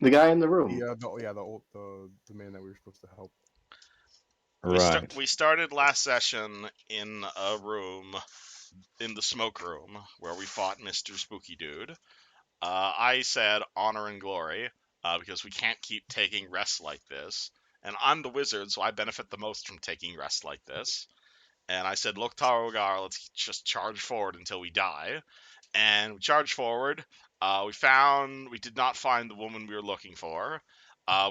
The guy in the room. The man that we were supposed to help. Right. We started last session in a room, in the smoke room, where we fought Mr. Spooky Dude. I said honor and glory, because we can't keep taking rests like this. And I'm the wizard, so I benefit the most from taking rests like this. And I said, look, Tarogar, let's just charge forward until we die. And we charged forward. We did not find the woman we were looking for.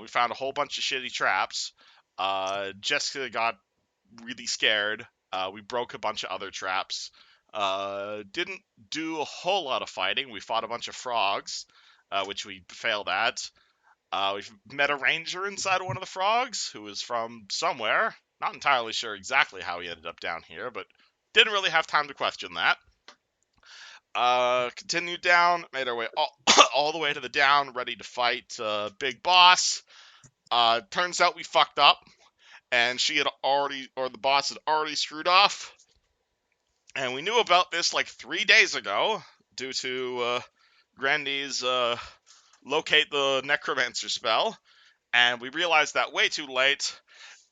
We found a whole bunch of shitty traps. Jessica got really scared. We broke a bunch of other traps. Didn't do a whole lot of fighting. We fought a bunch of frogs, which we failed at. We met a ranger inside one of the frogs who was from somewhere. Not entirely sure exactly how he ended up down here, but didn't really have time to question that. Continued down, made our way all the way to the down, ready to fight Big Boss. Turns out we fucked up, and the boss had already screwed off. And we knew about this like 3 days ago, due to Grandy's locate the necromancer spell, and we realized that way too late,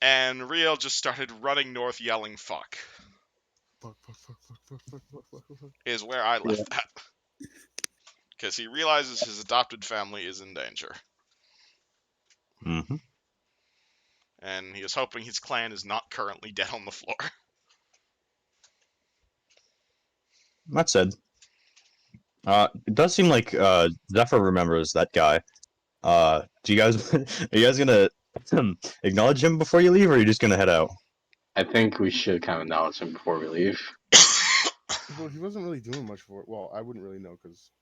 and Riel just started running north yelling fuck. Fuck. Is where I left that. Because he realizes his adopted family is in danger. Mm-hmm. And he is hoping his clan is not currently dead on the floor. That said, it does seem like Zephyr remembers that guy. Do you guys are you guys gonna acknowledge him before you leave, or are you just gonna head out? I think we should kind of acknowledge him before we leave. Well, he wasn't really doing much for it. Well, I wouldn't really know because.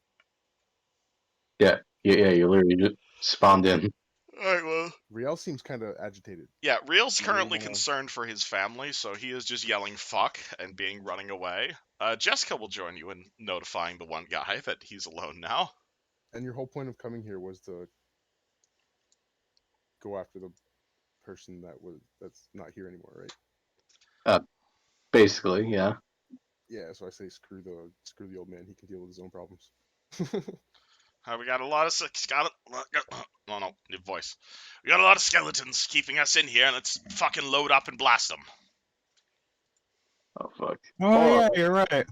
Yeah, you literally just spawned in. Alright, well. Riel seems kind of agitated. Yeah, Riel's currently concerned for his family, so he is just yelling fuck and running away. Jessica will join you in notifying the one guy that he's alone now. And your whole point of coming here was to go after the person that's not here anymore, right? Basically, yeah. Yeah, so I say screw the old man. He can deal with his own problems. We got a lot of new voice. We got a lot of skeletons keeping us in here, and let's fucking load up and blast them. Oh fuck. Oh yeah, you're right.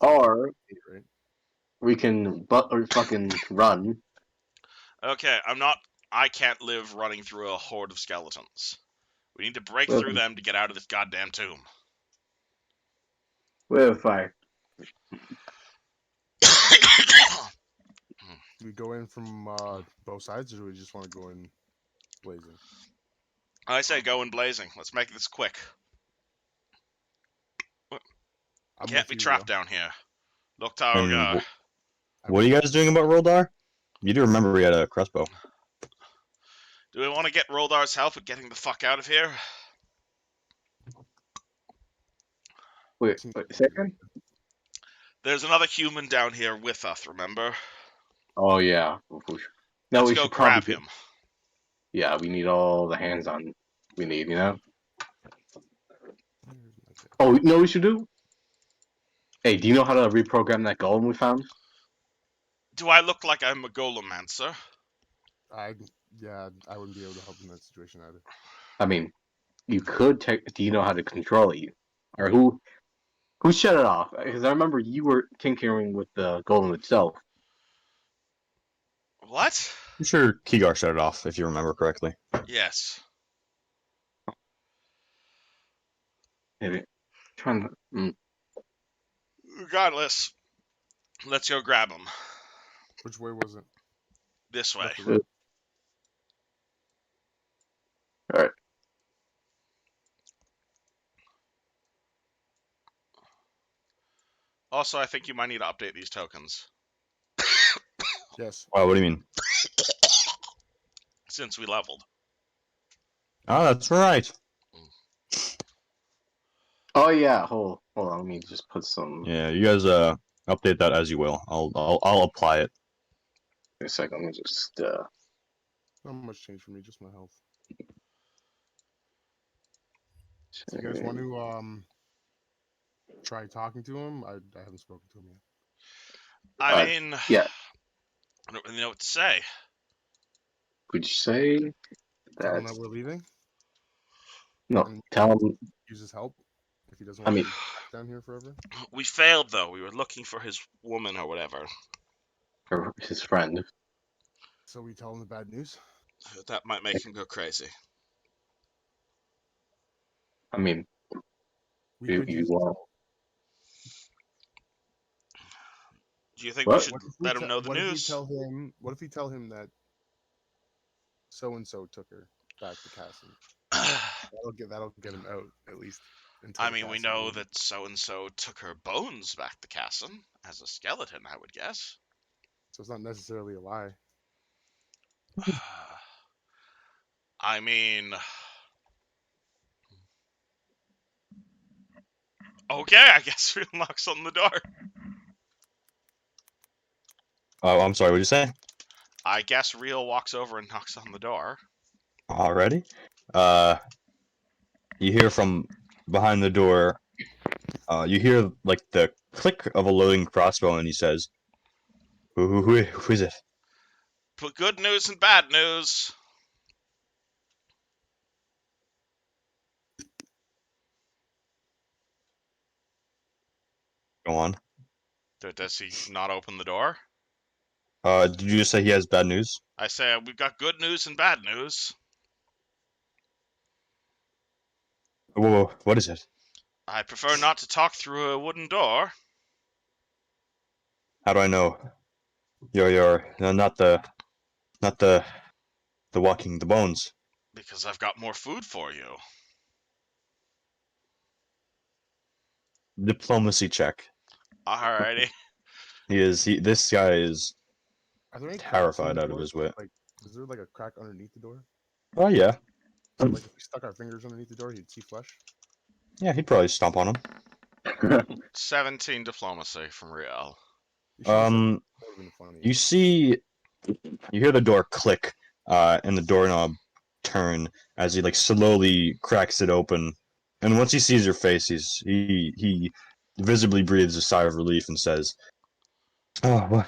Or right? We can fucking run. Okay, I can't live running through a horde of skeletons. We need to break through them to get out of this goddamn tomb. We're fine. Do we go in from both sides, or do we just want to go in blazing? I say go in blazing. Let's make this quick. Can't be trapped down here. Look, Tarogar. What are you guys doing about Roldar? You do remember he had a crossbow. Do we want to get Roldar's help with getting the fuck out of here? Wait a second? There's another human down here with us, remember? Oh, yeah. No, Let's we go should grab him. Yeah, we need all the hands on we need, you know? Oh, you know what we should do? Hey, do you know how to reprogram that golem we found? Do I look like I'm a golemancer? I wouldn't be able to help in that situation either. I mean, you could do you know how to control it? Or who shut it off? Because I remember you were tinkering with the golem itself. What? I'm sure Kigar shut it off, if you remember correctly. Yes. Maybe. Trying to. Regardless, let's go grab him. Which way was it? This way. Alright. Also, I think you might need to update these tokens. Yes. Wow, what do you mean? Since we leveled. Oh, that's right. Oh yeah, hold on, let me just put some. Yeah, you guys update that as you will. I'll apply it. Wait a second, let me just Not much change for me, just my health. Do you guys want to try talking to him? I haven't spoken to him yet. I mean, yeah. don't really know what to say. Could you say Tell him that? that we're leaving. No, And tell him. use his help if he doesn't I want to mean, be trapped down here forever. We failed, though. We were looking for his woman or whatever. or his friend. So we tell him the bad news. That might make him go crazy. I mean, We you, could you use his want help. Do you think we what? should let him know the What if we news? tell him? What if we tell him that so and so took her back to Casson? That'll get him out at least until I the mean, we Casson know leaves. that so-and-so took her bones back to Casson as a skeleton, I would guess. So it's not necessarily a lie. I mean... Okay, I guess Riel knocks on the door. Oh, I'm sorry. What did you say? I guess Riel walks over and knocks on the door. Already? Uh, you hear from behind the door. You hear like the click of a loading crossbow, and he says, "Who is it?" But good news and bad news. Go on. Does he not open the door? Did you just say he has bad news? I say, we've got good news and bad news. Whoa, what is it? I prefer not to talk through a wooden door. How do I know? You're not the walking the bones. Because I've got more food for you. Diplomacy check. Alrighty. This guy is Are there any cracks in terrified the out of door? his wit. Like, is there like a crack underneath the door? Oh yeah. So, like, if we stuck our fingers underneath the door, you'd see flesh. Yeah, he'd probably stomp on him. 17 diplomacy from Riel. You should have said that. That would have been funny. You hear the door click, and the doorknob turn as he like slowly cracks it open. And once he sees your face, he visibly breathes a sigh of relief and says, "Oh, what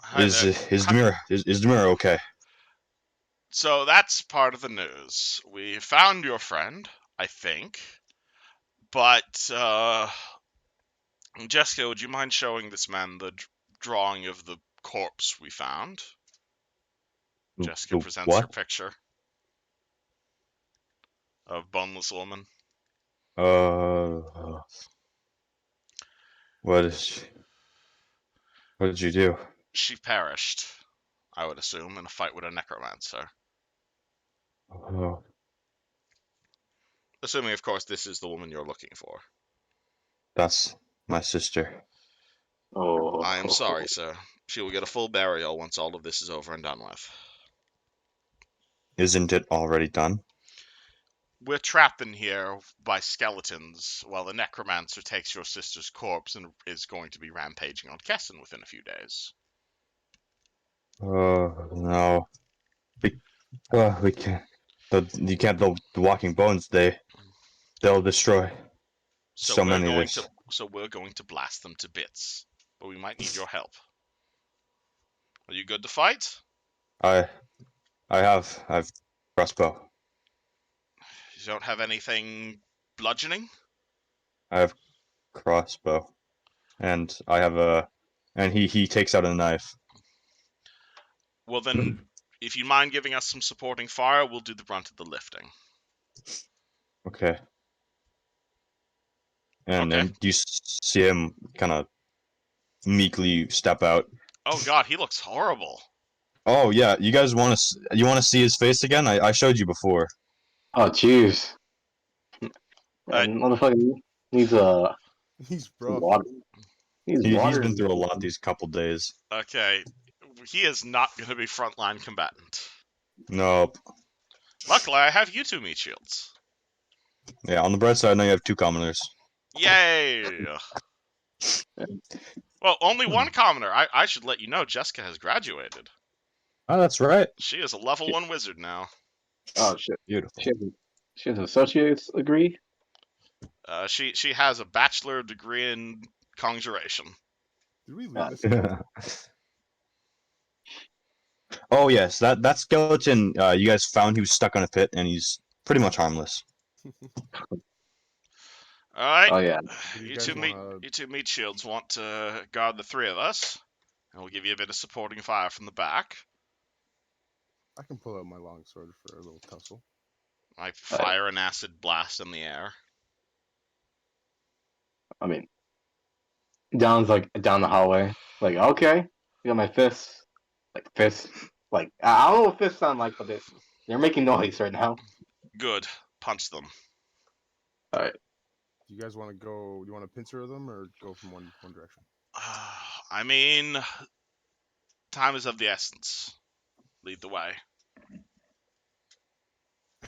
Hi there. is Demira okay?" So that's part of the news. We found your friend, I think. But, Jessica, would you mind showing this man the drawing of the corpse we found? Jessica presents her What? picture of boneless woman. Uh, what is? What did you do? She perished, I would assume, in a fight with a necromancer. Oh, Assuming, of course, this is the woman you're looking for. that's my sister. Oh, I am sorry, sir. She will get a full burial once all of this is over and done with. Isn't it already done? We're trapped in here by skeletons while the necromancer takes your sister's corpse and is going to be rampaging on Kessin within a few days. Oh no. We can't. You can't. The walking bones. They'll destroy so many of this. So we're going to blast them to bits. But we might need your help. Are you good to fight? I I've crossbow. You don't have anything bludgeoning? I have crossbow, and I have a. And he takes out a knife. Well then, if you mind giving us some supporting fire, we'll do the brunt of the lifting. Okay. And Okay. then you see him kind of meekly step out. Oh god, he looks horrible. Oh yeah, you guys want to see his face again? I showed you before. oh, jeez. Uh, And motherfucker needs He's some rough. water. Needs He's water. been through a lot these couple days. Okay. He is not going to be frontline combatant. Nope. Luckily, I have you two meat shields. Yeah, on the bright side, now you have two commoners. Yay! Well, only one commoner. I should let you know Jessica has graduated. Oh, that's right. She is a level 1 wizard now. Oh shit. Beautiful. She has an associate's degree. She has a bachelor degree in conjuration. Did we leave this again? Oh yes, that skeleton. You guys found he was stuck on a pit, and he's pretty much harmless. All right. Oh yeah. Do you You guys two meat, wanna- you two meat shields want to guard the three of us, and we'll give you a bit of supporting fire from the back. I can pull out my longsword for a little tussle. I fire an acid blast in the air. I mean, Don's like down the hallway. Like, okay, I got my fists. Like fists. Like I don't know what fists sound like, but they're making noise right now. Good. Punch them. All right. Do you guys want to go? Do you want to pincer them or go from one direction? I mean, time is of the essence. Lead the way.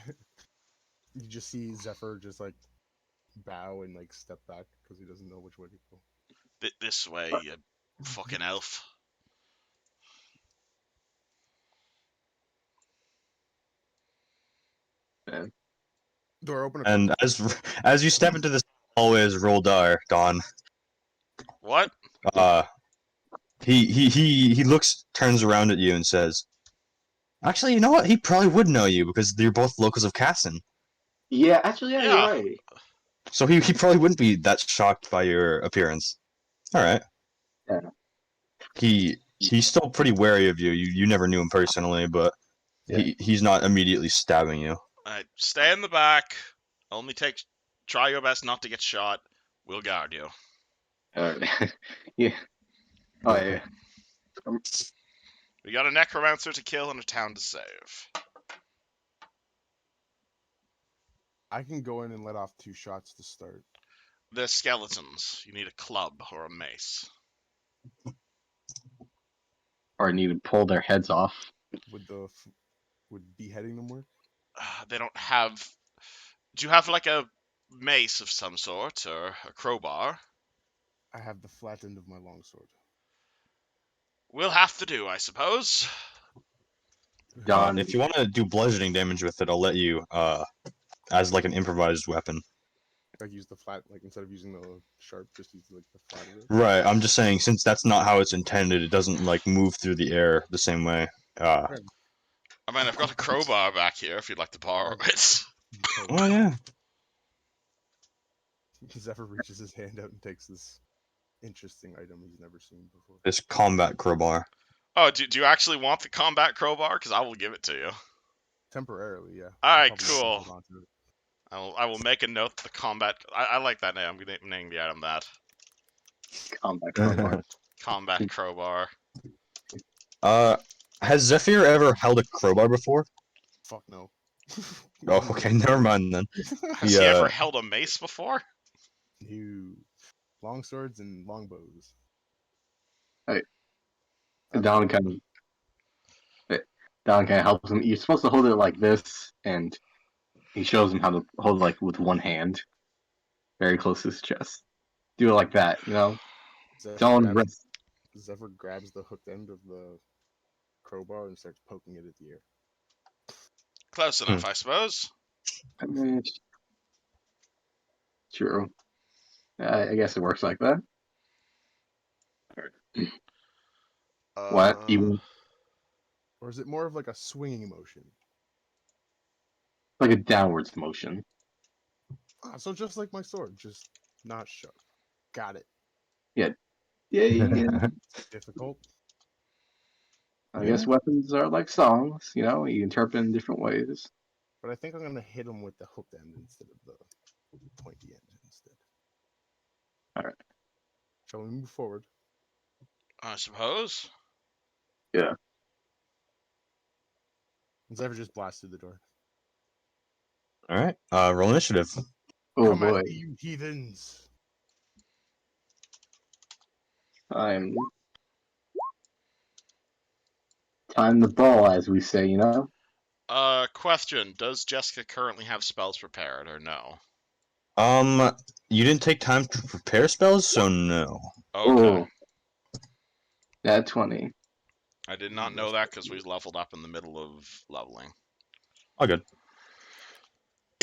You just see Zephyr just like bow and like step back because he doesn't know which way to go. This way, you fucking elf. Man. Door open. And as you step into this hallway as Roldar, Don, What? he looks, turns around at you, and says, "Actually, you know what? He probably would know you because you're both locals of Casson. Yeah, actually, yeah, Yeah. you're right. So he probably wouldn't be that shocked by your appearance. All right. Yeah. He's still pretty wary of you. You never knew him personally, but Yeah. he's not immediately stabbing you. Alright, stay in the back. Try your best not to get shot. We'll guard you. All right. Yeah. Oh yeah. We got a necromancer to kill and a town to save. I can go in and let off 2 shots to start. They're skeletons. You need a club or a mace. Or need to pull their heads off. Would beheading them work? They don't have. Do you have like a mace of some sort or a crowbar? I have the flat end of my longsword. We'll have to do, I suppose. Don. If you want to do bludgeoning damage with it, I'll let you. As like an improvised weapon. Like use the flat, like instead of using the sharp, just use like the flat of it. Right. I'm just saying, since that's not how it's intended, it doesn't like move through the air the same way. I mean, I've got a crowbar back here if you'd like to borrow it. Oh yeah. Zephyr reaches his hand out and takes this interesting item he's never seen before. This combat crowbar. Oh, do you actually want the combat crowbar? Because I will give it to you. Temporarily, yeah. Alright, I'll probably cool. hold on to it. I will make a note. The combat. I like that name. I'm gonna name the item that. Combat crowbar. Combat crowbar. Has Zephyr ever held a crowbar before? Fuck no. Oh, okay, never mind then. Has he ever held a mace before? No. Long swords and longbows. Don kind of helps him. You're supposed to hold it like this, and he shows him how to hold it like with one hand, very close to his chest. Do it like that, you know. Zephyr grabs the hooked end of the crowbar and starts poking it at the air. Close enough, I suppose. I mean, true. I guess it works like that. What? Even Or is it more of like a swinging motion? like a downwards motion. So just like my sword, just not sharp. Got it. Yeah. Difficult. I guess weapons are like songs, you know. You interpret in different ways. But I think I'm gonna hit him with the hooked end instead of the pointy end instead. All right. Shall we move forward? I suppose. Yeah. And Zephyr just blasts through the door. All right. Roll initiative. Oh Come boy. at me, you heathens! Time the ball, as we say, you know. Question: does Jessica currently have spells prepared, or no? You didn't take time to prepare spells, so no. Okay. That 20. I did not know that because we leveled up in the middle of leveling. All good.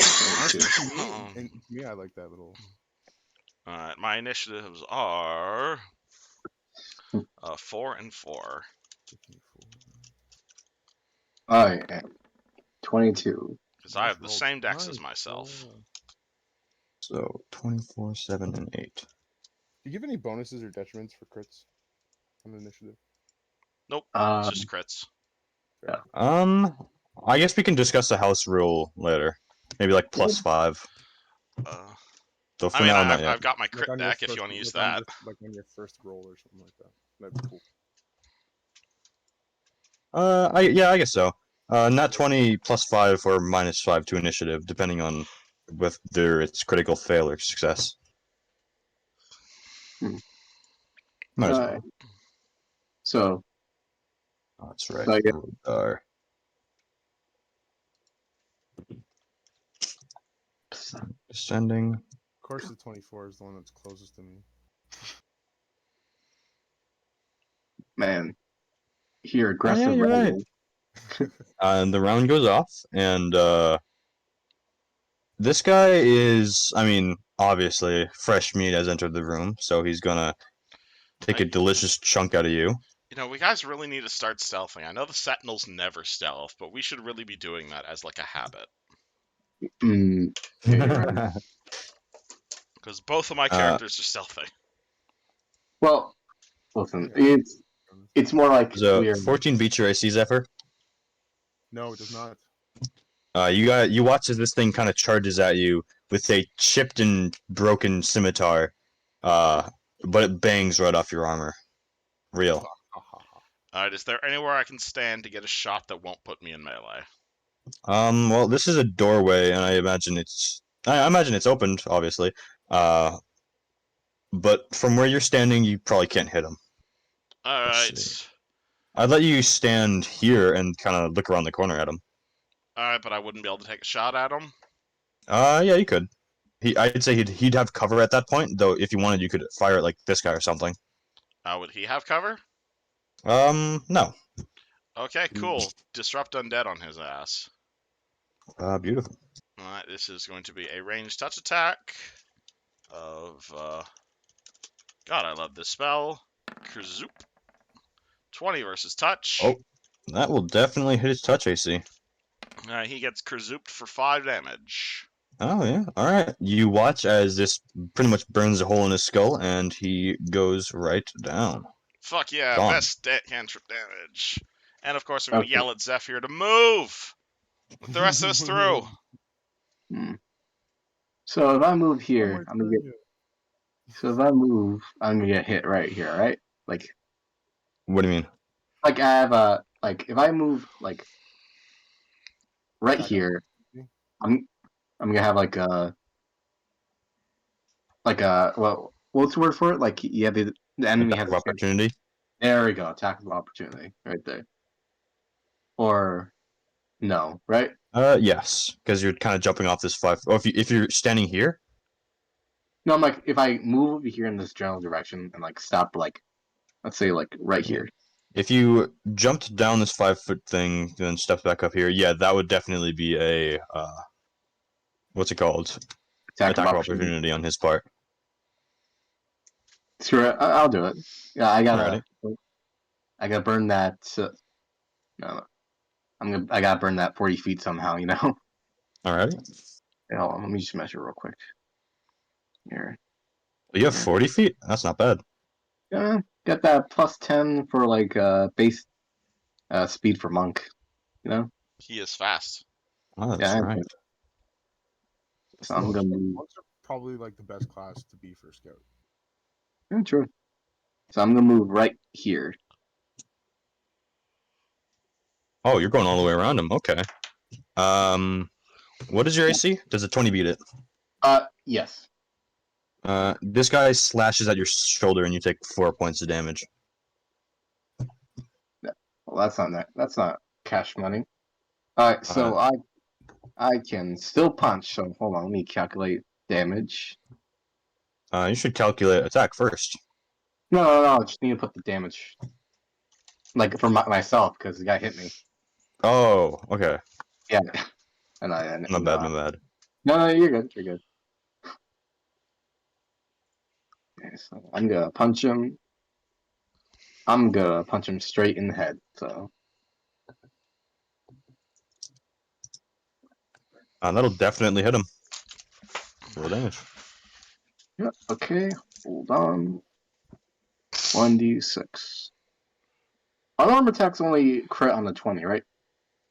Honestly, to me, I like that little. Alright, my initiatives are 4 and 4. I am 22. Because I Nice have the roll. same dex as Nice myself. roll. So 24, 7, and 8. Do you give any bonuses or detriments for crits on the initiative? Nope, it's Um, just crits. Fair. I guess we can discuss the house rule later. Maybe like +5. Uh, So I for mean, now, not yet. I've got my Like crit on your deck if you first, want to use like on that. like on your first roll or something like that. That'd be cool. Yeah, I guess so. Not 20 +5 or -5 to initiative, depending on whether it's critical fail or success. Hmm. Might as Alright. well. So, Oh, that's right. so I guess, Rodar. Descending. Of course, the 24 is the one that's closest to me. man, here Oh, yeah, aggressive. you're right. Rebel. And the round goes off, and this guy is, I mean, obviously, fresh meat has entered the room, so he's gonna take a delicious chunk out of you. You know, we guys really need to start stealthing. I know the Sentinels never stealth, but we should really be doing that as like a habit. Yeah, you're right. Because both of my Uh, characters are stealthing. Well, listen, Yeah. it's more like so we're 14 beats your AC, Zephyr. No, it does not. You watch as this thing kind of charges at you with a chipped and broken scimitar, but it bangs right off your armor. Real. Alright, is there anywhere I can stand to get a shot that won't put me in melee? Well, this is a doorway, and I imagine it's opened, obviously. But from where you're standing, you probably can't hit him. Alright. I'd let you stand here and kind of look around the corner at him. Alright, but I wouldn't be able to take a shot at him? Yeah, you could. I'd say he'd have cover at that point, though. If you wanted, you could fire it like this guy or something. Would he have cover? No. Okay, cool. Disrupt Undead on his ass. Beautiful. Alright, this is going to be a ranged touch attack of, God, I love this spell. Kerzoop. 20 versus touch. Oh, that will definitely hit his touch AC. He gets Kerzooped for 5 damage. Oh, yeah. Alright. You watch as this pretty much burns a hole in his skull, and he goes right down. Fuck yeah, Gone. best cantrip damage. And of course, I'm going to Okay. yell at Zephyr to move! With the rest of us through. Hmm. So if I move Oh here, my I'm gonna God. get. So if I move, I'm gonna get hit right here, right? What do you mean? Like I have a if I move right Attack here, of- I'm gonna have well, what's the word for it? Like yeah, the enemy Attack has of a chance. opportunity? There we go, attack of opportunity, right there. Or no, right? Yes. Because you're kind of jumping off this 5. Oh, if you're standing here? No, I'm like if I move over here in this general direction and stop let's say right Yeah. here. If you jumped down this 5-foot thing, then stepped back up here, yeah, that would definitely be a what's it called? Attack of Attack of opportunity. opportunity on his part. Sure, I'll do it. Yeah, Alrighty. I gotta burn that. No, I gotta burn that 40 feet somehow. You know. Alrighty. Hey, hold on, let me just measure real quick. Here. You have 40 feet? That's not bad. Yeah, got that +10 for base speed for monk. You know. He is fast. Oh, that's Yeah. right. So I'm gonna move. Monks are probably like the best class to be for scout. Yeah, true. So I'm gonna move right here. Oh, you're going all the way around him. Okay. What is your AC? Does a 20 beat it? Yes. This guy slashes at your shoulder and you take 4 points of damage. Well, that's not cash money. All right, so I can still punch. So hold on, let me calculate damage. You should calculate attack first. No, I just need to put the damage for myself because the guy hit me. Oh, okay. Yeah, and My bad. No, you're good. You're good. Okay, so I'm gonna punch him. I'm gonna punch him straight in the head. So That'll definitely hit him. Roll damage. Yeah, okay. Hold on. 1d6. Unarmed attacks only crit on the 20, right?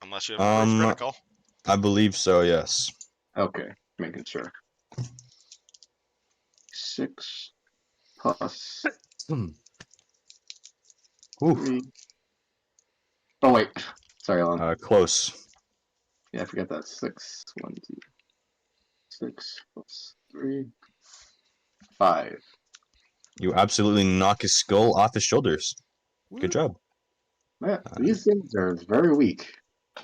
Unless you have improved critical. I believe so. Yes. Okay, making sure. 6 plus Hmm. Ooh. 3. Oh, wait. Sorry, Alan. Close. Yeah, I forgot that. 6. 1, 2. 6 plus 3. 5. You absolutely knock his skull off his shoulders. Good job. Man, these things are very weak.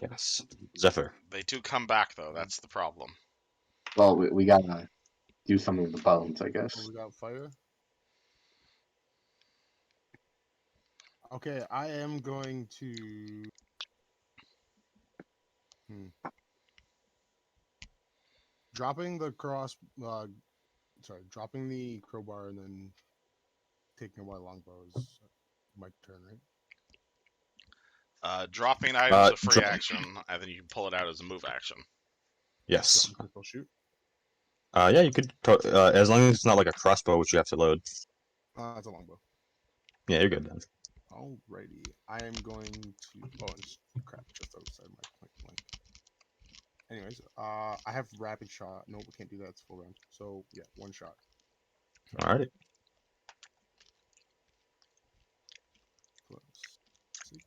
Yes. Zephyr. They do come back though. That's the problem. Well, we gotta do something with the bones, I guess. Oh, we got fire. Okay, I am going to. Dropping the cross. Dropping the crowbar and then taking away longbow is my turn, right? Dropping an item is a free Drop- action, and then you can pull it out as a move action. Yes. I'll shoot. Yeah, you could. As long as it's not like a crossbow, which you have to load. It's a longbow. Yeah, you're good then. Alrighty, I am going to. Oh, it's crap, just outside my point blank. Anyways, I have rapid shot. No, we can't do that. It's full round. So yeah, one shot. Alrighty. Plus 6.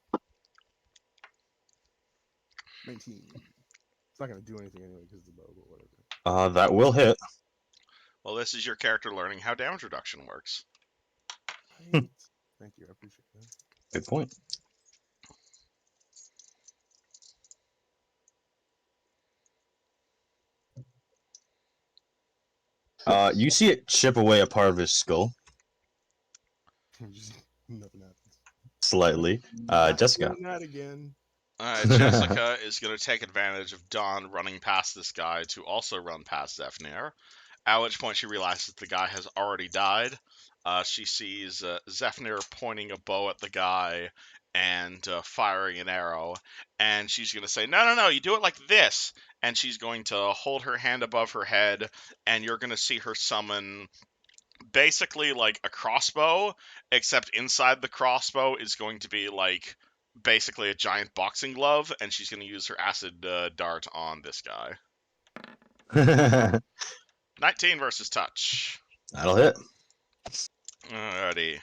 19. It's not gonna do anything anyway because of the bow, but whatever. That will hit. Well, this is your character learning how damage reduction works. Right. Thank you, I appreciate that. Good point. You see it chip away a part of his skull Just nothing happens. slightly. Not Jessica. doing that again. Jessica is going to take advantage of Dawn running past this guy to also run past Zephyr, at which point she realizes that the guy has already died. She sees Zephyr pointing a bow at the guy and firing an arrow, and she's going to say, no, you do it like this, and she's going to hold her hand above her head, and you're going to see her summon basically like a crossbow, except inside the crossbow is going to be like basically a giant boxing glove, and she's going to use her acid dart on this guy. 19 versus touch. That'll hit. Alrighty.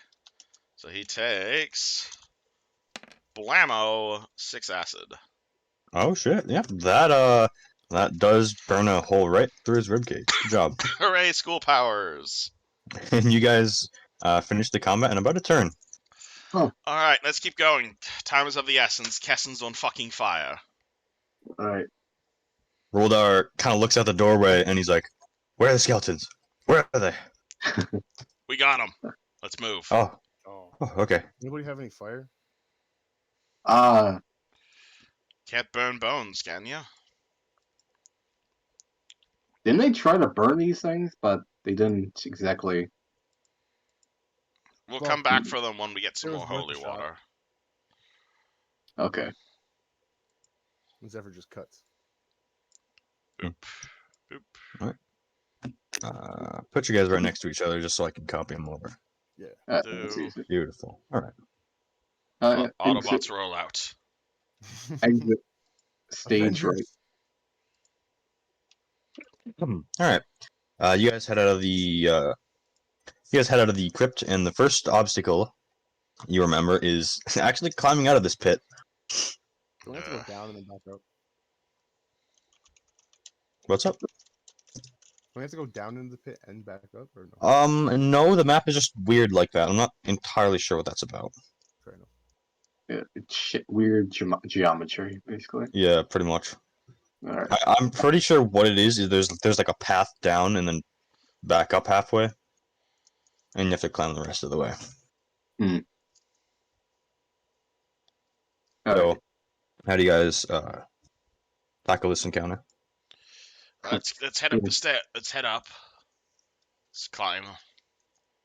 So he takes blammo 6 acid. Oh shit! Yeah, that does burn a hole right through his ribcage. Good job. Hooray, school powers! And you guys finish the combat in about a turn. Alright, let's keep going. Time is of the essence. Kessen's on fucking fire. Alright. Roldar kind of looks out the doorway and he's like, "Where are the skeletons? Where are they?" We got him. Let's move. Oh. Okay. Anybody have any fire? Can't burn bones, can ya? Didn't they try to burn these things, but they didn't exactly. We'll Well, come back for them when we get some it more was worth holy a shot. water. Okay. Zephyr just cuts. Boop. Boop. Put you guys right next to each other just so I can copy them over. Yeah. That's Do- easy. Beautiful. All right. Autobots roll out. Exit stage Avengers. right. All right. You guys head out of the crypt, and the first obstacle you remember is actually climbing out of this pit. Do we have to go down and then back up? What's up? Do we have to go down into the pit and back up, or no? No, the map is just weird like that. I'm not entirely sure what that's about. Fair enough. Yeah, it's weird geometry, basically. Yeah, pretty much. Alright. I'm pretty sure what it is there's like a path down and then back up halfway, and you have to climb the rest of the way. So, how do you guys tackle this encounter? Let's head up the stair. Let's head up. Let's climb.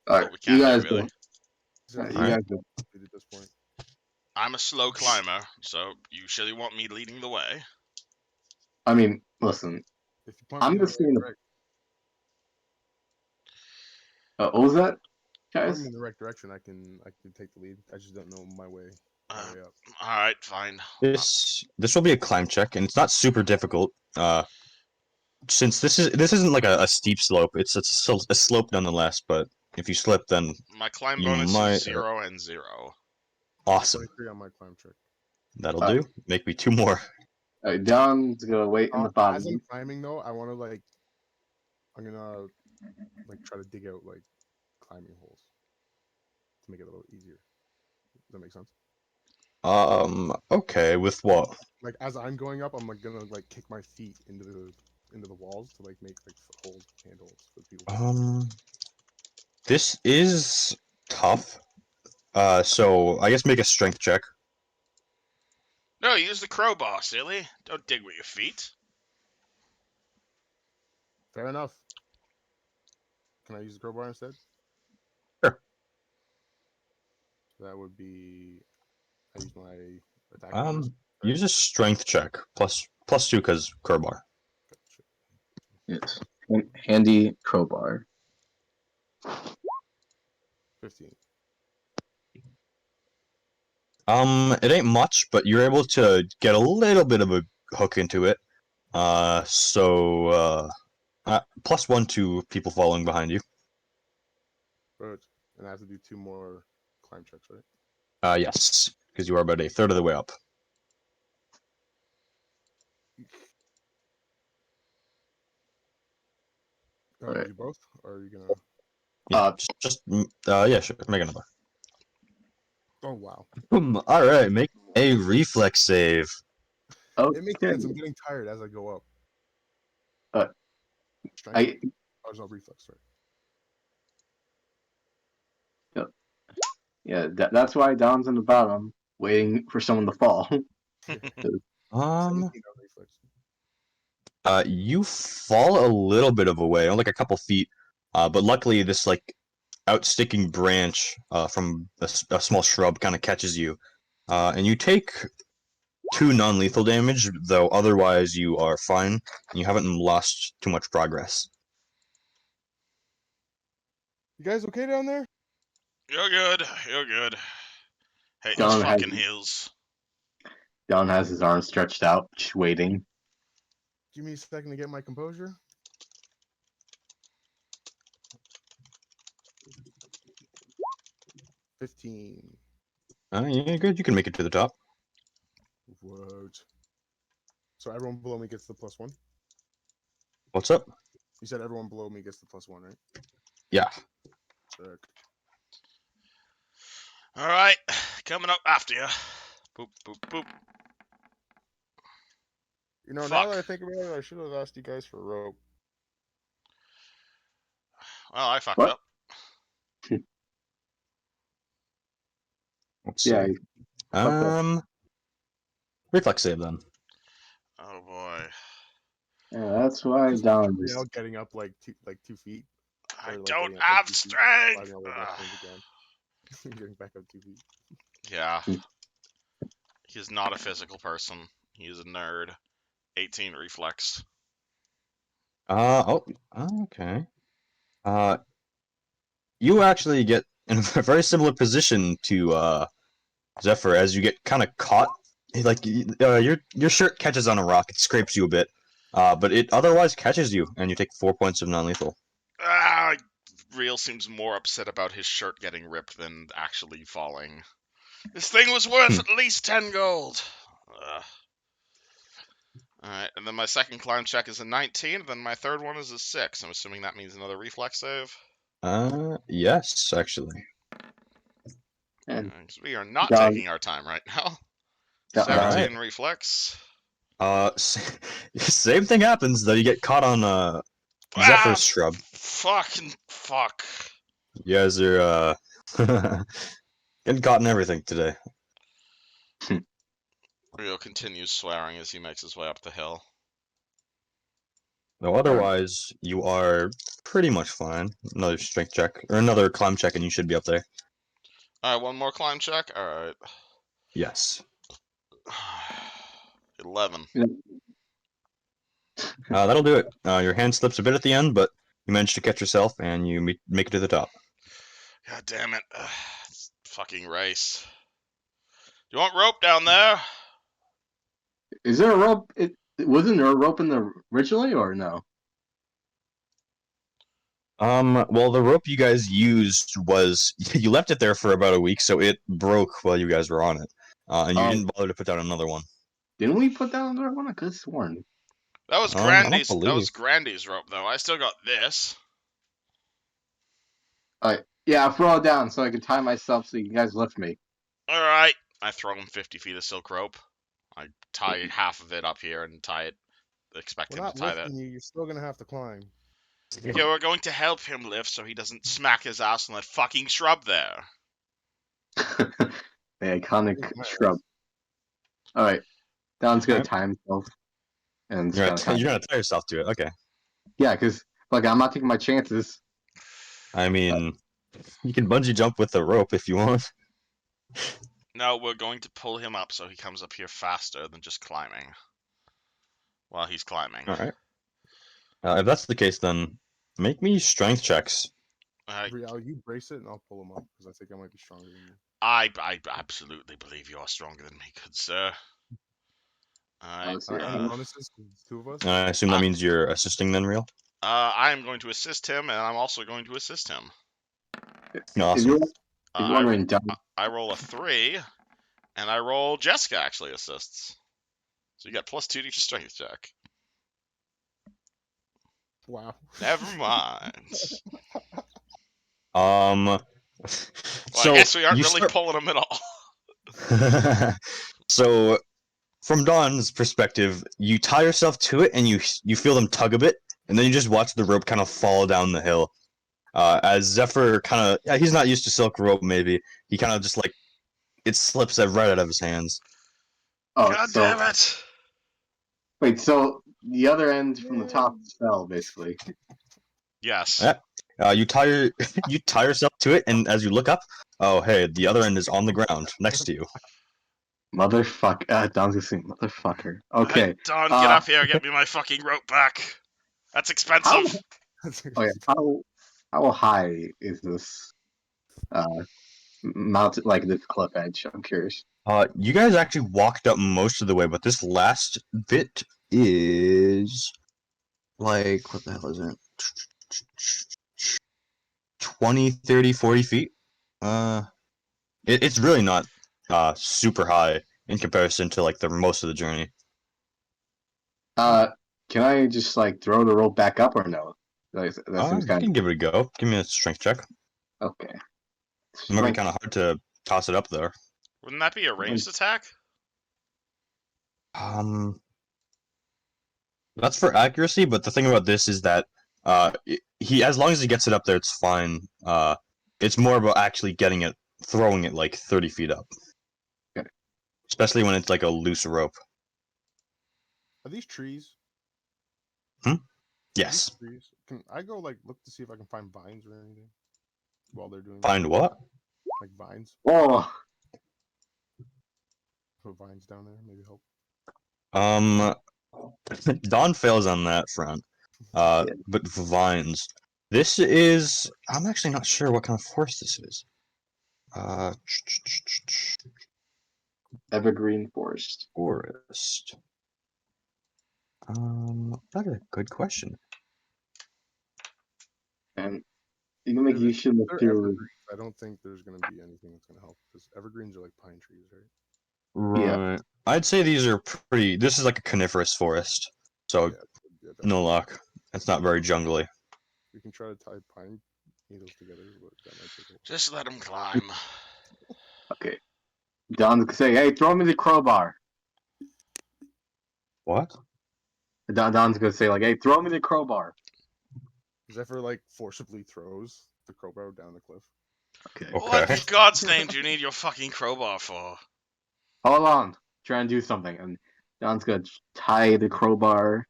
Alright, What we can you guys do, really. go. Zephyr, You guys go. at this point. I'm a slow climber, so you surely want me leading the way. I mean, listen, If you point me I'm in the just right seeing. direction, What was that, point me guys? in the right direction, I can take the lead. I just don't know my way up. All right, fine. This will be a climb check, and it's not super difficult. Since this isn't like a steep slope, it's a slope nonetheless. But if you slip, then My climb you bonus is might. 0 and 0. Awesome, 23 on my climb check. that'll do. Make me 2 more. Alright, John's gonna wait in the As I'm bottom. climbing though, I want to I'm gonna try to dig out climbing holes to make it a little easier. Does that make sense? Okay, with what? Like as I'm going up, I'm gonna kick my feet into the walls to make foothold handholds for people. This is tough. So I guess make a strength check. No, use the crowbar, silly. Don't dig with your feet. Fair enough. Can I use the crowbar instead? Sure. That would be. I use my attack. Use a strength check plus 2 because crowbar. Yes. Handy crowbar. 15. It ain't much, but you're able to get a little bit of a hook into it. Plus 1 to people following behind you. Good. And I have to do 2 more climb checks, right? Yes, because you are about a third of the way up. Alright. Do both, or are you gonna? Yeah, yeah, sure. Make another. Oh wow. All right, make a reflex save. It makes sense. I'm getting tired as I go up. Strength. Oh, there's no reflex, right? Yeah, that's why Don's in the bottom, waiting for someone to fall. 17 on reflex. You fall a little bit of a way, like a couple feet, but luckily this outsticking branch from a small shrub kind of catches you, and you take 2 non-lethal damage, though otherwise you are fine, and you haven't lost too much progress. You guys okay down there? You're good. You're good. Hey, these Don fucking hills. Don has his arms stretched out, just waiting. Give me a second to get my composure. $15. Yeah, good. You can make it to the top. What? So everyone below me gets the +1? What's up? You said everyone below me gets the +1, right? Yeah. Sick. All right, coming up after you. Boop, boop, boop. You know, Fuck. now that I think about it, I should have asked you guys for rope. Well, I fucked What? up. Let's Yeah. see. Reflex save then. Oh boy. Yeah, that's why Don is. Riel getting up like 2 feet. I Or, don't getting up, have 2 feet, strength. climbing all the way back down to the ground. Getting back up 2 feet. Yeah. He's not a physical person. He's a nerd. 18 reflex. Okay. You actually get in a very similar position to Zephyr as you get kind of caught. Your shirt catches on a rock. It scrapes you a bit, but it otherwise catches you, and you take 4 points of non-lethal. Riel seems more upset about his shirt getting ripped than actually falling. This thing was worth at least 10 gold. Alright, and then my second climb check is a 19, then my third one is a 6. I'm assuming that means another reflex save. Yes, actually. And We are not Don, taking our time right now. Don, 17 reflex. Same thing happens though. You get caught on Zephyr's shrub. Fucking fuck. You guys are getting caught in everything today. Rio continues swearing as he makes his way up the hill. No, otherwise you are pretty much fine. Another strength check or another climb check, and you should be up there. Alright, one more climb check. Alright. Yes. 11. That'll do it. Your hand slips a bit at the end, but you manage to catch yourself and you make it to the top. God damn it. It's fucking race. Do you want rope down there? Is there a rope? Wasn't there a rope in the originally or no? Well, the rope you guys used was you left it there for about a week, so it broke while you guys were on it, and you didn't bother to put down another one. Didn't we put down another one? I could have sworn. That was I don't Grandy's. That believe. was Grandy's rope, though. I still got this. Alright, yeah, I'll throw it down so I can tie myself so you guys lift me. All right. I throw him 50 feet of silk rope. I tie half of it up here and tie it. Expect We're him not to tie that. lifting you. You're still gonna have to climb. Yeah, we're going to help him lift so he doesn't smack his ass on that fucking shrub there. The iconic Nice. shrub. Alright, Don's gonna Alright. tie himself. And You're it's gonna gonna tie yourself to it. Okay. Yeah, because like I'm not taking my chances. I mean, you can bungee jump with the rope if you want. No, we're going to pull him up so he comes up here faster than just climbing. While he's climbing. All right. If that's the case, then make me strength checks. Riel, you brace it and I'll pull him up because I think I might be stronger than you. I absolutely believe you are stronger than me, good sir. Alright. Any bonuses? Two of us. I assume that means you're assisting then, Riel? I am going to assist him, and I'm also going to assist him. If Awesome. you're wondering, Don, I roll a 3, and I roll Jessica actually assists. So you got +2 to your strength check. Wow. Never mind. Well, I guess we aren't really pulling him at all. So, from Dawn's perspective, you tie yourself to it, and you feel them tug a bit, and then you just watch the rope kind of fall down the hill. As Zephyr kind of, he's not used to silk rope. Maybe he kind of just like it slips right out of his hands. oh, God so damn it! wait, so the other end from the top fell basically. Yes. Yeah. You tie yourself to it, and as you look up, oh hey, the other end is on the ground next to you. Motherfucker, Don's gonna say motherfucker. Okay, Hey, Don, get up here and get me my fucking rope back. That's expensive. okay, how high is this mountain, like this cliff edge? I'm curious. You guys actually walked up most of the way, but this last bit is like, what the hell is it? 20, 30, 40 feet. It's really not super high in comparison to like the most of the journey. Can I just like throw the rope back up or no? That seems You kind can give it a go. Give me a strength check. of okay. It might be kind of hard to toss it up there. Wouldn't that be a ranged attack? That's for accuracy, but the thing about this is that he, as long as he gets it up there, it's fine. It's more about actually getting it, throwing it like 30 feet up. Okay. Especially when it's like a loose rope. Are these trees? Yes. Trees? Can I go like look to see if I can find vines or anything while they're doing Find what? like vines? Oh, Put vines down there, maybe help. Dawn fails on that front. But vines. This is. I'm actually not sure what kind of forest this is. evergreen forest. Forest. That's a good question. And you can make If use of they're material. evergreens, I don't think there's gonna be anything that's gonna help because evergreens are like pine trees, right? Right. I'd say these are pretty. This is like a coniferous forest, so Yeah, no luck. It's not very jungly. we can try to tie pine needles together, but that might take a while. Just let him climb. Okay. Don's gonna say, "Hey, throw me the crowbar." What? Don's gonna say, like, "Hey, throw me the crowbar." Zephyr like forcibly throws the crowbar down the cliff. Okay. What in God's name do you need your fucking crowbar for? Hold on. Try and do something. And Don's gonna tie the crowbar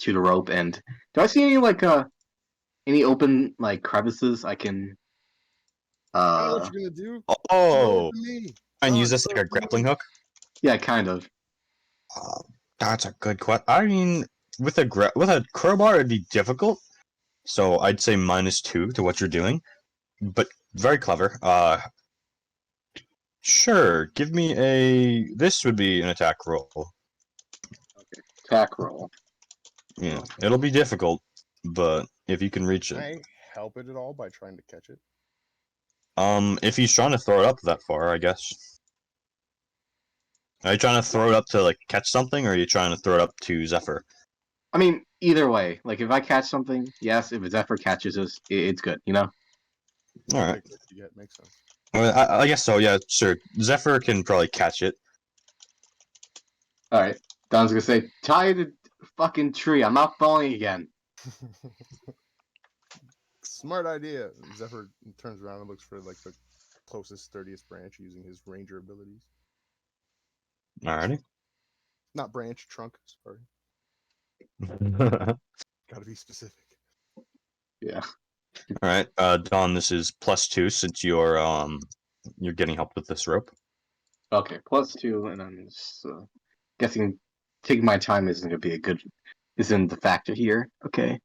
to the rope. And do I see any like any open like crevices I can? I know what you're gonna do. Oh, Me. and use this like a grappling hook. Yeah, kind of. That's a good question. I mean, with a crowbar it'd be difficult. So I'd say -2 to what you're doing, but very clever. Sure. Give me a. This would be an attack roll. Attack roll. Yeah, it'll be difficult, but if you can reach Can it. I help it at all by trying to catch it? If he's trying to throw it up that far, I guess. Are you trying to throw it up to like catch something, or are you trying to throw it up to Zephyr? I mean, either way. Like, if I catch something, yes. If Zephyr catches us, it's good. You know. All right. Take what you get, makes sense. Well, I guess so. Yeah, sure. Zephyr can probably catch it. All right. Don's gonna say, tie the fucking tree. I'm not falling again. Smart idea. Zephyr turns around and looks for like the closest, sturdiest branch using his ranger abilities. Alrighty. Not branch, trunk. Sorry, gotta be specific. Yeah. All right, Don. This is +2 since you're getting help with this rope. Okay. +2, and I'm just guessing taking my time isn't the factor here. Okay.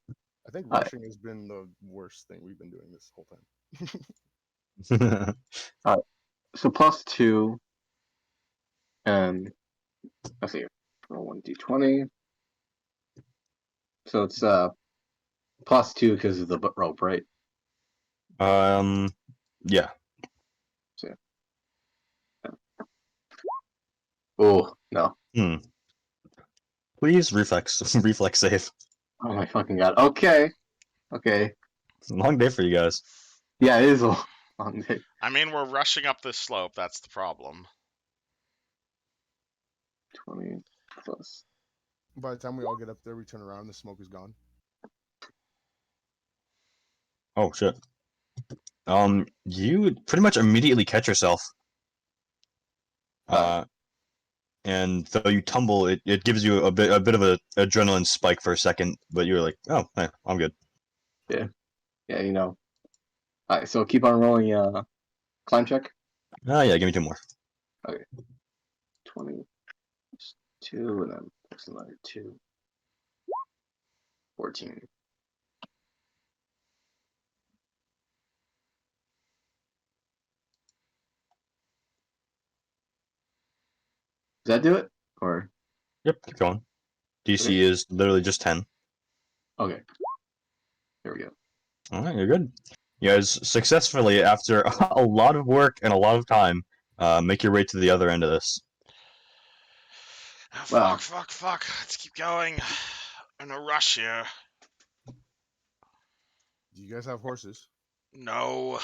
I think Alright. rushing has been the worst thing we've been doing this whole time. So +2, and let's see. Roll 1d20. So it's +2 because of the rope, right? Yeah. Oh no! Please reflex reflex save. Oh my fucking god! Okay. It's a long day for you guys. Yeah, it is a long day. I mean, we're rushing up this slope. That's the problem. 20 plus. By the time we all get up there, we turn around and the smoke is gone. Oh shit. You pretty much immediately catch yourself. And though you tumble, it gives you a bit of a adrenaline spike for a second, but you're like, oh, hey, I'm good. Yeah, you know. Alright, so keep on rolling. Climb check. Ah, yeah, give me 2 more. 20 plus 2, and then plus another 2. 14. Does that do it? Or Yep, keep going. DC Okay. is literally just 10. okay. There we go. All right, you're good. You guys successfully, after a lot of work and a lot of time, make your way to the other end of this. Oh, Wow. fuck. Let's keep going. In a rush here. Do you guys have horses? No.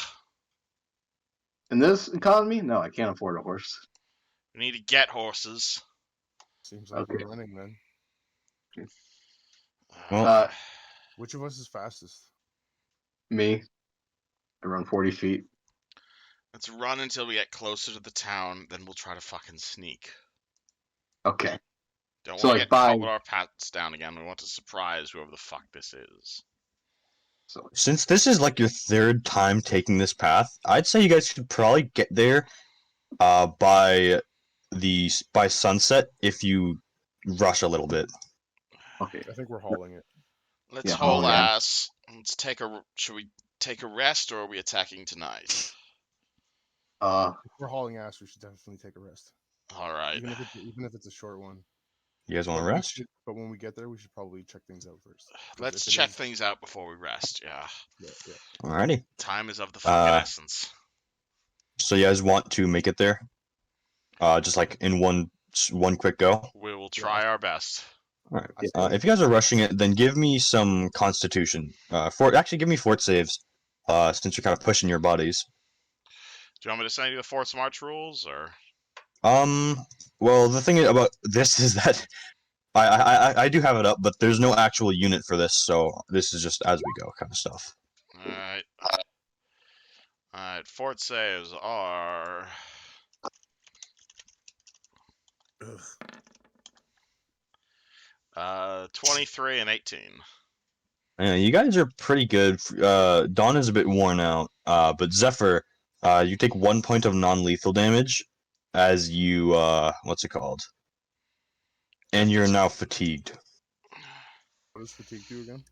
In this economy, no, I can't afford a horse. We need to get horses. Seems like Okay. we're running then. Well, Which of us is fastest? Me, I run 40 feet. let's run until we get closer to the town, then we'll try to fucking sneak. Okay. Don't So, want to like, get caught by- with our pants down again. We want to surprise whoever the fuck this is. So since this is like your 3rd time taking this path, I'd say you guys could probably get there by sunset if you rush a little bit. okay. I think we're hauling it. Let's Yeah, haul oh, yeah. ass. Let's take a. Should we take a rest or are we attacking tonight? If we're hauling ass, we should definitely take a rest. All right. Even if it's a short one. You guys want to But rest? But when we get there, we should probably check things out first. 'Cause Let's if it check is- things out before we rest. Yeah. Yeah. Alrighty. Time is of the fucking essence. So you guys want to make it there? Just like in one quick go. We will try our best. All right. I say- If you guys are rushing it, then give me some Constitution. Give me fort saves. Since you're kind of pushing your bodies. Do you want me to send you the Force March rules or? Well, the thing about this is that I do have it up, but there's no actual unit for this, so this is just as we go kind of stuff. All right. All right. Fort saves are. Ugh. 23 and 18. Yeah, you guys are pretty good. Dawn is a bit worn out, but Zephyr, you take 1 point of non-lethal damage as you what's it called? And you're now fatigued. What does fatigue do again?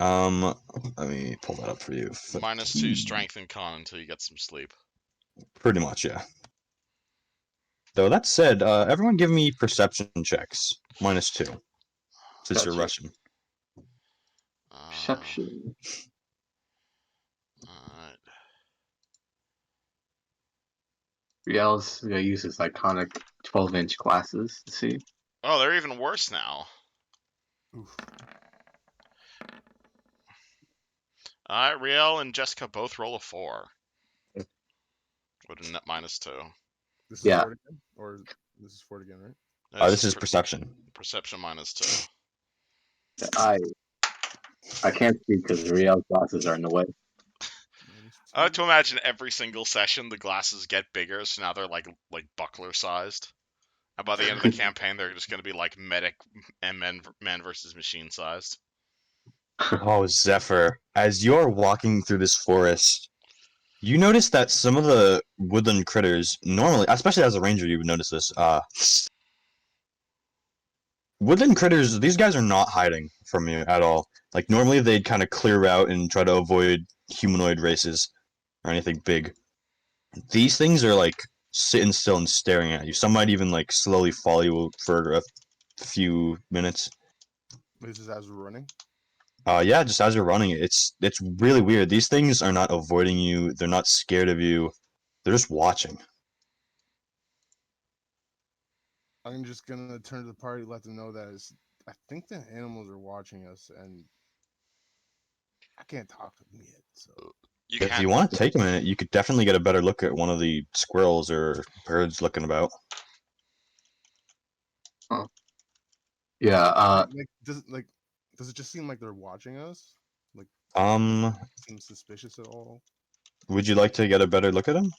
Let me pull that up for you. -2 strength and con until you get some sleep. Pretty much, yeah. Though that said, everyone give me perception checks. -2. Since you're Gotcha. Russian. Perception. Alright. Riel's gonna use his iconic 12-inch glasses to see. Oh, they're even worse now. Oof. Alright, Riel and Jessica both roll a 4. With a net -2. This is Yeah. Fort again? Or this is Fort again, right? This is perception. Perception -2. I can't speak because Riel's glasses are in the way. I like to imagine every single session the glasses get bigger, so now they're like buckler sized. And by the end of the campaign, they're just going to be like medic and man versus machine sized. Oh, Zephyr, as you're walking through this forest, you notice that some of the woodland critters, normally, especially as a ranger, you would notice this, woodland critters, these guys are not hiding from you at all. Like, normally they'd kind of clear out and try to avoid humanoid races or anything big. These things are, like, sitting still and staring at you. Some might even, like, slowly follow you for a few minutes. This is as we're running. Yeah, just as you're running it, it's really weird. These things are not avoiding you. They're not scared of you. They're just watching. I'm just gonna turn to the party, let them know that I think the animals are watching us, and I can't talk to them yet. So If you want to take a minute, you could definitely get a better look at one of the squirrels or birds looking about. Yeah. does it just seem like they're watching us? Like, seem suspicious at all? Would you like to get a better look at them?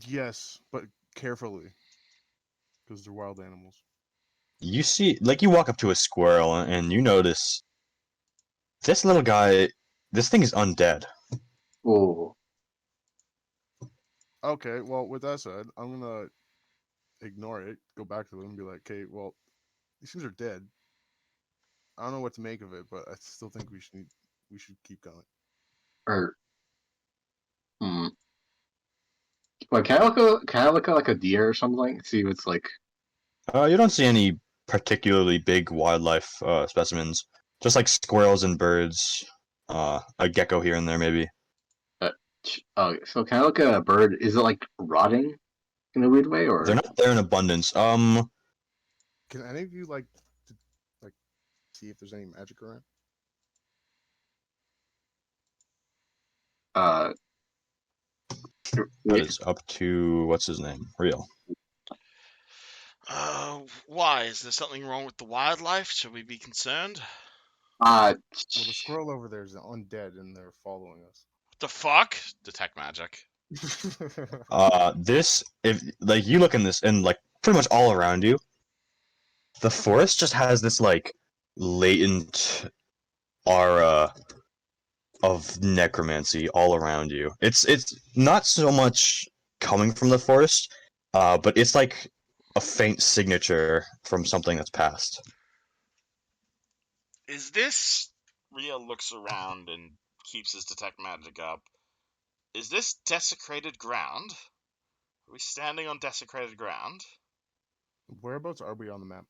Yes, but carefully, because they're wild animals. You see, like, you walk up to a squirrel and you notice this little guy. This thing is undead. Oh. Okay, well, with that said, I'm gonna ignore it, go back to them, and be like, "Okay, well, these things are dead. I don't know what to make of it, but I still think we should keep going." Or. Hmm. Like, can I look at like a deer or something? See if it's like. You don't see any particularly big wildlife specimens. Just like squirrels and birds. A gecko here and there, maybe. Oh, so can I look at a bird? Is it like rotting in a weird way, or? They're not there in abundance. Can any of you like see if there's any magic around? That is up to what's his name, Riel. Why? Is there something wrong with the wildlife? Should we be concerned? Well, the squirrel over there is undead, and they're following us. What the fuck? Detect magic. This, if like you look in this and like pretty much all around you, the forest just has this like latent aura of necromancy all around you. It's not so much coming from the forest, but it's like a faint signature from something that's passed. Is this... Riel looks around and keeps his detect magic up. Is this desecrated ground? Are we standing on desecrated ground? Whereabouts are we on the map?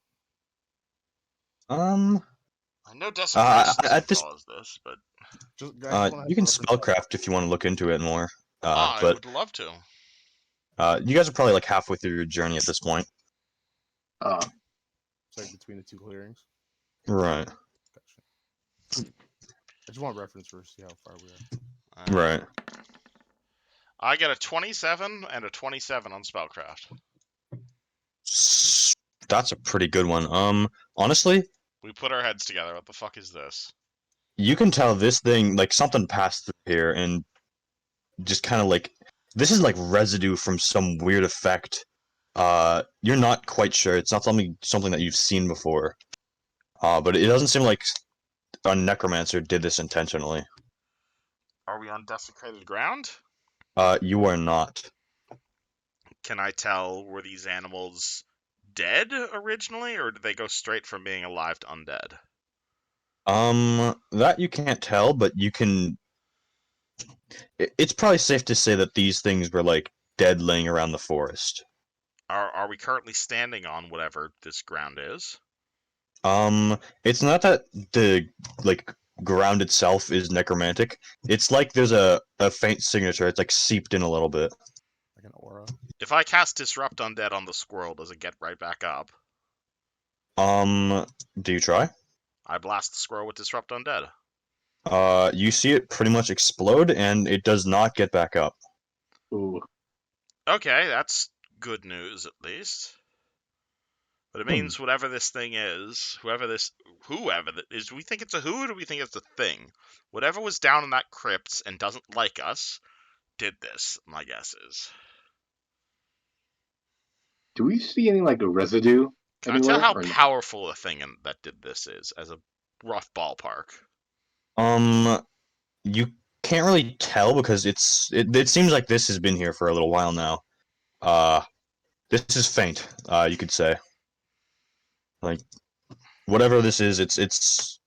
I know desecration at this, caused this, but... you can spellcraft if you want to look into it more. I But would love to. you guys are probably like halfway through your journey at this point. It's like between the two clearings. Right. Gotcha. I just want reference first, see how far we are. Right. I get a 27 and a 27 on spellcraft. That's a pretty good one. Honestly, We put our heads together. What the fuck is this? you can tell this thing, like, something passed through here and just kind of like, this is like residue from some weird effect. You're not quite sure. It's not something that you've seen before. But it doesn't seem like a necromancer did this intentionally. Are we on desecrated ground? You are not. Can I tell, were these animals dead originally, or did they go straight from being alive to undead? That you can't tell, but you can. It's probably safe to say that these things were like dead, laying around the forest. Are we currently standing on whatever this ground is? It's not that the like ground itself is necromantic. It's like there's a faint signature. It's like seeped in a little bit. Like an aura. If I cast Disrupt Undead on the squirrel, does it get right back up? Do you try? I blast the squirrel with Disrupt Undead. You see it pretty much explode, and it does not get back up. Ooh. Okay, that's good news at least. But it means whatever this thing is, whoever that is, do we think it's a who or do we think it's a thing? Whatever was down in that crypt and doesn't like us did this, my guess is. Do we see any like residue Can I anywhere? tell how Or no? powerful a thing that did this is as a rough ballpark? You can't really tell because it seems like this has been here for a little while now. This is faint, you could say. Like whatever this is, it's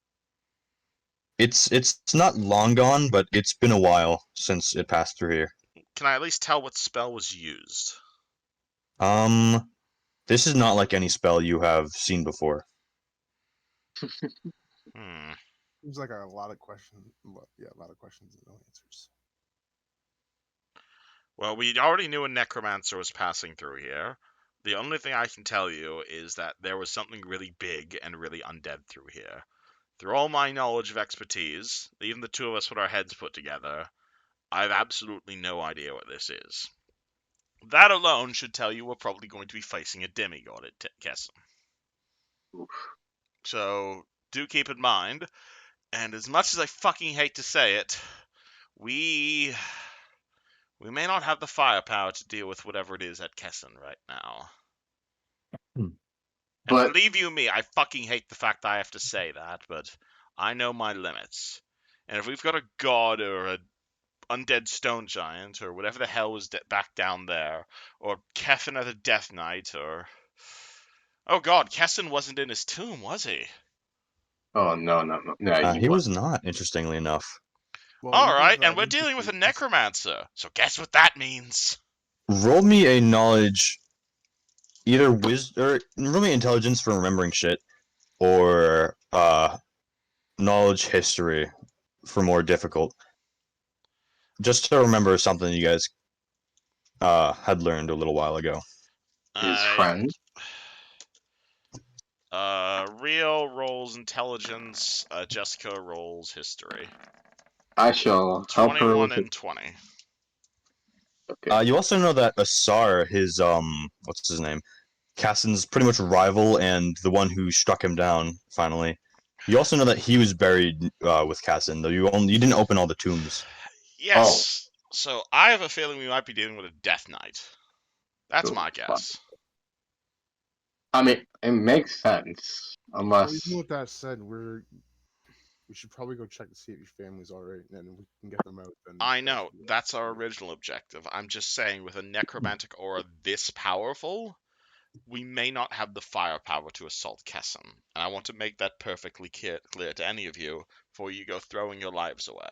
not long gone, but it's been a while since it passed through here. Can I at least tell what spell was used? This is not like any spell you have seen before. Hmm. Seems like a lot of questions. Yeah, a lot of questions and no answers. Well, we already knew a necromancer was passing through here. The only thing I can tell you is that there was something really big and really undead through here. Through all my knowledge of expertise, even the two of us with our heads put together, I have absolutely no idea what this is. That alone should tell you we're probably going to be facing a demigod at Kesson. So, do keep in mind, and as much as I fucking hate to say it, we may not have the firepower to deal with whatever it is at Kesson right now. And But believe you me, I fucking hate the fact that I have to say that, but I know my limits. And if we've got a god or a undead stone giant or whatever the hell was back down there, or Kefin at the Death Knight, or oh god, Kesson wasn't in his tomb, was he? oh no, he He was. was not, interestingly enough. Well, All we right, have, and we're dealing with a necromancer, so guess what that means? Roll me a knowledge, either wisdom or roll me intelligence for remembering shit, or knowledge history for more difficult. Just to remember something you guys had learned a little while ago. His friend. Riel rolls intelligence, Jessica rolls history. I shall help her 21 with it. and 20. Okay. You also know that Asar, his what's his name? Cassin's pretty much rival and the one who struck him down finally. You also know that he was buried with Cassin, though you didn't open all the tombs. Yes. So I have a feeling we might be dealing with a Death Knight. That's Oh, my fuck. guess. I mean, it makes sense. Well, Unless. even with that said, we should probably go check to see if your family's all right, and then we can get them out. Then I know, that's our original objective. I'm just saying, with a necromantic aura this powerful, we may not have the firepower to assault Kesson. And I want to make that perfectly clear to any of you before you go throwing your lives away.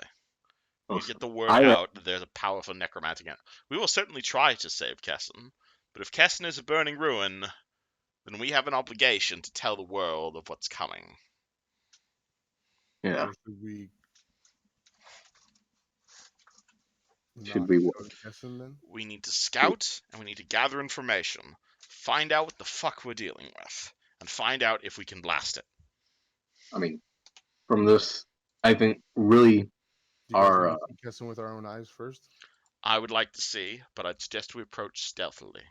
You get the word out that there's a powerful necromantic. We will certainly try to save Kesson, but if Kesson is a burning ruin, then we have an obligation to tell the world of what's coming. Yeah. So Should we? Guessing then? We need to scout, and we need to gather information, find out what the fuck we're dealing with, and find out if we can blast it. I mean, from this, I think really Do you guys our. want to see Kesson with our own eyes first? I would like to see, but I'd suggest we approach stealthily.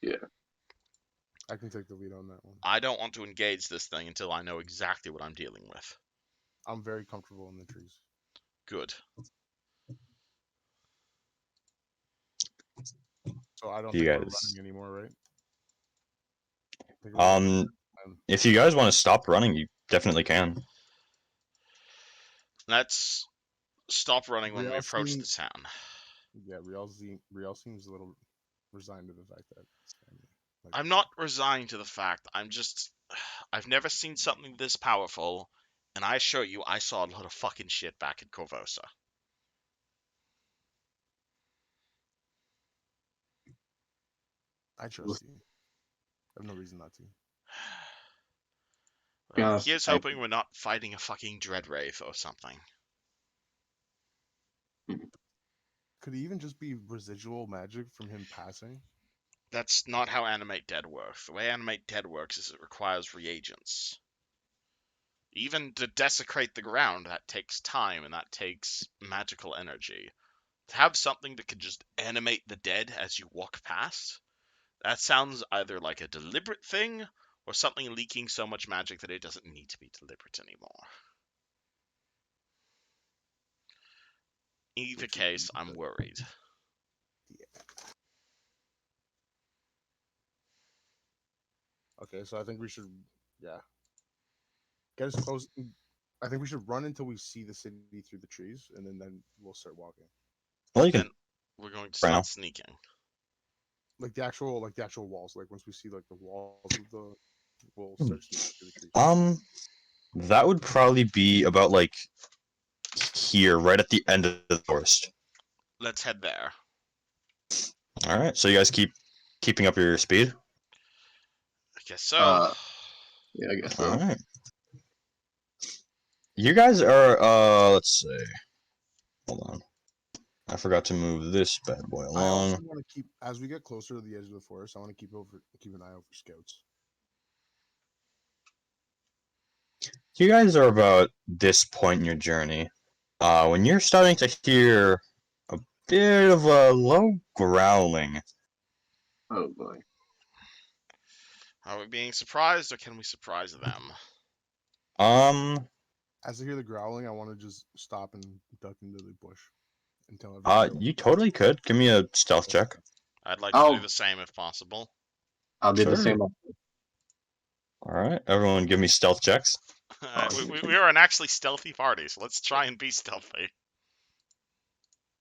Yeah. I can take the lead on that one. I don't want to engage this thing until I know exactly what I'm dealing with. I'm very comfortable in the trees. Good. So I don't You think we're guys- running anymore, right? I think we're If you guys want to stop running, you definitely can. Let's stop running when we Riel approach the seems- town. Yeah, Riel seems a little resigned to the fact that it's family. I'm not resigned to the fact. I've never seen something this powerful, and I assure you, I saw a lot of fucking shit back in Corvosa. I trust you. I have no reason not to. Be Well, honest, here's hoping we're not fighting a fucking dread wraith or something. Could it even just be residual magic from him passing? That's not how Animate Dead works. The way Animate Dead works is it requires reagents. Even to desecrate the ground, that takes time and that takes magical energy. To have something that can just animate the dead as you walk past, that sounds either like a deliberate thing or something leaking so much magic that it doesn't need to be deliberate anymore. Either Which case, is I'm worried. Okay, so I think we should, yeah, get as close. I think we should run until we see the city through the trees, and then we'll start walking. Well, you can Then we're going to right now. start sneaking. Like the actual walls. Like once we see like the walls of the, we'll start sneaking through the trees. That would probably be about like here, right at the end of the forest. Let's head there. All right. So you guys keeping up your speed. I guess so. Yeah, I guess All so. right. You guys are let's see. Hold on. I forgot to move this bad boy I also along. want to keep, as we get closer to the edge of the forest, I want to keep an eye out for scouts. You guys are about this point in your journey. When you're starting to hear a bit of a low growling. Oh boy. Are we being surprised or can we surprise them? As I hear the growling, I want to just stop and duck into the bush and tell everyone. You totally could. Give me a stealth check. I'd like to Oh. do the same if possible. I'll do the Sure. same. Alright, everyone give me stealth checks. We are an actually stealthy party, so let's try and be stealthy.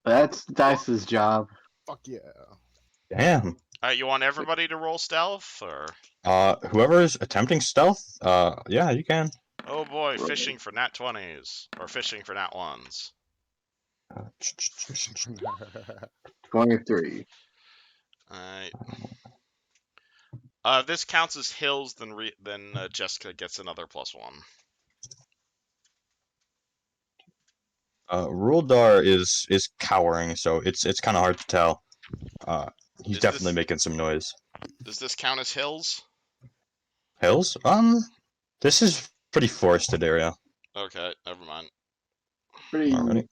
That's Dice's job. Fuck yeah. Damn. You want everybody to roll stealth, or? Whoever's attempting stealth, yeah, you can. Oh boy, fishing for nat 20s. Or fishing for nat 1s. 23. Alright. If this counts as hills, then Jessica gets another +1. Ruldar is cowering, so it's kind of hard to tell. He's Is definitely this- making some noise. Does this count as hills? Hills? This is pretty forested area. Okay, never mind. Alrighty.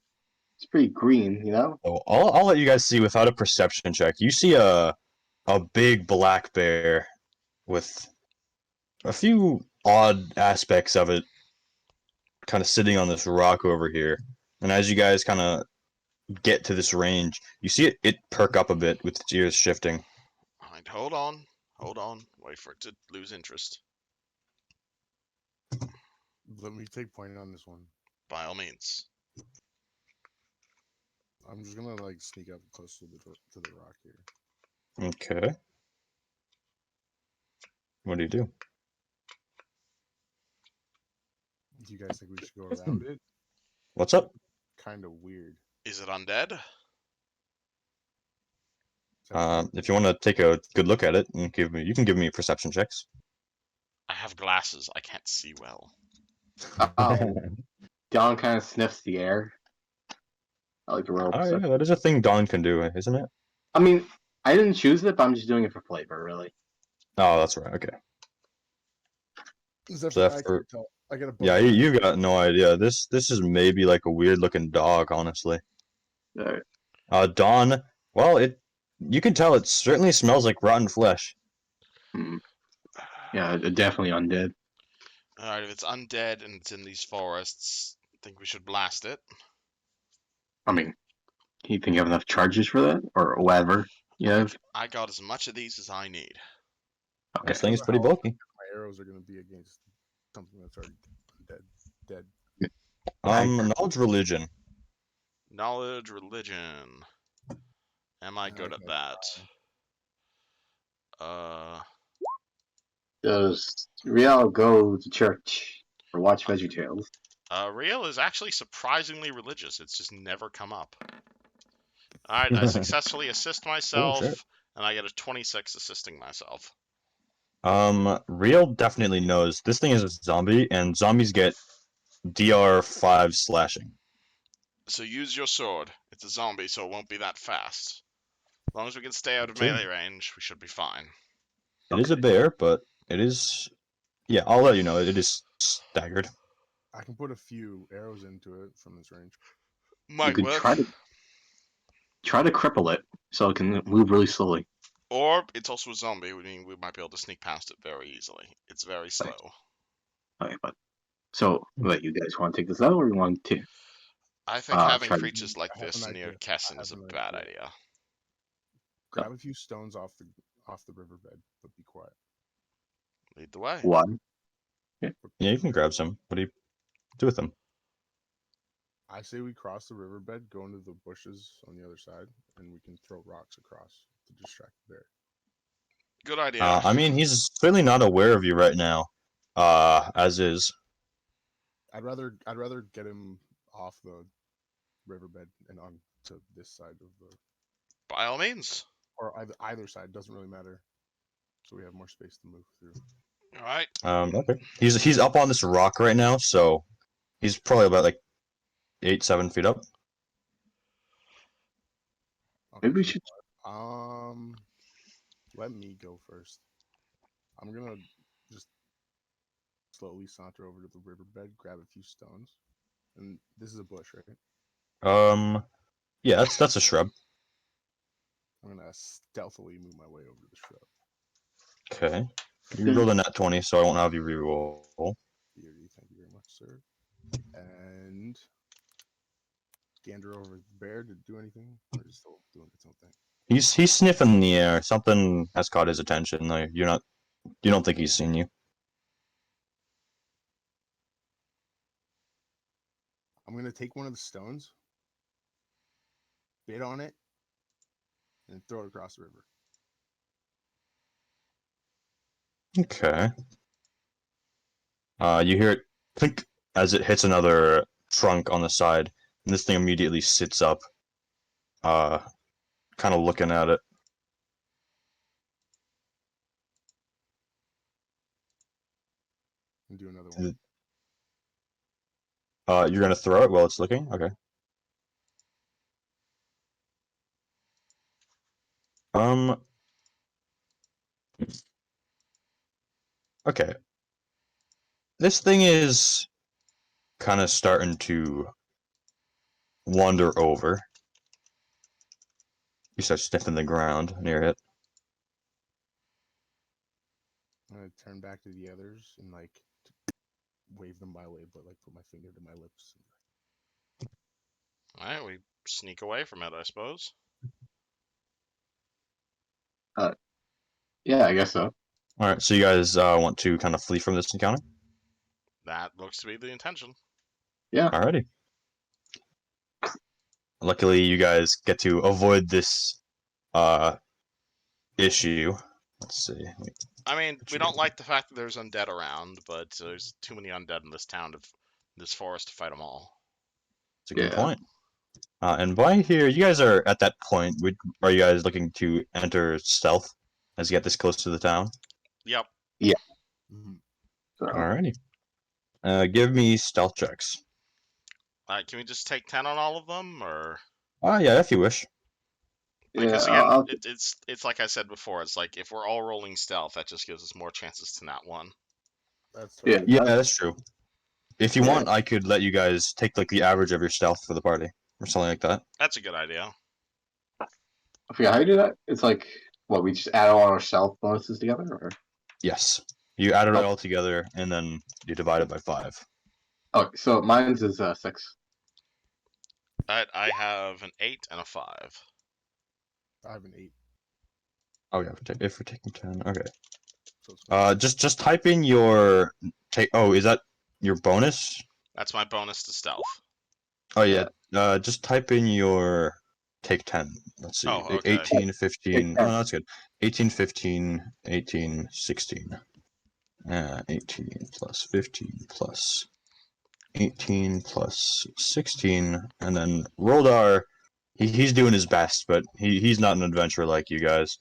It's pretty green, you know? So I'll let you guys see without a perception check. You see a big black bear with a few odd aspects of it kind of sitting on this rock over here. And as you guys kind of get to this range, you see it perk up a bit with its ears shifting. Alright, hold on. Hold on. Wait for it to lose interest. Let me take point on this one. By all means. I'm just gonna like sneak up close to the rock here. Okay. What do? Do you guys think we should go around it? What's up? Kind of weird. Is it undead? If you want to take a good look at it and you can give me perception checks. I have glasses. I can't see well. Oh. Don kind of sniffs the air. I like to roll. Oh yeah, that is a thing Dawn can do, isn't it? I mean, I didn't choose it, but I'm just doing it for flavor, really. Oh, that's right. Okay. Zephyr, I Zephyr. can't tell. I got a Yeah, you got no idea. This is maybe like a weird looking dog, honestly. Dawn. Well, you can tell it certainly smells like rotten flesh. Yeah, definitely undead. Alright, if it's undead and it's in these forests, I think we should blast it. I mean, you think you have enough charges for that? Or whatever you have? I got as much of these as I need. Okay. This thing is pretty bulky. My arrows are gonna be against something that's already dead. Knowledge religion. Knowledge, religion. Am I good at that? Does Riel go to church or watch VeggieTales? Riel is actually surprisingly religious. It's just never come up. All right, I successfully assist myself, shit. and I get a 26 assisting myself. Real definitely knows this thing is a zombie, and zombies get DR5 slashing. So use your sword. It's a zombie, so it won't be that fast. As long as we can stay out of True. melee range, we should be fine. It is a bear, but it is. Yeah, I'll let you know. It is staggered. I can put a few arrows into it from this range. You Might could work. try to cripple it so it can move really slowly. Or it's also a zombie. I mean, we might be able to sneak past it very easily. It's very slow. Okay, but so wait, you guys want to take this out, or you want to? I think having try to- creatures like I have this an near idea. Kessin I is a have an bad idea. idea. Grab a few stones off the riverbed, but be quiet. Lead the way. Why? Yeah, you can grab some. What do you do with them? I say we cross the riverbed, go into the bushes on the other side, and we can throw rocks across to distract the bear. Good idea. I mean, he's clearly not aware of you right now. As is. I'd rather get him off the riverbed and on to this side of the, By all means. or either side, doesn't really matter. So we have more space to move through. All right. Okay. He's up on this rock right now, so he's probably about like 7 feet up. Okay, Maybe we so, should. let me go first. I'm gonna just slowly saunter over to the riverbed, grab a few stones, and this is a bush, right? Yeah, that's a shrub. I'm gonna stealthily move my way over to the shrub. Okay. You rolled a nat 20, so I won't have you reroll. Beauty, thank you very much, sir. And gander over the bear to do anything, or is it still doing its own thing? He's sniffing in the air. Something has caught his attention. Like you don't think he's seen you. I'm gonna take one of the stones, bit on it, and throw it across the river. Okay. You hear it clink as it hits another trunk on the side, and this thing immediately sits up, kind of looking at it. And do another one. You're gonna throw it while it's looking? Okay. Okay. This thing is kind of starting to wander over. You start sniffing the ground near it. I'm gonna turn back to the others and like wave them my way, but like put my finger to my lips. All right, we sneak away from it, I suppose. Yeah, I guess so. All right, so you guys want to kind of flee from this encounter? That looks to be the intention. Yeah. Alrighty. Luckily, you guys get to avoid this issue. Let's see. I mean, we don't like the fact that there's undead around, but there's too many undead in this town, this forest, to fight them all. It's a good Yeah. point. And by here, you guys are at that point. Are you guys looking to enter stealth as you get this close to the town? Yep. Mm-hmm. So, Alrighty. Give me stealth checks. All right, can we just take 10 on all of them, or? Yeah, if you wish. Because yeah, again, it's like I said before. It's like if we're all rolling stealth, that just gives us more chances to not one. That's Yeah. totally Yeah, that's true. If you Yeah. want, I could let you guys take like the average of your stealth for the party or something like that. That's a good idea. I forget how you do that. It's like what we just add all our self bonuses together, or Yes. You added it Oh. all together and then you divide it by 5. oh, so mine's is 6. I have an 8 and a 5. I have an 8. Oh yeah, if we're taking 10, okay. So it's Just type in your is that your bonus? That's my bonus to stealth. Oh yeah. Just type in your take 10. Let's see. Oh, okay. 18, 15. Take 10. Oh, no, that's good. 18, 15, 18, 16. 18 plus 15 plus 18 plus 16, and then Roldar. He's doing his best, but he's not an adventurer like you guys.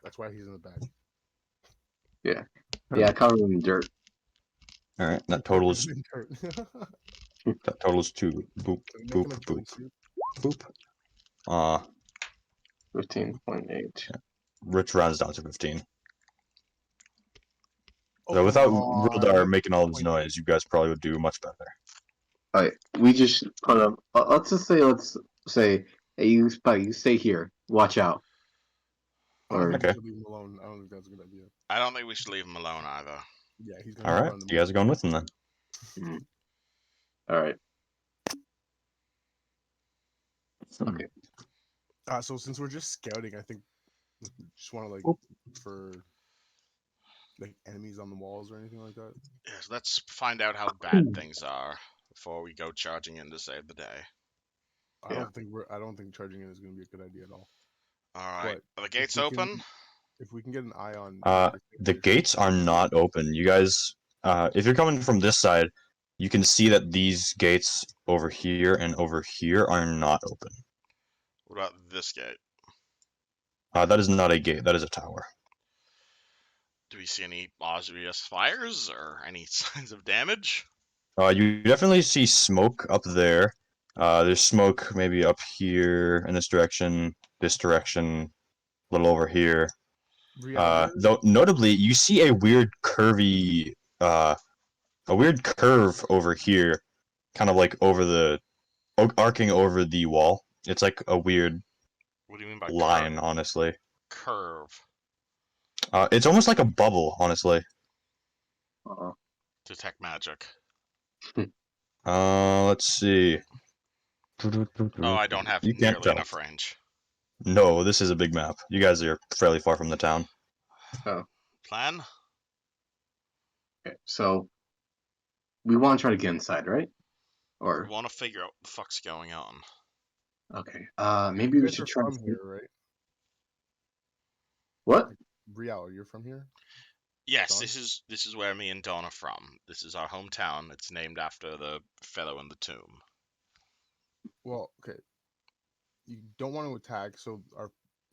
That's why he's in the bag. Yeah, covered in dirt. All right, that totals Dirt. that totals 2. Boop Make boop him a boop jumpsuit. boop. 15.8. Rich rounds down to 15. Oh, So come without on. Rildar making all this Point. noise, you guys probably would do much better. Alright, we just put up. Let's say, hey, you Spike, you stay here. Watch out. I don't Or think Okay. we should leave him alone. I don't think that's a good idea. I don't think we should leave him alone either. Yeah, he's gonna All right, run the you guys are going with him then. all right. Okay. So since we're just scouting, I think we just want to like Oop. for like enemies on the walls or anything like that. Yes, let's find out how bad things are before we go charging in to save the day. I don't think charging in is going to be a good idea at all. All right. But Are the gates we can- open? If we can get an eye on The gates are not open. You guys, if you're coming from this side, you can see that these gates over here and over here are not open. What about this gate? That is not a gate. That is a tower. Do we see any obvious fires or any signs of damage? You definitely see smoke up there. There's smoke maybe up here in this direction, a little over here. Though notably, you see a weird curve over here, kind of like over the arcing over the wall. It's like a weird What do you mean by line, honestly. curve? It's almost like a bubble, honestly. Detect magic. Let's see. Oh, I don't have You can't nearly tell. enough range. No, this is a big map. You guys are fairly far from the town. Plan? Okay. So we want to try to get inside, right? We Or want to figure out what the fuck's going on. okay. Maybe we should try. from here, right? What? Riel, you're from here. Yes, Dawn? this is where me and Dawn are from. This is our hometown. It's named after the fellow in the tomb. Well, okay. You don't want to attack, so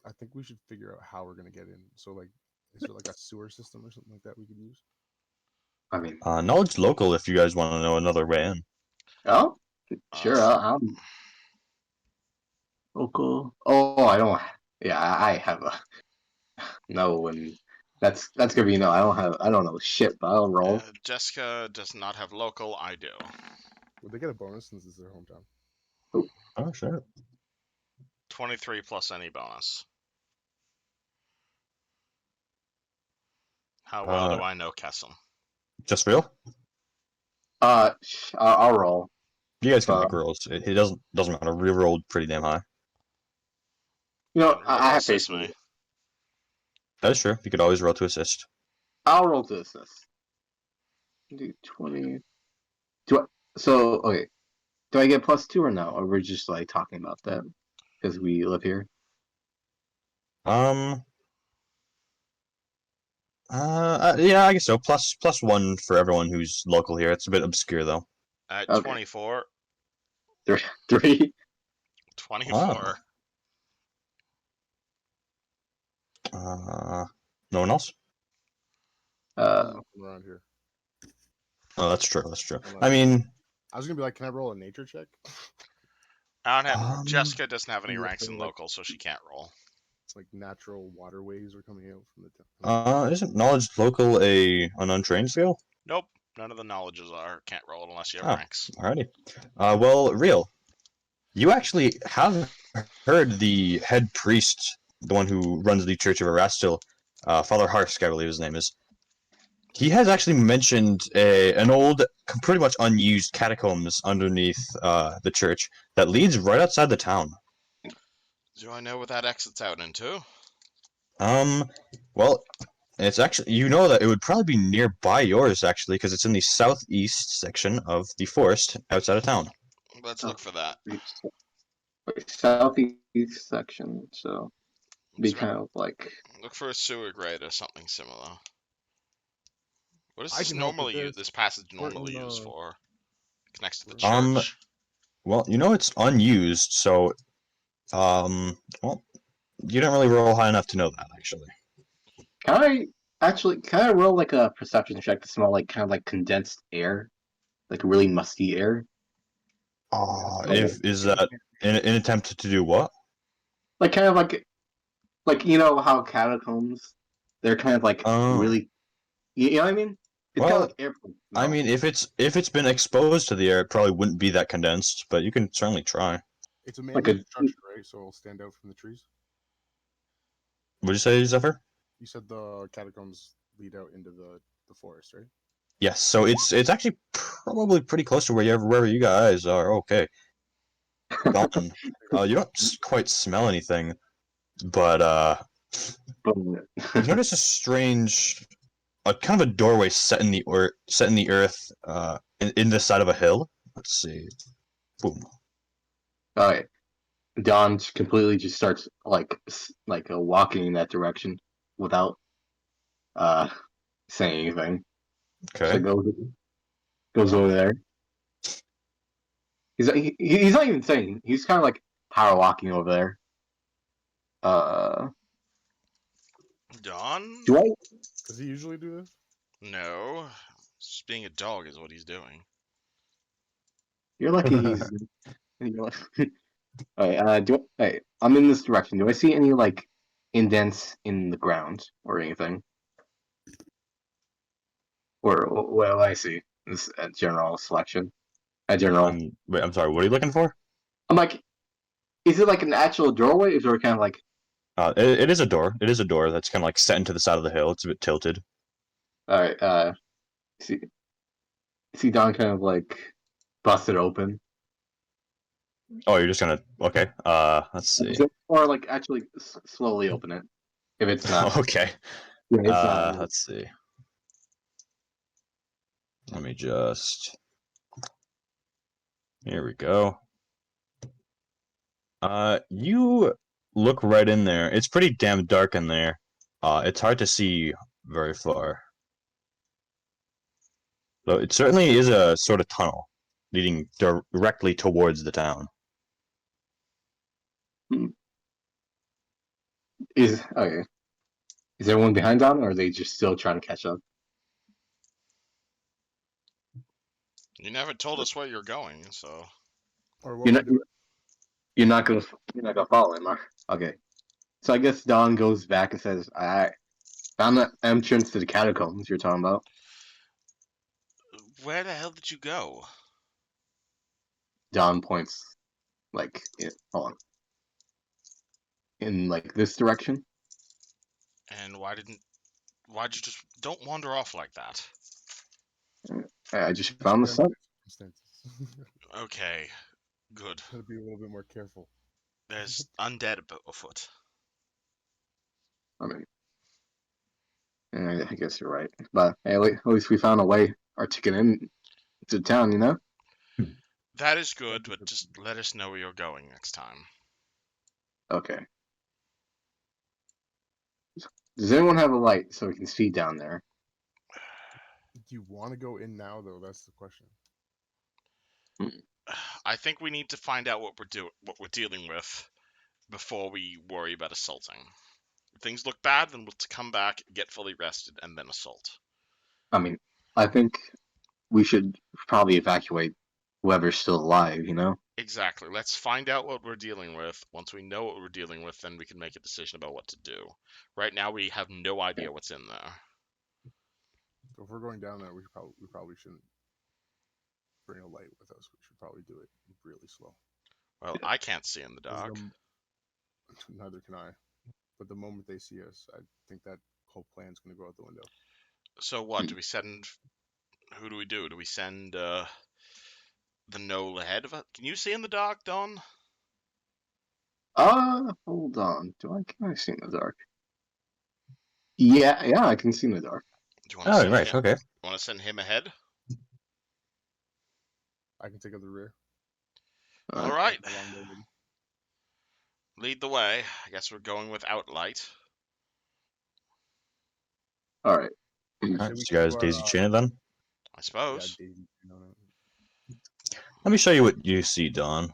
I think we should figure out how we're gonna get in. So, like, is there like a sewer system or something like that we could use? I mean, Knowledge local if you guys want to know another way in. oh, sure. I'm local. Oh, I don't. Yeah, I have a no, and that's gonna be no. I don't know shit, but I'll roll. Jessica does not have local. I do. Would they get a bonus since it's their hometown? Oh, sure. 23 plus any bonus. How well do I know Kessel? Just real? I'll roll. You guys can make rolls. It doesn't matter. We rolled pretty damn high. You know, Roll I have faith assist in me. you. That is true. You could always roll to assist. I'll roll to assist. Do 20. So okay. Do I get +2 or no? Or we're just like talking about that because we live here? Yeah, I guess so. +1 for everyone who's local here. It's a bit obscure though. At Okay. 24. 3. 24. No one else? Nothing around here. Oh, that's true. That's true. I mean, I was gonna be like, can I roll a nature check? I don't have. Jessica doesn't have any you ranks in feel like- local, so she can't roll. It's like natural waterways are coming out from the town. isn't knowledge local an untrained skill? Nope. None of the knowledges are. Can't roll it unless you have Oh. ranks. Alrighty. Well, Riel, you actually have heard the head priest, the one who runs the Church of Erastil, Father Harsk, I believe his name is. He has actually mentioned an old, pretty much unused catacombs underneath the church that leads right outside the town. Do I know what that exits out into? Well, it's actually, you know that it would probably be nearby yours, actually, because it's in the southeast section of the forest outside of town. Let's look for that. Southeast section, so be Let's kind of like look for a sewer grate or something similar. What is I this can help with normally this. this passage We're normally in, used for? Connects to the we're- church. Well, you know it's unused, so well, you didn't really roll high enough to know that actually. Can I roll like a perception check to smell like kind of like condensed air, like really musty air? If is that an attempt to do what? Like kind of like you know how catacombs, they're kind of like Oh, really, you know what I mean? It's kind of well, like airplane I smell. mean, if it's been exposed to the air, it probably wouldn't be that condensed, but you can certainly try. It's a Like man-made structure, right? So it'll stand out from the trees. Would you say, Zephyr? You said the catacombs lead out into the forest, right? Yes. So it's actually probably pretty close to wherever you guys are. Okay. Gone. You don't quite smell anything, but you notice a strange, a kind of a doorway set in the earth, in the side of a hill. Let's see. Boom. Alright, Don completely just starts like walking in that direction without uh saying anything. So Okay. goes over there. He's not even saying. He's kind of like power walking over there. Don? Do I? Does he usually do this? No. Just being a dog is what he's doing. You're lucky he's. You're lucky. Alright, I'm in this direction. Do I see any like indents in the ground or anything? Or what do I see? This general selection. General. Wait, I'm sorry. What are you looking for? I'm like, is it like an actual doorway? Is it kind of like, It is a door. It is a door that's kind of like set into the side of the hill. It's a bit tilted. all right, see, see Don kind of like bust it open, Oh, you're just gonna okay. Let's see. or like actually slowly open it if it's not. Okay. Yeah, it's not. Let's see. Let me just. Here we go. You look right in there. It's pretty damn dark in there. It's hard to see very far. So it certainly is a sort of tunnel leading directly towards the town. Is okay. Is everyone behind Don, or are they just still trying to catch up? You never told us where you're going, so. Or what You're we're not. doing? You're not gonna. You're not gonna follow him, okay. So I guess Don goes back and says, "I found the entrance to the catacombs you're talking about." Where the hell did you go? Don points hold on, in like this direction. And why'd you just don't wander off like that? I just found the sun. Circumstances. Okay, good. Gotta be a little bit more careful. There's undead afoot. I mean, I guess you're right, but hey, at least we found a way our ticket in to town. You know. That is good, but just let us know where you're going next time. Okay. Does anyone have a light so we can see down there? Do you want to go in now, though? That's the question. I think we need to find out what we're dealing with before we worry about assaulting. If things look bad, then we'll come back, get fully rested, and then assault. I mean, I think we should probably evacuate whoever's still alive. You know. Exactly. Let's find out what we're dealing with. Once we know what we're dealing with, then we can make a decision about what to do. Right now, we have no idea what's in there. So if we're going down there, we probably shouldn't bring a light with us. We should probably do it really slow. Well, I can't see in the 'Cause dark. Neither can I. But the moment they see us, I think that whole plan's gonna go out the window. So what? Do we send... Who do we do? Do we send the Knoll ahead of us? Can you see in the dark, Don? Hold on. Can I see in the dark? Yeah, I can see in the dark. Do you want to Oh, send right. him? Okay. Want to send him ahead? I can take out the rear. All right. Along the way. Lead the way. I guess we're going without light. All right. Alright, we so you guys keep our, daisy chain it then? I yeah, suppose. daisy chain on it. Let me show you what you see, Don.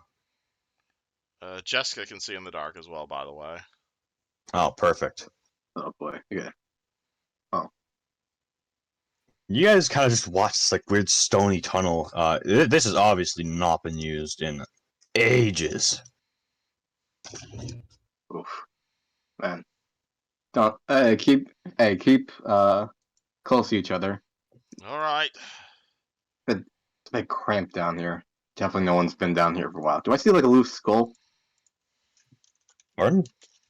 Jessica can see in the dark as well, by the way. Oh, perfect. Oh boy. Okay. You guys kind of just watch this like weird stony tunnel. This has obviously not been used in ages. Oof. Man. Don't keep close to each other. All right. It's a bit cramped down here. Definitely no one's been down here for a while. Do I see like a loose skull? Pardon?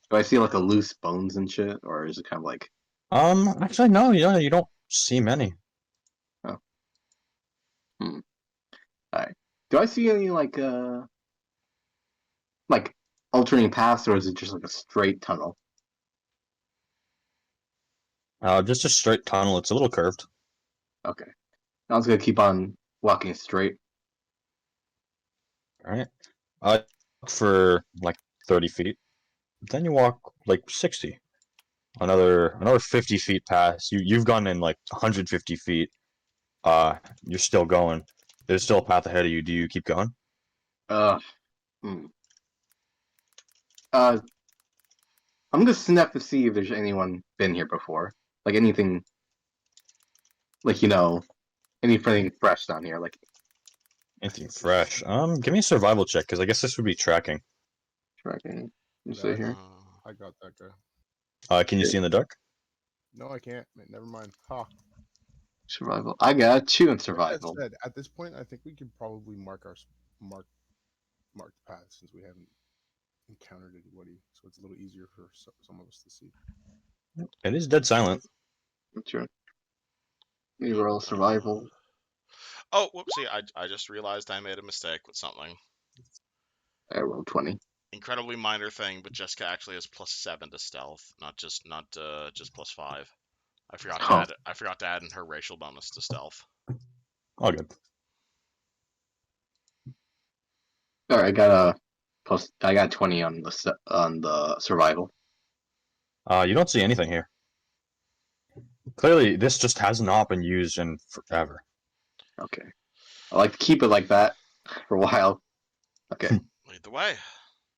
Do I see like a loose bones and shit? Or is it kind of like Actually, no, you don't see many. oh. Alright. Do I see any like alternating paths or is it just like a straight tunnel? Just a straight tunnel. It's a little curved. Okay. I was gonna keep on walking straight. All right. For like 30 feet. Then you walk like 60. Another 50 feet past. You've gone in like 150 feet. You're still going. There's still a path ahead of you. Do you keep going? Hmm. Uh I'm gonna sniff to see if there's anyone been here before. Like anything like anything fresh down here. Like Anything fresh? Give me a survival check because I guess this would be tracking. tracking. You Yeah, see here? I got that guy. Can you see in the dark? No, I can't. Never mind. Ha. Survival. I got 2 in With that survival. said, at this point, I think we could probably mark the path since we haven't encountered anybody, so it's a little easier for some of us to see. It is dead silent. What's your roll survival? Oh, whoopsie! I just realized I made a mistake with something. I rolled 20. Incredibly minor thing, but Jessica actually has +7 to stealth, not just +5. I forgot to add in her racial bonus to stealth. All good. Alright, I got 20 on the survival. You don't see anything here. Clearly, this just has not been used in forever. Okay. I like to keep it like that for a while. Okay. Lead the way.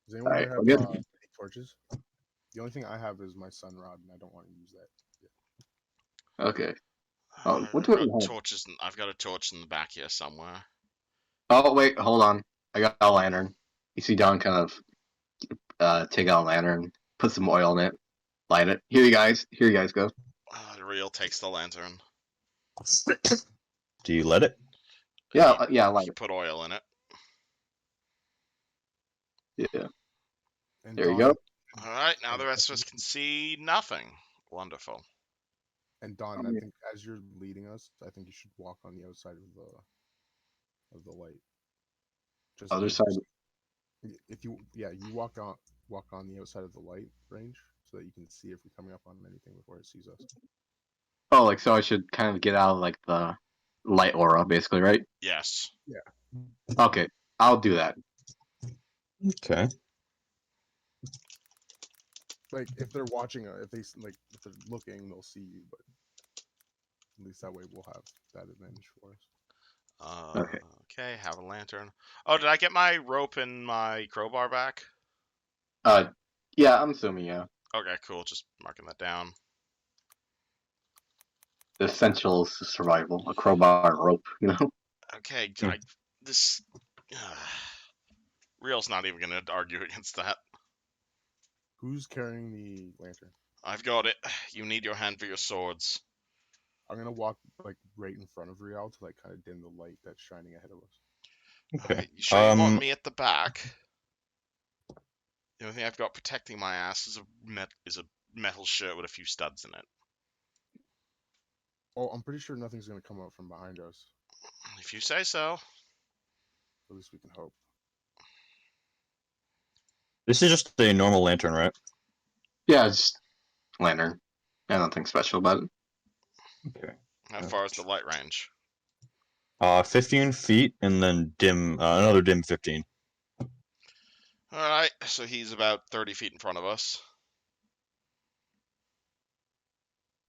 Does anyone Alright, here we're have good. any torches? The only thing I have is my sun rod, and I don't want to use that. Okay. What I've do I got have? torches. I've got a torch in the back here somewhere. Oh wait, hold on. I got a lantern. You see Don kind of take out a lantern, put some oil in it, light it. Here you guys go. Riel takes the lantern. Do you let it? Yeah, yeah, light He it. put oil in it. Yeah. And There you Dawn, go. All right, now the rest of us can see nothing. Wonderful. And Dawn, I think as you're leading us, I think you should walk on the outside of the light. Just Other side. if you walk on the outside of the light range so that you can see if we're coming up on anything before it sees us. Oh, like so I should kind of get out of like the light aura, basically, right? Yes. Okay, I'll do that. Okay. Like if they're watching, if they're looking, they'll see you. But at least that way we'll have that advantage for us. Okay. Okay, have a lantern. Oh, did I get my rope and my crowbar back? Yeah, I'm assuming, yeah. Okay, cool. Just marking that down. The essentials to survival, a crowbar and rope, Okay, this Riel's not even gonna argue against that. Who's carrying the lantern? I've got it. You need your hand for your swords. I'm gonna walk like right in front of Riel to like kind of dim the light that's shining ahead of us. Okay. You sure you want me at the back? The only thing I've got protecting my ass is a metal shirt with a few studs in it. Oh, I'm pretty sure nothing's gonna come out from behind us. If you say so. At least we can hope. This is just a normal lantern, right? Yeah, it's lantern. Yeah, nothing special about it. Okay. How far is the light range? 15 feet and then dim, another dim 15. Alright, so he's about 30 feet in front of us.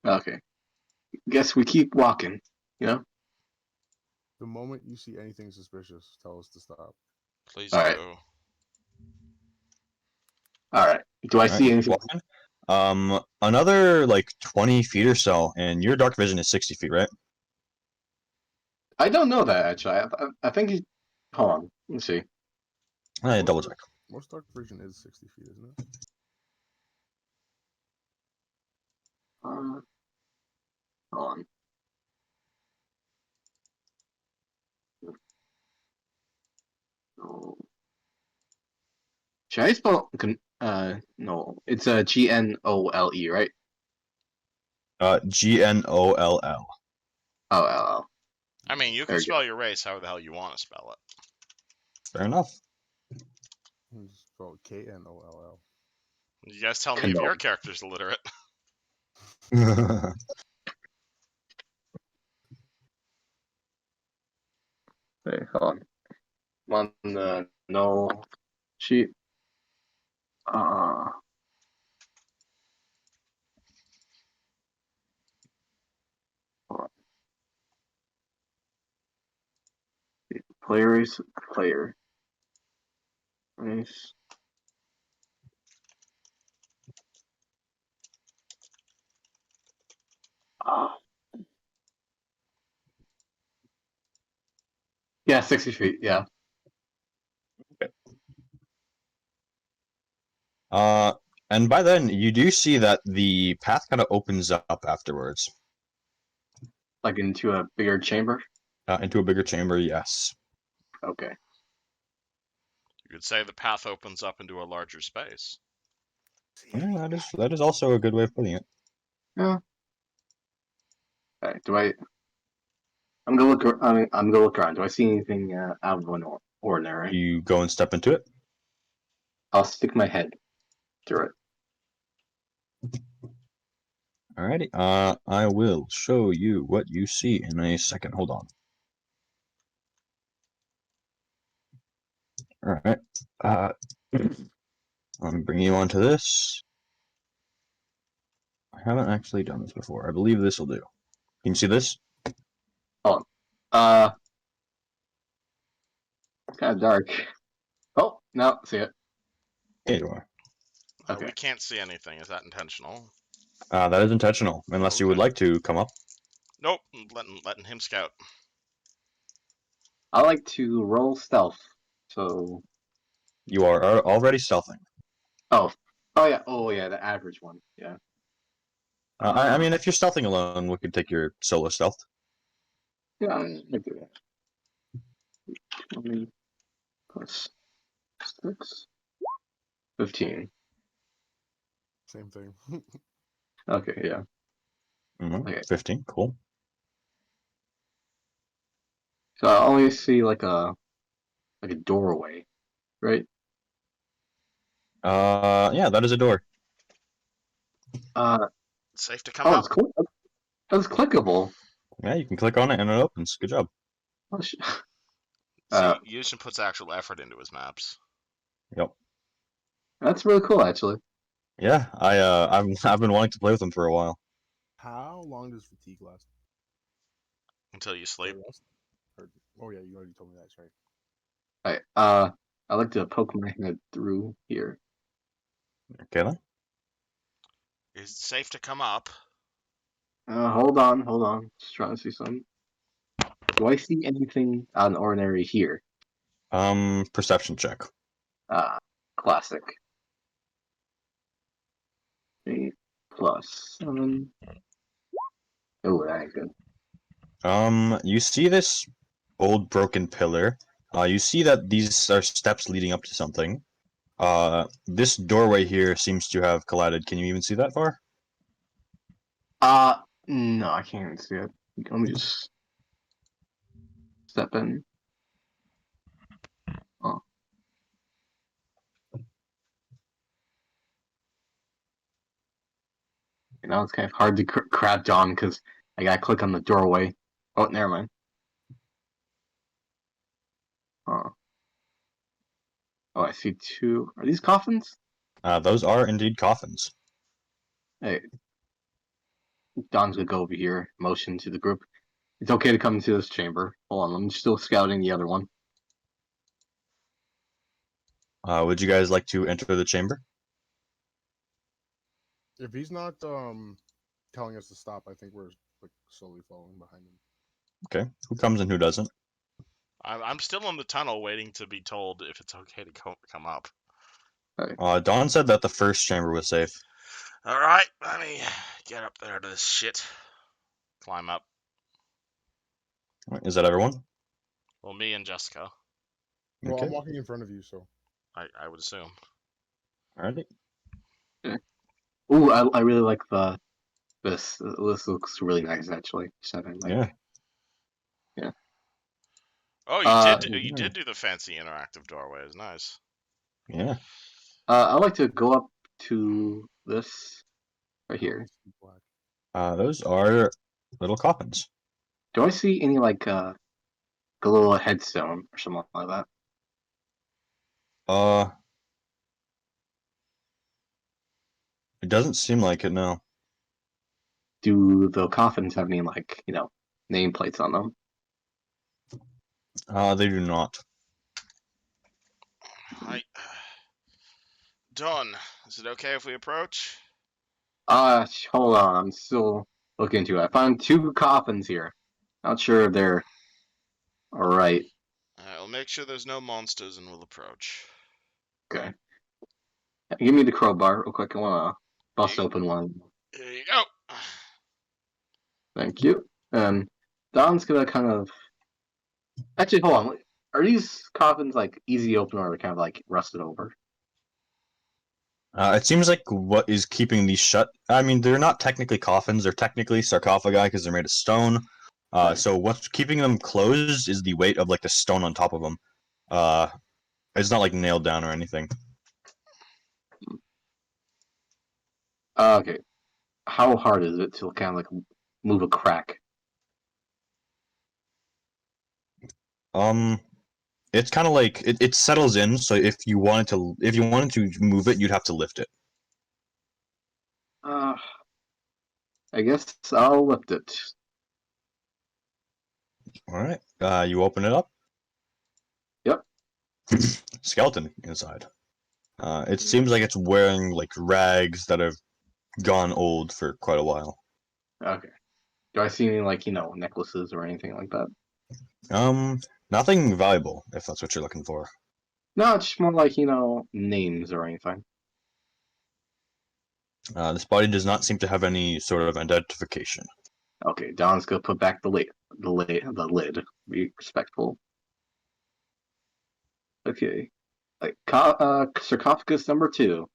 Okay. guess we keep walking. You know. The moment you see anything suspicious, tell us to stop. Please All do. right. All right. Do I Alright, see you keep anything? walking. Another like 20 feet or so, and your dark vision is 60 feet, right? I don't know that actually. I think he. Hold on. Let me see. Double check. Most dark vision is 60 feet, isn't it? Hold on. No. Should I spell? No. It's a GNOLE, right? GNOLL. Oh, L. I mean, you There can you go. spell your race however the hell you want to spell it. Fair enough. It's spelled KNOLL. You guys tell me if Canola. your character's illiterate. Hey, hold on. I'm on the no sheet. Uh, hold on. Player race. Player race. Ah. Yeah, 60 feet. Yeah. And by then you do see that the path kind of opens up afterwards Like into a bigger chamber. into a bigger chamber. Yes. Okay. You could say the path opens up into a larger space. Yeah, that is also a good way of putting it. Yeah. Alright, do I? I'm gonna look. I'm gonna look around. Do I see anything out of the ordinary? You go and step into it. I'll stick my head through it. Alrighty. I will show you what you see in a second. Hold on. Alright. Let me bring you onto this. I haven't actually done this before. I believe this will do. Can you see this? Hold on. It's kind of dark. Oh, no, see it. There you are. Okay. We can't see anything. Is that intentional? That is intentional, unless you would Okay. like to come up. Nope. Letting him scout. I like to roll stealth. So. You are already stealthing. Oh. Oh yeah. The average one. Yeah. I mean, if you're stealthing alone, we could take your solo stealth. Yeah. I do that. 20 plus 6. 15. Same thing. Okay. Yeah. Okay. 15, cool. So I only see like a doorway, right? Yeah, that is a door. Safe to come Oh, up. it's cool. That's clickable. Yeah, you can click on it and it opens. Good job. Oh, See, Yushin puts actual effort into his maps. Yep. that's really cool, actually. Yeah, I've been wanting to play with them for a while. How long does fatigue last? Until you sleep. Oh yeah, you already told me that. Sorry. Alright, I like to poke my head through here. Okay then. Is it safe to come up? Hold on. Just trying to see something. Do I see anything out of the ordinary here? Perception check. Classic. 8 plus 7. Oh, that ain't good. You see this old broken pillar. You see that these are steps leading up to something. This doorway here seems to have collided. Can you even see that far? No, I can't even see it. Let me just step in. Oh. You know, it's kind of hard to crouch on because I gotta click on the doorway. Oh, never mind. Oh, I see 2. Are these coffins? Those are indeed coffins. Hey, Don's gonna go over here, motion to the group. It's okay to come into this chamber. Hold on, I'm still scouting the other one. Would you guys like to enter the chamber? If he's not telling us to stop, I think we're like slowly following behind him. Okay. Who comes and who doesn't? I'm still in the tunnel waiting to be told if it's okay to come up. Dawn said that the first chamber was safe. All right, let me get up there to this shit. Climb up. Is that everyone? Well, me and Jessica, Well, Okay. I'm walking in front of you, so I would assume. Alrighty. Ooh, I really like this. This looks really nice, actually. Something like Yeah. Oh, you yeah. did do the fancy interactive doorways. Nice. Yeah. I'd like to go up to this right here. black. Those are little coffins. Do I see any like a little headstone or something like that? It doesn't seem like it, no. Do the coffins have any like nameplates on them? They do not. Hi. Dawn, is it okay if we approach? Hold on, I'm still looking into it. I found 2 coffins here. Not sure if they're alright. I'll make sure there's no monsters and we'll approach. Okay. Give me the crowbar real quick. I wanna bust Here- open one. Here you go. Thank you. And Don's gonna kind of actually hold on. Are these coffins like easy open or kind of like rusted over? It seems like what is keeping these shut. I mean, they're not technically coffins; they're technically sarcophagi because they're made of stone. Right. So what's keeping them closed is the weight of like the stone on top of them. It's not like nailed down or anything. Okay. How hard is it to kind of like move a crack? It's kind of like it settles in. So if you wanted to move it, you'd have to lift it. Uh, I guess I'll lift it. All right. You open it up. Yep. Skeleton inside. It seems like it's wearing like rags that have gone old for quite a while. Okay. Do I see any like necklaces or anything like that? Nothing valuable if that's what you're looking for. No, it's just more like names or anything. This body does not seem to have any sort of identification. Okay, Don's gonna put back the lid. The lid. Be respectful. Okay. Like sarcophagus number 2.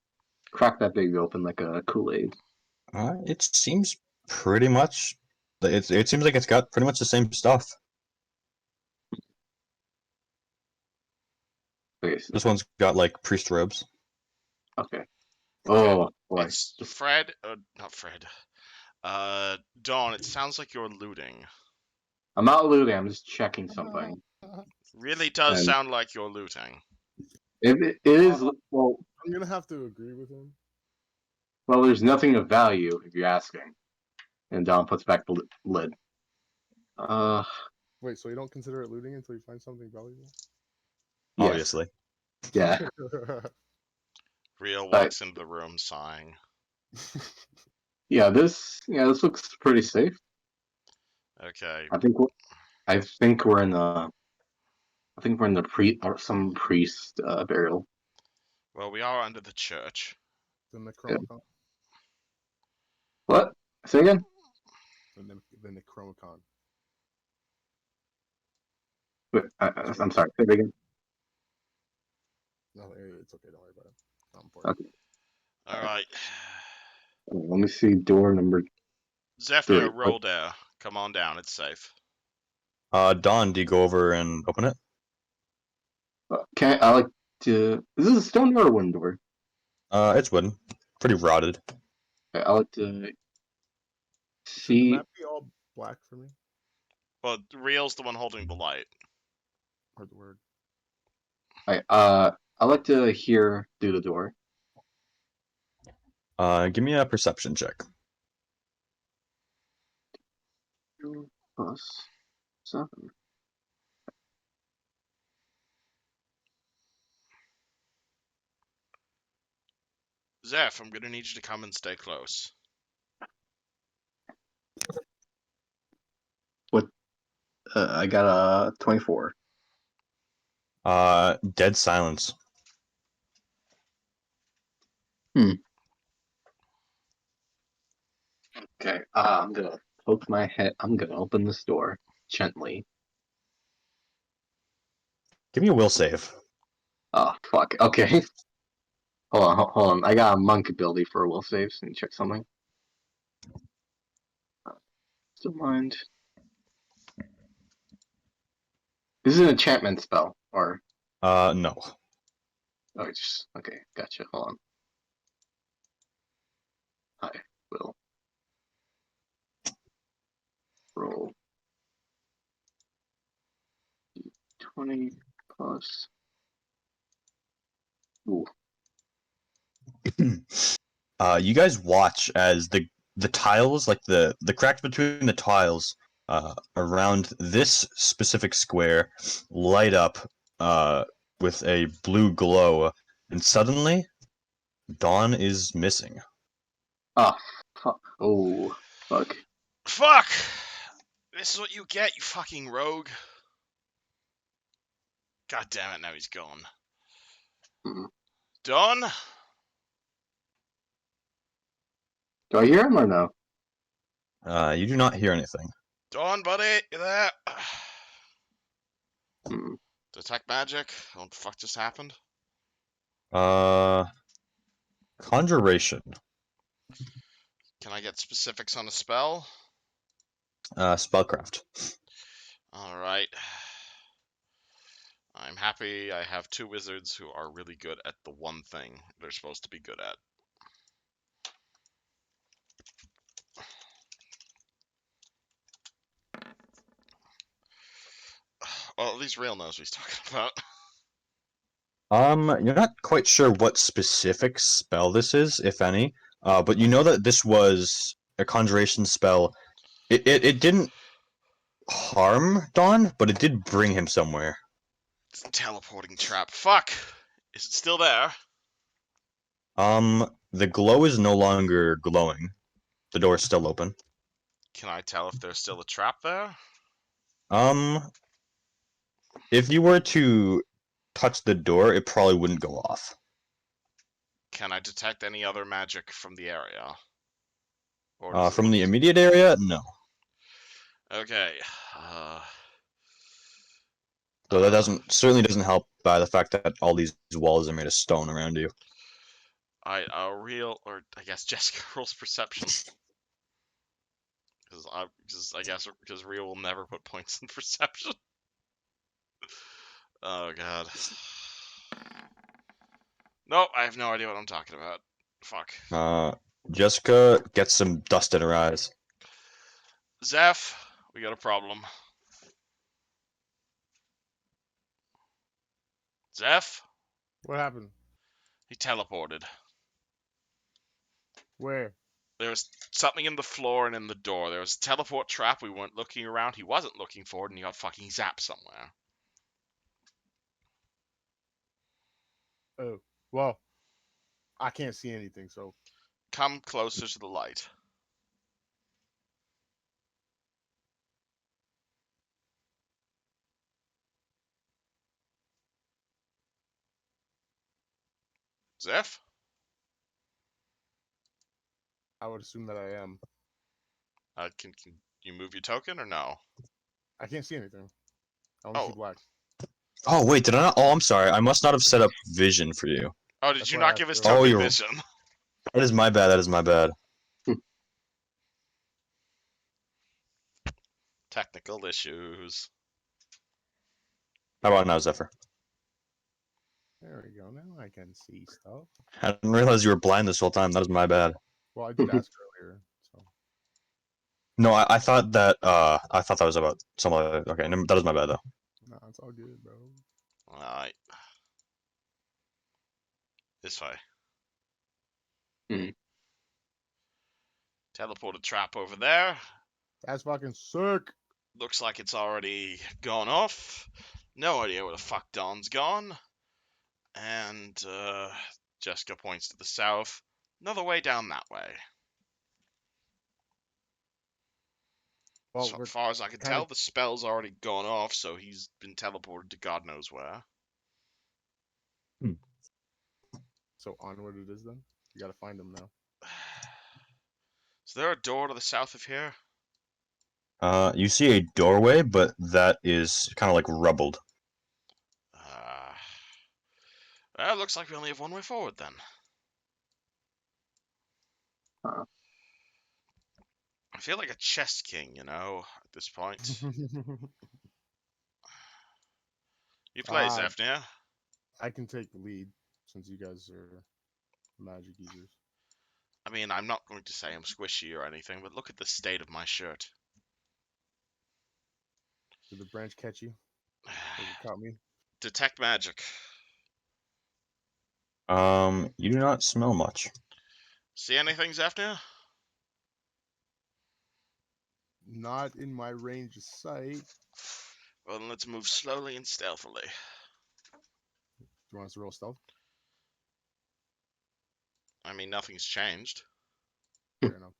Crack that baby open like a Kool-Aid. It seems pretty much. It seems like it's got pretty much the same stuff. Okay. So, This one's got like priest robes. okay. Oh boy. It's Fred. Not Fred. Dawn, it sounds like you're looting. I'm not looting. I'm just checking something. Really does And sound like you're looting. it is well. I'm gonna have to agree with him. Well, there's nothing of value if you're asking. And Don puts back the lid. Wait, so you don't consider it looting until you find something valuable? Yes. Obviously. Yeah. Riel walks into the room sighing. Yeah. This looks pretty safe. Okay. I think we're in the. I think we're in the some priest burial. Well, we are under the church. The Necromicon. What? Say again? The Necromicon. Wait, I'm sorry. Say it again. No, it's okay. Don't worry about it. Not important. Okay. All right. Let me see. Door number. Zephyr, 3. roll there. Come on down. It's safe. Don, do you go over and open it? Okay. I like to. Is this a stone door or wooden door? It's wooden, pretty rotted. Okay, I like to Should the see. map be all black for me? Well, Riel's the one holding the light. Or the word? I like to hear through the door. Give me a perception check. 2 plus 7. Zeph, I'm gonna need you to come and stay close. What? I got a 24. Dead silence. Okay, I'm gonna poke my head. I'm gonna open this door gently. Give me a will save. Oh, fuck. Okay. Hold on. I got a monk ability for a will save. So let me check something. Still mind. This is an enchantment spell, or No. oh, it's just okay. Gotcha. Hold on. I will roll 20 plus. Ooh. You guys watch as the tiles, like the cracks between the tiles, around this specific square, light up, with a blue glow, and suddenly, Dawn is missing. Ah, fuck. Oh, fuck. Fuck! This is what you get, you fucking rogue. God damn it, now he's gone. Hmm. Dawn? Do I hear him or no? You do not hear anything. Dawn, buddy, you there? Hmm. Detect magic? What the fuck just happened? Uh, Conjuration. Can I get specifics on a spell? Spellcraft. Alright. I'm happy I have 2 wizards who are really good at the one thing they're supposed to be good at. Well, at least Riel knows what he's talking about. You're not quite sure what specific spell this is, if any. But you know that this was a conjuration spell. It didn't harm Dawn, but it did bring him somewhere. It's a teleporting trap. Fuck! Is it still there? The glow is no longer glowing. The door is still open. Can I tell if there's still a trap there? Um, if you were to touch the door, it probably wouldn't go off. Can I detect any other magic from the area? Or does it From look... the immediate area, no. Okay. So that certainly doesn't help by the fact that all these walls are made of stone around you. Real, or I guess Jessica rolls perception. Because Real will never put points in perception. Oh god. Nope, I have no idea what I'm talking about. Fuck. Jessica gets some dust in her eyes. Zeph, we got a problem. Zeph? What happened? He teleported. Where? There was something in the floor and in the door. There was a teleport trap. We weren't looking around. He wasn't looking for it, and he got fucking zapped somewhere. Oh, well, I can't see anything, so Come closer to the light. Zeph? I would assume that I am. Can you move your token or no? I can't see anything. I only see black. Oh wait, did I not? Oh, I'm sorry. I must not have set up vision for you. Oh, did That's you why I not give asked us earlier. Oh, token you're- vision? That is my bad. That is my bad. Technical issues. How about now, Zephyr? There we go. Now I can see stuff. I didn't realize you were blind this whole time. That is my bad. Well, I did ask earlier, so No, I thought that was about some other. Okay, that was my bad though. no, it's all good, bro. Alright. This way. Hmm. Teleport a trap over there. That's fucking sick. Looks like it's already gone off. No idea where the fuck Don's gone. And Jessica points to the south. Another way down that way. Well, So we're far as I can kinda- tell, the spell's already gone off, so he's been teleported to God knows where. So onward it is then. We gotta find him now. Is there a door to the south of here? You see a doorway, but that is kind of like rubbled. Well, it looks like we only have one way forward then. Huh. I feel like a chess king, at this point. You play, Zephnia. I can take the lead since you guys are magic users. I mean, I'm not going to say I'm squishy or anything, but look at the state of my shirt. Did the branch catch you? Did it caught me? Detect magic. You do not smell much. See anything, Zephnia? Not in my range of sight. Well, then let's move slowly and stealthily. Do you want us to roll stealth? I mean, nothing's changed. Fair enough.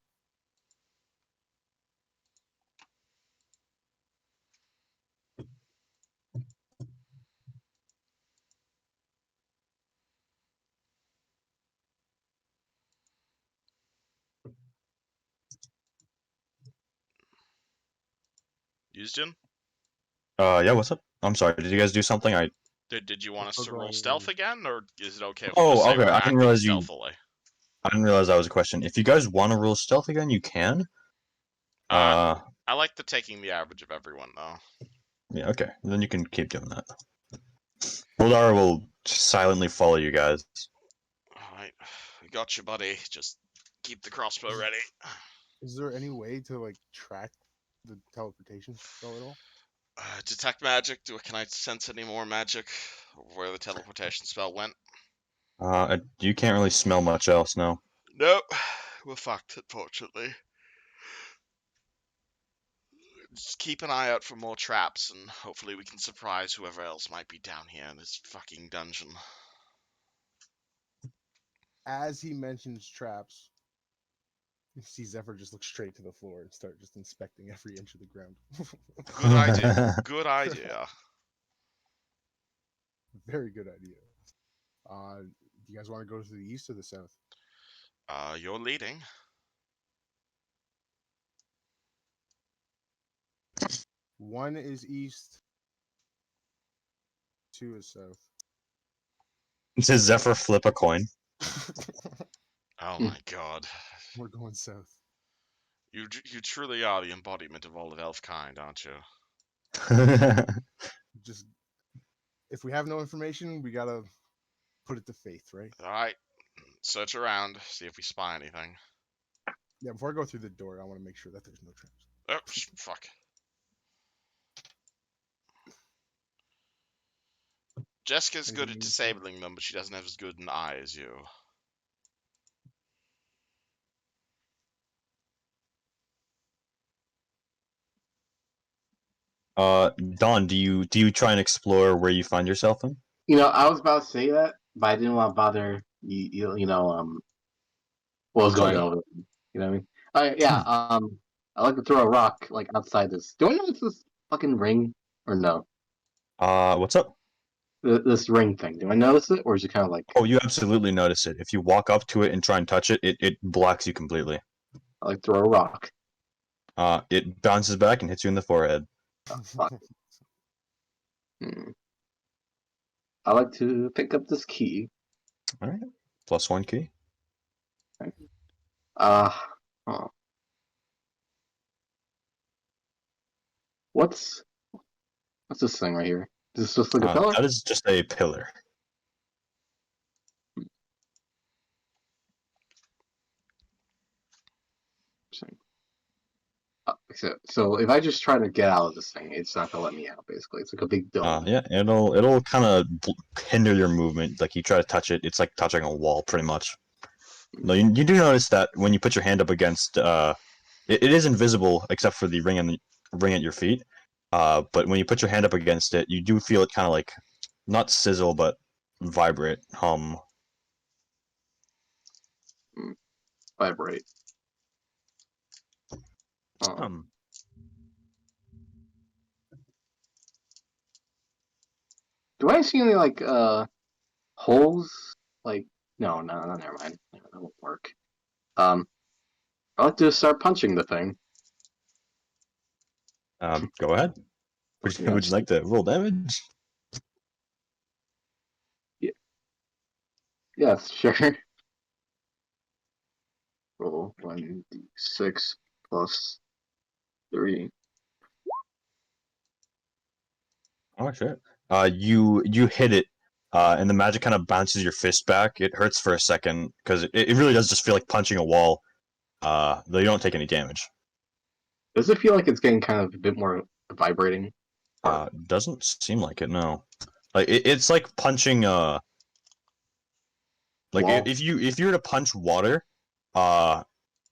Yuzjin? Yeah, what's up? I'm sorry, did you guys do something? Did you want us Still to roll going- stealth again, or is it okay if we Oh, just say okay, we're I didn't acting realize you- stealthily? I didn't realize that was a question. If you guys want to roll stealth again, you can. I like the taking the average of everyone, though. Yeah, okay. Then you can keep doing that. Boldar will silently follow you guys. Alright, we got you, buddy. Just keep the crossbow ready. Is there any way to like track the teleportation spell at all? Detect magic. Can I sense any more magic? Where the teleportation spell went? You can't really smell much else, no. Nope. We're fucked, unfortunately. Just keep an eye out for more traps, and hopefully we can surprise whoever else might be down here in this fucking dungeon. As he mentions traps, you see Zephyr just look straight to the floor and start just inspecting every inch of the ground. Good idea. Good idea. Very good idea. Do you guys want to go to the east or the south? You're leading. One is east, two is south. Does Zephyr flip a coin? Oh my god. We're going south. You truly are the embodiment of all of elf kind, aren't you? Just if we have no information, we gotta put it to faith, right? Alright. Search around, see if we spy anything. Yeah, before I go through the door, I want to make sure that there's no traps. Oh, fuck. Jessica's good at Anything- disabling them, but she doesn't have as good an eye as you. Don, do you try and explore where you find yourself in? I was about to say that, but I didn't want to bother what was going Okay. on. You know what I mean? Yeah. I like to throw a rock like outside this. Do I know it's this fucking ring or no? What's up? This ring thing. Do I notice it, or is it kind of like Oh, you absolutely notice it. If you walk up to it and try and touch it, it blocks you completely. I like to throw a rock? It bounces back and hits you in the forehead. Fuck. Hmm. I like to pick up this key. All right, +1 key. Huh. What's this thing right here? Is this just like a pillar? That is just a pillar. So if I just try to get out of this thing, it's not gonna let me out. Basically, it's like a big dome. Yeah, it'll kind of hinder your movement. Like you try to touch it, it's like touching a wall, pretty much. No, you do notice that when you put your hand up against it is invisible except for the ring at your feet. But when you put your hand up against it, you do feel it kind of like not sizzle but vibrate, hum. Vibrate. Hum. Do I see any like holes? Like no, never mind. No, that won't work. I'll have to start punching the thing. Go ahead. Would you like to roll damage? Yes, sure. Roll 1d6 plus 3. Oh shit. You hit it, and the magic kind of bounces your fist back. It hurts for a second because it really does just feel like punching a wall. Though you don't take any damage. Does it feel like it's getting kind of a bit more vibrating? Doesn't seem like it. No. Like it's like punching. Like Wall? if you were to punch water, uh,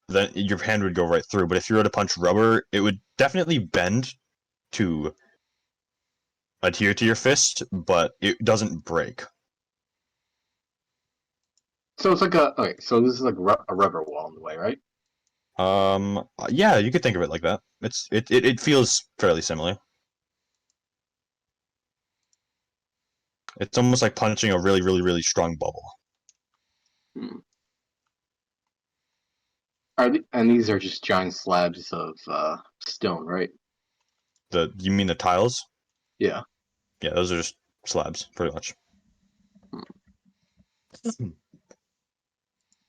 then your hand would go right through. But if you were to punch rubber, it would definitely bend to adhere to your fist, but it doesn't break. So it's like a okay. So this is like a rubber wall in the way, right? Yeah, you could think of it like that. It feels fairly similar. It's almost like punching a really, really, really strong bubble. Hmm. And these are just giant slabs of stone, right? You mean the tiles? Yeah. Yeah, those are just slabs, pretty much.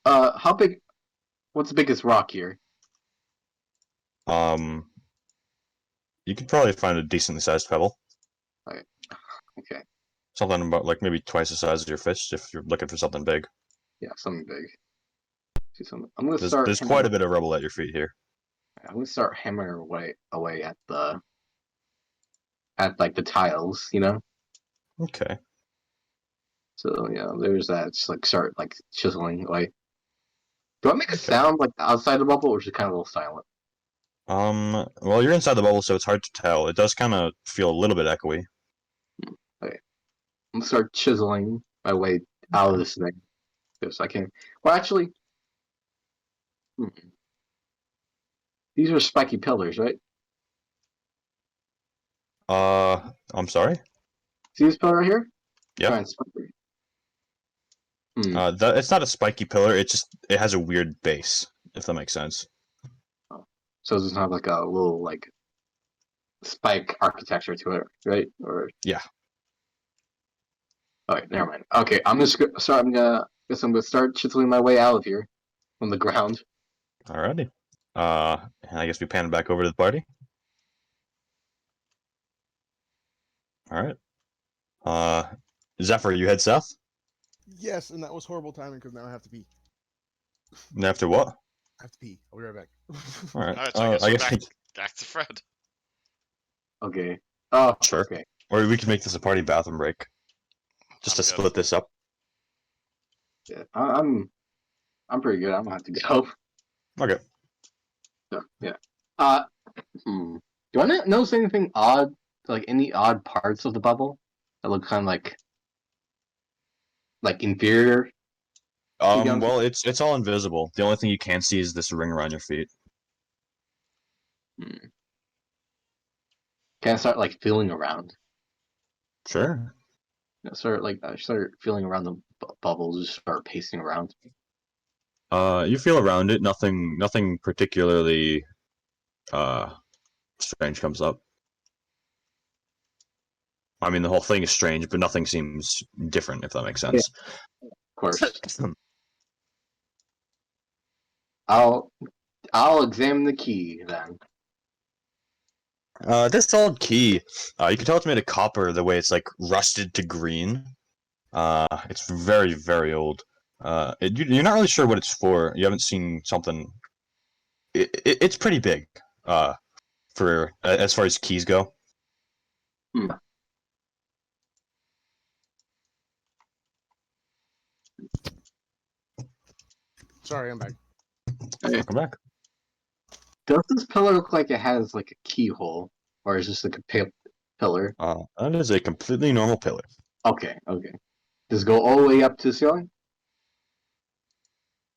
How big? What's the biggest rock here? Um, you could probably find a decently sized pebble. Okay. Something about like maybe twice the size of your fist if you're looking for something big. Yeah, something big. See something. I'm gonna There's start. there's quite a bit of rubble at your feet here. I'm gonna start hammering away at like the tiles, you know. Okay. So yeah, there's that. Just like start like chiseling away. Do I make a Okay. sound like outside the bubble, or is it kind of a little silent? Well, you're inside the bubble, so it's hard to tell. It does kind of feel a little bit echoey. Okay. I'm gonna start chiseling my way out of this thing. Because I can. Well, actually, hmm, these are spiky pillars, right? I'm sorry. See this pillar right here? Yep. Giant spiky. Hmm. It's not a spiky pillar. It has a weird base, if that makes sense. Oh. So it doesn't have like a little like spike architecture to it, right? Or Yeah. okay, never mind. Okay, I'm just sorry. I'm gonna start chiseling my way out of here from the ground. Alrighty. And I guess we pan back over to the party. All right. Uh, Zephyr, you head south. Yes, and that was horrible timing because now I have to pee. And after what? I have to pee. I'll be right back. All right. Alright, so I guess I we're guess back to Fred. Okay. Oh, sure. okay. Or we can make this a party bathroom break, just I'm to good. split this up. Yeah, I'm pretty good. I'm gonna have to go. Okay. So, yeah. Uh, hmm. Do I not notice anything odd? Like any odd parts of the bubble that look kind of like inferior? You get what I'm Well, it's all invisible. The only thing you can see is this ring around your feet. saying? Hmm. Can I start like feeling around? Sure. Start like I start feeling around the bubbles. Just start pacing around. You feel around it. Nothing particularly uh strange comes up. I mean, the whole thing is strange, but nothing seems different, if that makes sense. Of course. I'll examine the key then. This old key, you can tell it's made of copper the way it's like rusted to green. It's very, very old. You're not really sure what it's for. You haven't seen something. It's pretty big. For as far as keys go. Hmm. Sorry, I'm back. Okay. Welcome back. Does this pillar look like it has like a keyhole, or is this like a pillar? That is a completely normal pillar. Okay, okay. Does it go all the way up to the ceiling?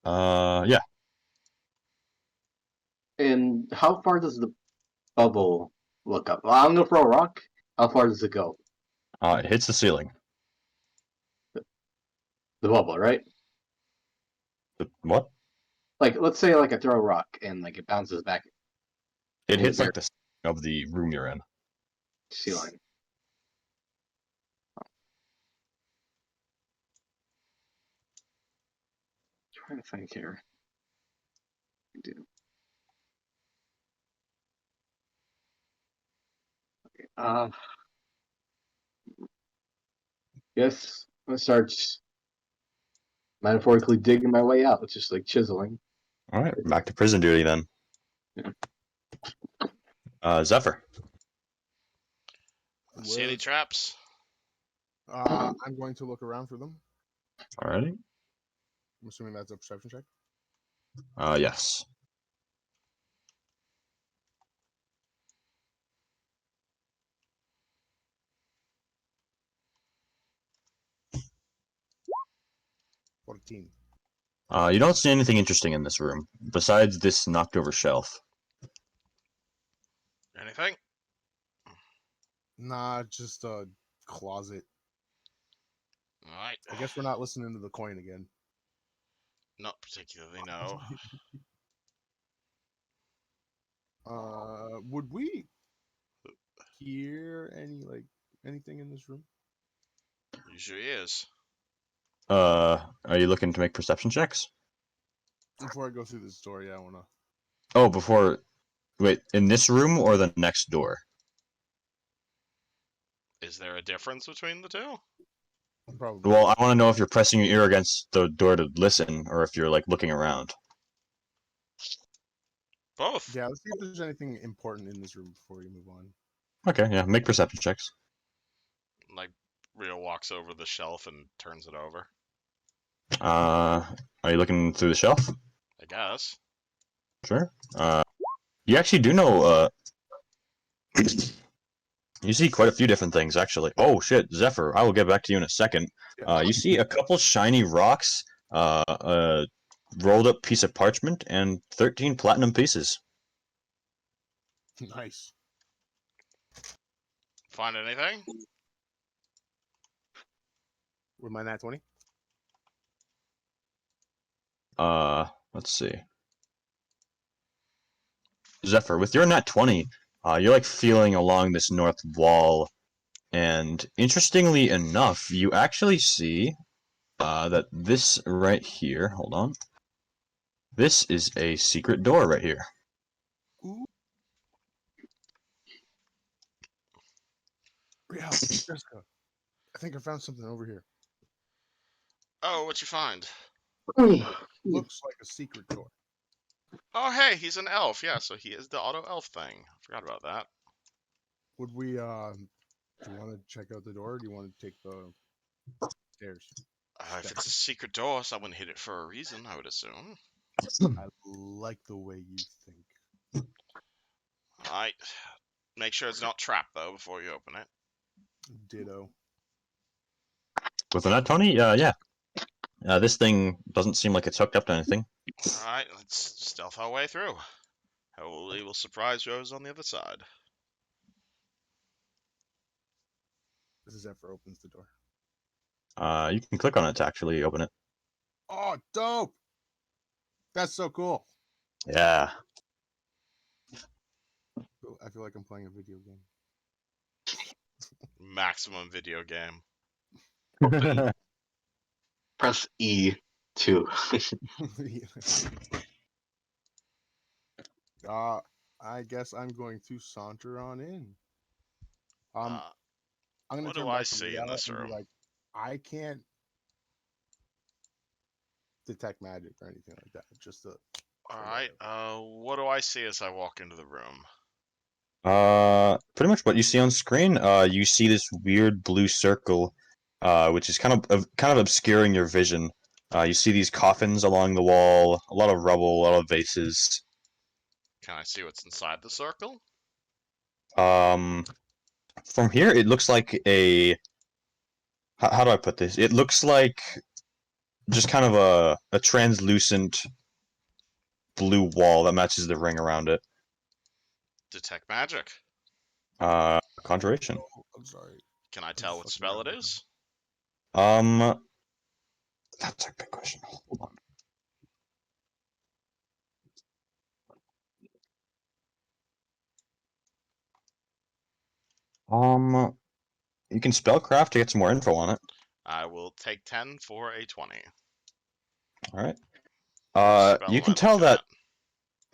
Yeah. And how far does the bubble look up? Well, I'm gonna throw a rock. How far does it go? It hits the ceiling. The bubble, right? What? Like, let's say like I throw a rock and like it bounces back It from the hits very like the ceiling of the room you're in. ceiling. Trying to think here. Do. Uh, yes, I'm gonna start metaphorically digging my way out. It's just like chiseling. All right, back to prison duty then. Zephyr. See any traps? I'm going to look around for them. Alrighty. I'm assuming that's a perception check. Yes. $14. You don't see anything interesting in this room besides this knocked over shelf. Anything? Nah, just a closet. All right. I guess we're not listening to the coin again. Not particularly, no. Would we hear anything in this room? Usually is. Are you looking to make perception checks? Before I go through this door, yeah, I wanna. Oh, before. Wait, in this room or the next door? Is there a difference between the two? Probably. Well, I want to know if you're pressing your ear against the door to listen or if you're like looking around. Both. Yeah, let's see if there's anything important in this room before we move on. Okay, yeah, make perception checks. Like, Riel walks over the shelf and turns it over. Are you looking through the shelf? I guess. Sure. You actually do know, you see quite a few different things, actually. Oh, shit, Zephyr, I will get back to you in a second. You see a couple shiny rocks, a rolled up piece of parchment, and 13 platinum pieces. Nice. Find anything? With my nat 20? Let's see. Zephyr, with your nat 20, you're like feeling along this north wall, and interestingly enough, you actually see that this right here, hold on, this is a secret door right here. Ooh. Riel, Jessica, I think I found something over here. Oh, what'd you find? Looks like a secret door. Oh, hey, he's an elf. Yeah, so he is the auto elf thing. Forgot about that. Would we, do you want to check out the door, or do you want to take the stairs? If it's a secret door, someone hid it for a reason, I would assume. I like the way you think. Alright. Make sure it's not trapped, though, before you open it. Ditto. With a nat 20, yeah. This thing doesn't seem like it's hooked up to anything. Alright, let's stealth our way through. Hopefully we'll surprise Rose on the other side. Zephyr opens the door. You can click on it to actually open it. Oh, dope! That's so cool. Yeah. I feel like I'm playing a video game. Maximum video game. Open. Press E to. I guess I'm going to saunter on in. I'm gonna what turn do I back to see Riel in this and be room? like, I can't detect magic or anything like that. Just a. Alright, what do I see as I walk into the room? Pretty much what you see on screen. You see this weird blue circle, which is kind of obscuring your vision. You see these coffins along the wall, a lot of rubble, a lot of vases. Can I see what's inside the circle? From here, it looks like a. How do I put this? It looks like just kind of a translucent blue wall that matches the ring around it. Detect magic. Conjuration. Oh, I'm sorry. Can I just tell what fucking spell it got is? That's a good question. Hold on. You can spellcraft to get some more info on it. I will take 10 for a 20. All right. What spell You am can I tell looking that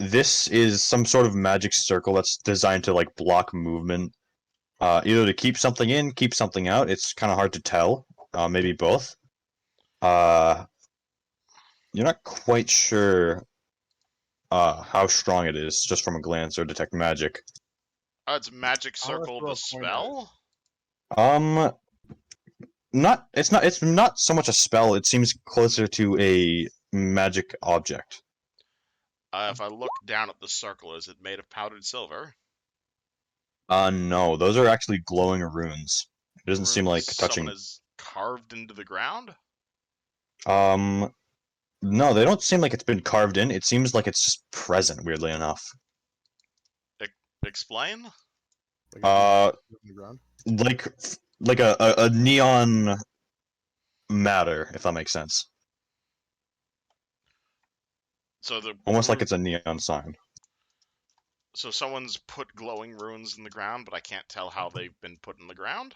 at? this is some sort of magic circle that's designed to like block movement. Either to keep something in, keep something out. It's kind of hard to tell. Maybe both. You're not quite sure how strong it is just from a glance or detect magic. Oh, it's magic I'm gonna circle throw the a coin at it. spell? Not it's not so much a spell. It seems closer to a magic object. If I look down at the circle, is it made of powdered silver? No, those are actually glowing runes. It doesn't seem Runes like someone touching. has carved into the ground? Um, no, they don't seem like it's been carved in. It seems like it's just present, weirdly enough. Explain? Like it's Uh, been on the ground. like like a neon matter, if that makes sense. So the Almost like it's a neon sign. so someone's put glowing runes in the ground, but I can't tell how they've been put in the ground?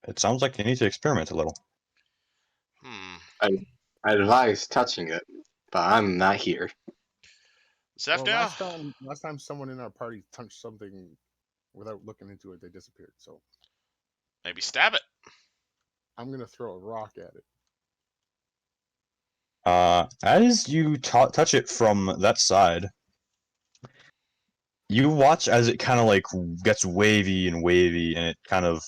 It sounds like you need to experiment a little. Hmm. I advise touching it, but I'm not here. Well, Zephnir? last time someone in our party touched something without looking into it, they disappeared. So Maybe stab it. I'm gonna throw a rock at it. As you touch it from that side, you watch as it kind of like gets wavy and wavy, and it kind of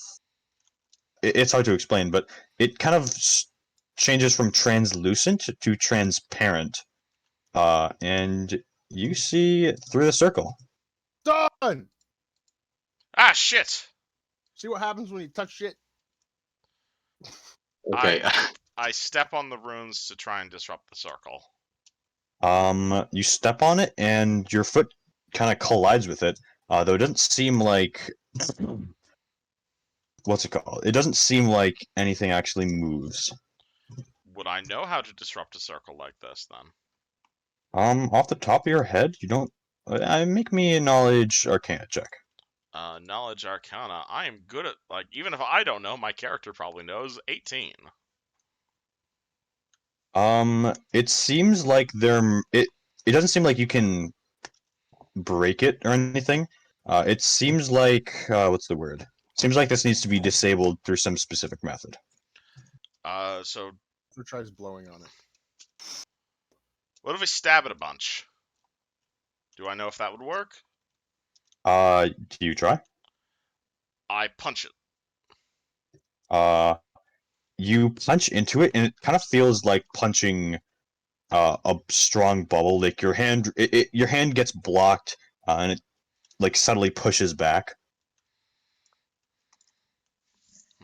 it's hard to explain, but it kind of changes from translucent to transparent. And you see through the circle. Done. Ah, shit! See what happens when you touch shit. Okay. I step on the runes to try and disrupt the circle. You step on it, and your foot kind of collides with it. Though it doesn't seem like what's it called? It doesn't seem like anything actually moves. Would I know how to disrupt a circle like this, then? Off the top of your head, you don't. Make me a knowledge arcana check. Knowledge Arcana. I am good at, like, even if I don't know, my character probably knows. 18. It seems like it doesn't seem like you can break it or anything. It seems like what's the word? Seems like this needs to be disabled through some specific method. So Who tries blowing on it? what if I stab it a bunch? Do I know if that would work? Do you try? I punch it. You punch into it, and it kind of feels like punching a strong bubble. Like your hand gets blocked, and it like suddenly pushes back.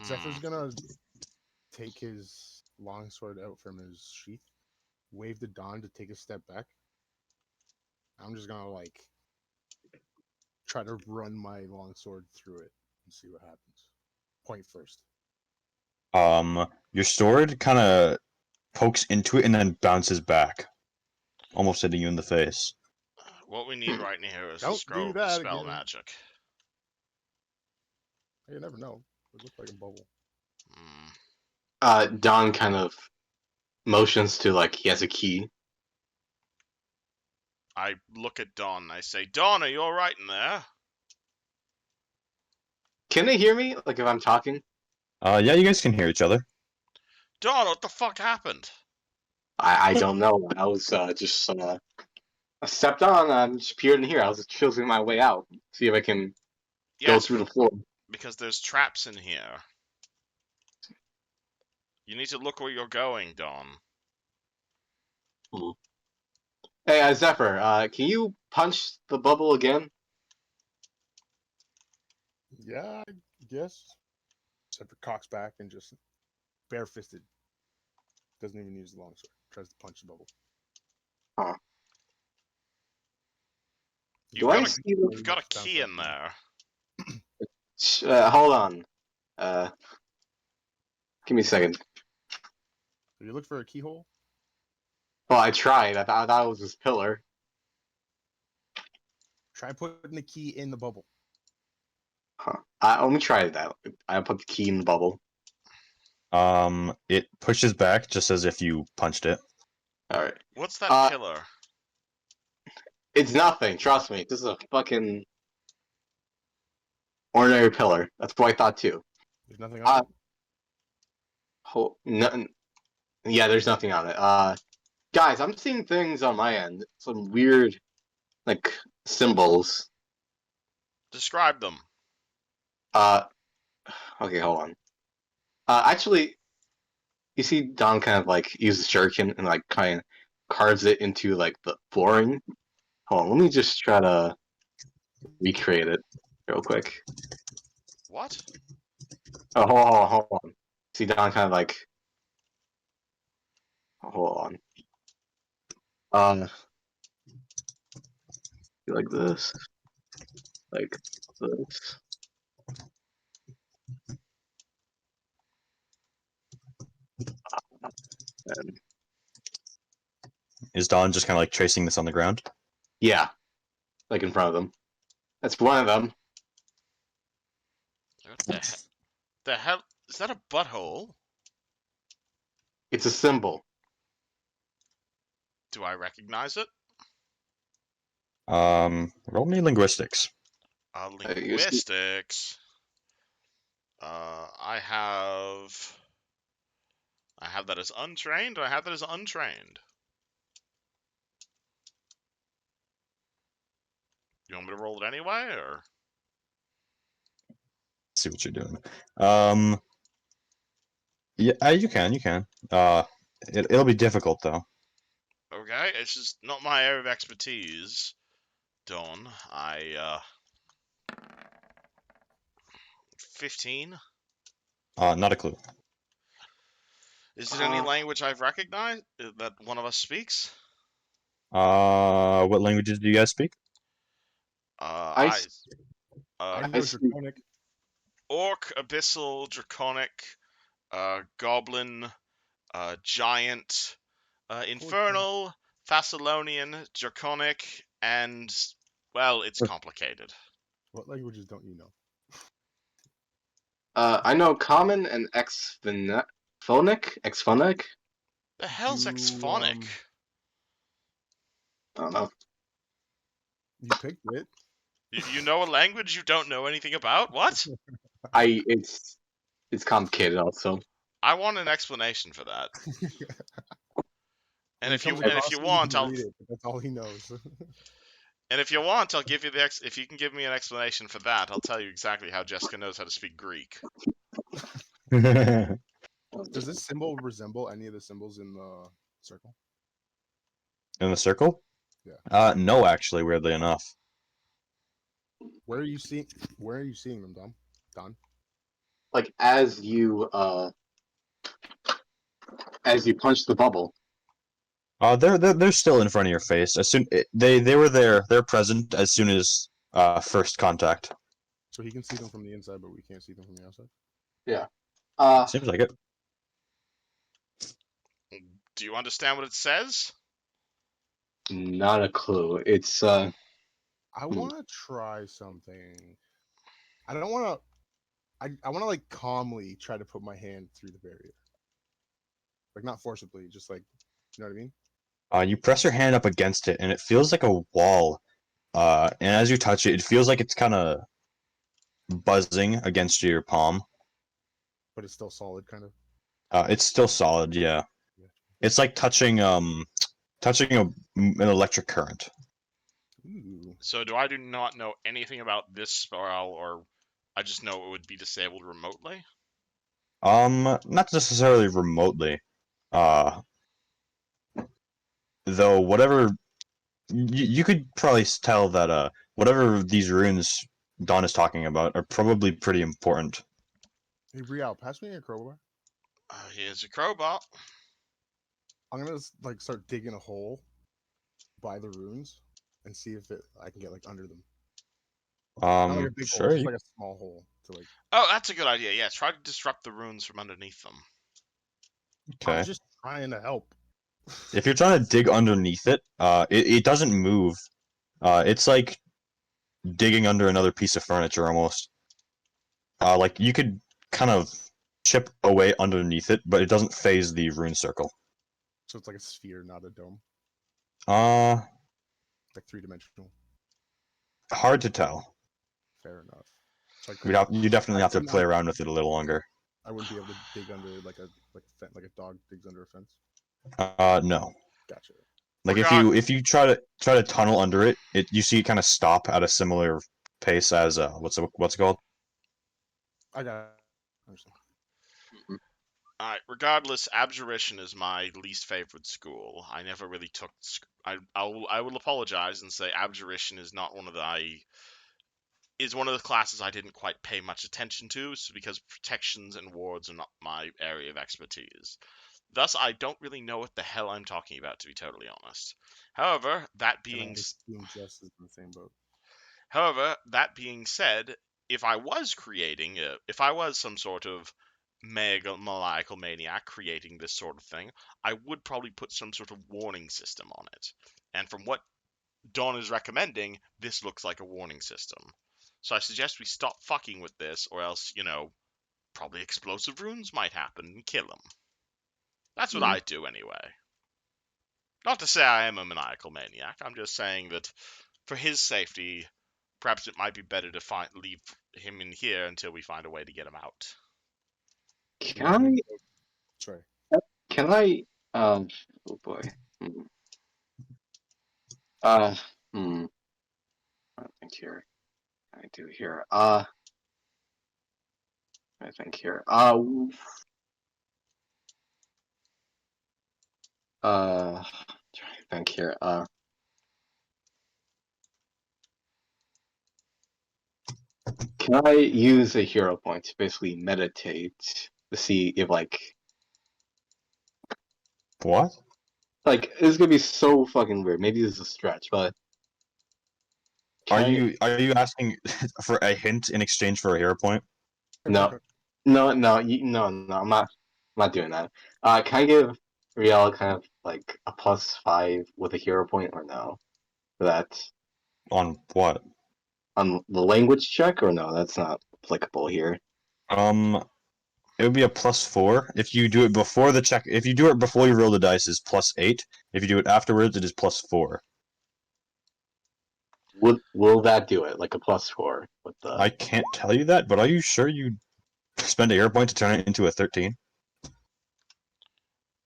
Zephyr's gonna take his longsword out from his sheath, wave to Dawn to take a step back. I'm just gonna like try to run my longsword through it and see what happens. Point first. Your sword kind of pokes into it and then bounces back, almost hitting you in the face. What we need right now is a Don't do scroll that spell again. magic. You never know. It looks like a bubble. Don kind of motions to like he has a key. I look at Dawn and I say, Dawn, are you alright in there? Can they hear me? Like if I'm talking? Yeah, you guys can hear each other. Dawn, what the fuck happened? I don't know. I was just I stepped on. Just appeared in here. I was just choosing my way out. See if I can go Yes, through the floor. because there's traps in here. You need to look where you're going, Dawn. Hey, Zephyr, can you punch the bubble again? Yeah, I guess. Except for cocks back and just barefisted. Doesn't even use the longsword. Tries to punch the bubble. Huh. You've Do I got a see the... you've got a key in there. hold on. Uh, give me a second. If you look for a keyhole, Well, I tried. I thought it was this pillar. try putting the key in the bubble. Huh. Let me try that. I put the key in the bubble. It pushes back just as if you punched it. Alright. What's that pillar? It's nothing. Trust me. This is a fucking ordinary pillar. That's what I thought too. There's nothing on it. Nothing. Yeah, there's nothing on it. Guys, I'm seeing things on my end. Some weird, like, symbols. Describe them. Okay, hold on. Actually, you see Don kind of, like, uses jerkin and, like, kind of carves it into, like, the flooring. Hold on, let me just try to recreate it real quick. What? Oh, hold on. See Don kind of, like... Hold on. Like this. Like this. And Is Don just kind of like tracing this on the ground? yeah, like in front of them. That's one of them. What the hell? Is that a butthole? It's a symbol. Do I recognize it? Roll me linguistics. Linguistics. I have that as untrained, or I have that as untrained. You want me to roll it anyway, or? See what you're doing. Yeah, you can. It'll be difficult though. Okay, it's just not my area of expertise. Dawn, 15. Not a clue. Is it any language I've recognized that one of us speaks? What languages do you guys speak? I I know I it's see. draconic. Orc, Abyssal, Draconic, Goblin, Giant, Infernal, Thessalonian, Draconic, and, well, it's complicated. What languages don't you know? I know common and Exphonic. The hell's You, Exphonic? I don't know. You picked it. You know a language you don't know anything about? What? It's complicated also. I want an explanation for that. And if you want, I'll read it. But that's all he knows. and if you want, I'll give you if you can give me an explanation for that, I'll tell you exactly how Jessica knows how to speak Greek. In Does this symbol resemble any of the symbols in the circle? the circle? Yeah. No, actually, weirdly enough. Where are you seeing them, Dom? Don? Like as you punch the bubble. They're still in front of your face. As soon they were there. They're present as soon as first contact. So he can see them from the inside, but we can't see them from the outside? Yeah. Seems like it. Do you understand what it says? Not a clue. It's I want to try something. I don't want to. I want to like calmly try to put my hand through the barrier, like not forcibly, just like, you know what I mean? You press your hand up against it, and it feels like a wall. And as you touch it, it feels like it's kind of buzzing against your palm. But it's still solid, kind of. It's still solid, yeah. It's like touching an electric current. Ooh. So do I do not know anything about this spell, or I just know it would be disabled remotely? Not necessarily remotely. Though whatever you could probably tell that whatever these runes Don is talking about are probably pretty important. Hey, Riel, pass me your crowbar. Here's your crowbar. I'm gonna like start digging a hole by the runes and see if I can get like under them. Not like a big hole, Sure. just like a small hole to like. Oh, that's a good idea. Yeah, try to disrupt the runes from underneath them. I'm Okay. just trying to help. If you're trying to dig underneath it, it doesn't move. It's like digging under another piece of furniture almost. Like you could kind of chip away underneath it, but it doesn't phase the rune circle. So it's like a sphere, not a dome. Uh, Like 3-dimensional. hard to tell. Fair enough. So You definitely have to wouldn't play around with it a little longer. I wouldn't be able to dig under like a dog digs under a fence. No. Gotcha. Like Forgot- if you try to tunnel under it, you see it kind of stop at a similar pace as what's it called? I got it. I understand. Alright, regardless, Abjuration is my least favorite school. I never really took. I will apologize and say Abjuration is not one of the. Is one of the classes I didn't quite pay much attention to, so because protections and wards are not my area of expertise. Thus, I don't really know what the hell I'm talking about, to be totally honest. However, that being Just is in the same boat. However, that being said, if I was if I was some sort of maniacal maniac creating this sort of thing, I would probably put some sort of warning system on it. And from what Don is recommending, this looks like a warning system. So I suggest we stop fucking with this, or else, probably explosive runes might happen and kill him. That's what I do anyway. Not to say I am a maniacal maniac, I'm just saying that for his safety, perhaps it might be better to leave him in here until we find a way to get him out. Sorry. Can I? Oh boy. Uh. Hmm. I think here. I do here. I think here. Trying to think here. Can I use a hero point to basically meditate to see if What? it's gonna be so fucking weird. Maybe this is a stretch, but Are can I? you asking for a hint in exchange for a hero point? No, no, no, no. I'm not doing that. Can I give Riel kind of like a +5 with a hero point or no? For that On what? on the language check or no? That's not applicable here. It would be a +4 if you do it before the check. If you do it before you roll the dice, is +8. If you do it afterwards, it is +4. Will that do it? Like a +4 with the? I can't tell you that, but are you sure you spend a hero point to turn it into a 13?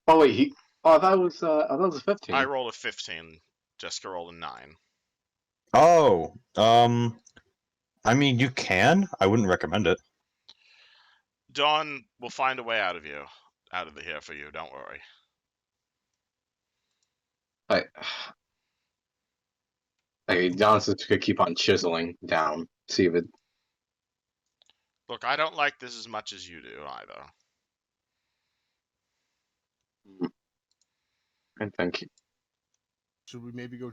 Oh wait, I thought it was a 15. I rolled a 15. Jessica rolled a 9. Oh, I mean, you can. I wouldn't recommend it. Dawn will find a way out of here for you. Don't worry. Don's just gonna keep on chiseling down. See if it. Look, I don't like this as much as you do either. I think. Should we maybe go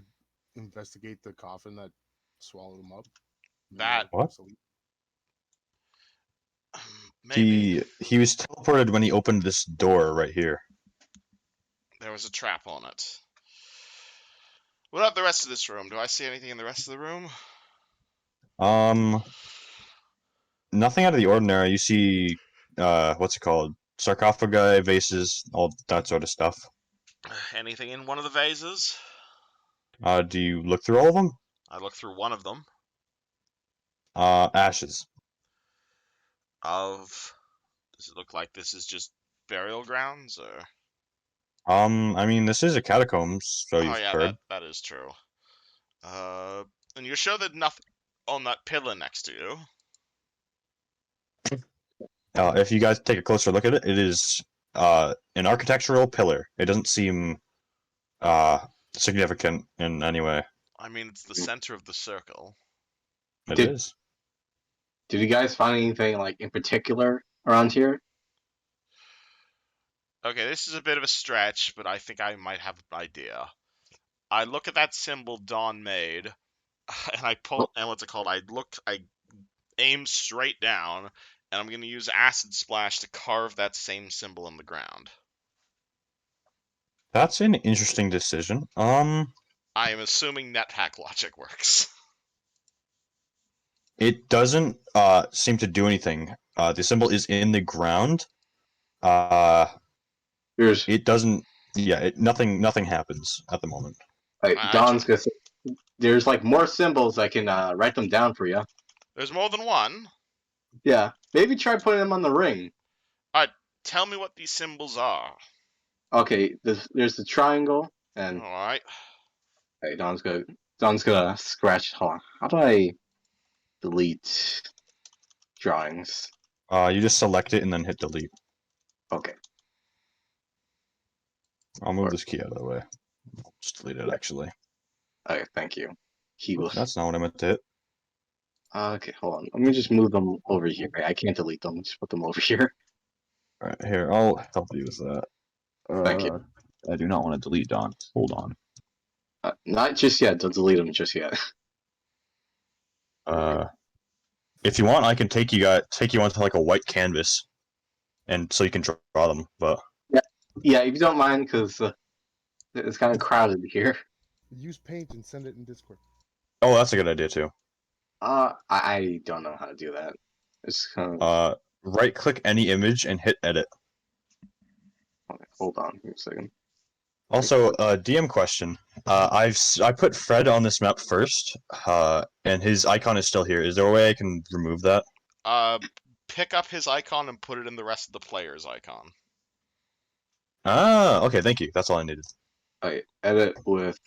investigate the coffin that swallowed him up? What? Maybe He was teleported when he opened this door right here. there was a trap on it. What about the rest of this room? Do I see anything in the rest of the room? Nothing out of the ordinary. You see, what's it called? Sarcophagi, vases, all that sort of stuff. Anything in one of the vases? Do you look through all of them? I look through one of them. Ashes. Does it look like this is just burial grounds, or? I mean, this is a catacombs, so you've yeah, heard. that is true. And you're sure there's nothing on that pillar next to you? If you guys take a closer look at it, it is an architectural pillar. It doesn't seem significant in any way. I mean, it's the center of the circle. It Did- is. Did you guys find anything like in particular around here? Okay, this is a bit of a stretch, but I think I might have an idea. I look at that symbol Dawn made, and I pull, and what's it called? I aim straight down, and I'm going to use Acid Splash to carve that same symbol in the ground. That's an interesting decision. I am assuming NetHack logic works. It doesn't seem to do anything. The symbol is in the ground. There's It doesn't. Yeah, nothing happens at the moment. Don's gonna say, there's like more symbols. I can write them down for you. There's more than one. Yeah, maybe try putting them on the ring. Tell me what these symbols are. Okay, there's the triangle, and All right. hey, Don's gonna scratch. Hold on, how do I delete drawings? You just select it and then hit delete. Okay, I'll move this key out of the way. Just delete it actually. okay, thank you. He was That's not what I meant to hit. okay. Hold on, let me just move them over here. I can't delete them. Just put them over here. All right, here, I'll help you with that. Thank you. I do not want to delete Don. Hold on. Not just yet. Don't delete them just yet. If you want, I can take you onto like a white canvas, and so you can draw them. But Yeah, if you don't mind, because it's kind of crowded here. Use paint and send it in Discord. oh, that's a good idea too. I don't know how to do that. It's kind of Right-click any image and hit edit. okay, hold on here a second. Also, DM question. I put Fred on this map first, and his icon is still here. Is there a way I can remove that? Pick up his icon and put it in the rest of the player's icon. Ah, okay, thank you. That's all I needed. Okay, edit with.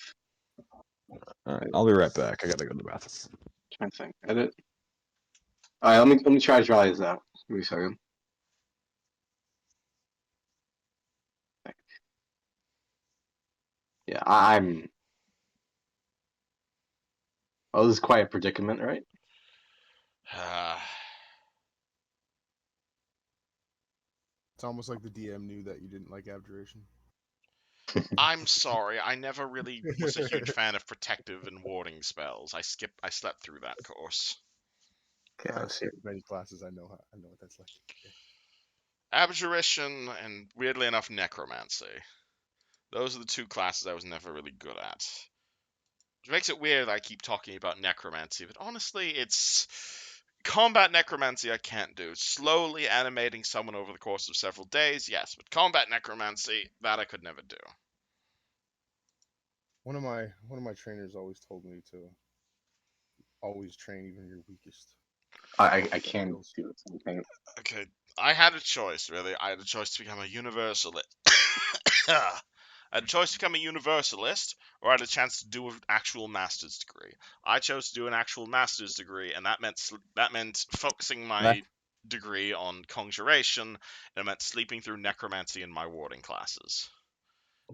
All right, I'll be right back. I gotta go to the bathroom. Trying to think. Edit. All right, let me try to draw this out. Give me a second. Yeah, I'm. Oh, this is quite a predicament, right? It's almost like the DM knew that you didn't like abjuration. I'm sorry, I never really was a huge fan of protective and warding spells. I slept through that course. Okay, let's see. Many classes, I know what that's like. Abjuration and, weirdly enough, Necromancy. Those are the two classes I was never really good at. Which makes it weird that I keep talking about Necromancy, but honestly, it's... Combat Necromancy I can't do. Slowly animating someone over the course of several days, yes, but Combat Necromancy, that I could never do. One of my trainers always told me to always train even your weakest. I can't do the same thing. Okay, I had a choice, really. I had a choice to become a universalist. I had a choice to become a universalist, or I had a chance to do an actual master's degree. I chose to do an actual master's degree, and that meant focusing my degree on conjuration, and it meant sleeping through necromancy in my warding classes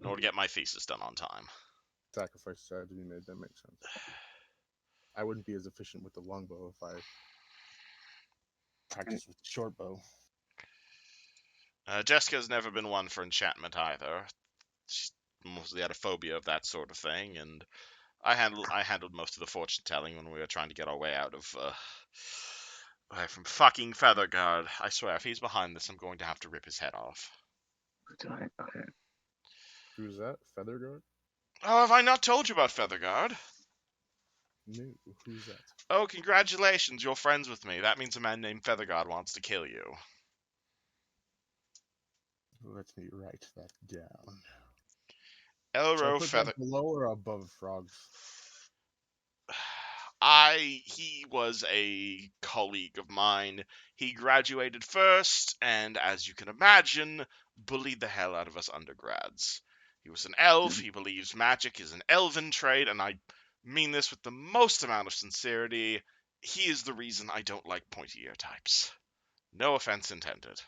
in order to get my thesis done on time. Sacrifices had to be made. That makes sense. I wouldn't be as efficient with the longbow if I practiced with the short bow. Jessica's never been one for enchantment either. She mostly had a phobia of that sort of thing, and I handled most of the fortune telling when we were trying to get our way out of from fucking Featherguard. I swear, if he's behind this, I'm going to have to rip his head off. Okay. Who's that? Featherguard? Oh, have I not told you about Featherguard? No, who's that? Oh, congratulations, you're friends with me. That means a man named Featherguard wants to kill you. Let me write that down. Elro Put Feather. that below or above frogs? He was a colleague of mine. He graduated first, and as you can imagine, bullied the hell out of us undergrads. He was an elf. He believes magic is an elven trait, and I mean this with the most amount of sincerity. He is the reason I don't like pointy ear types. No offense intended.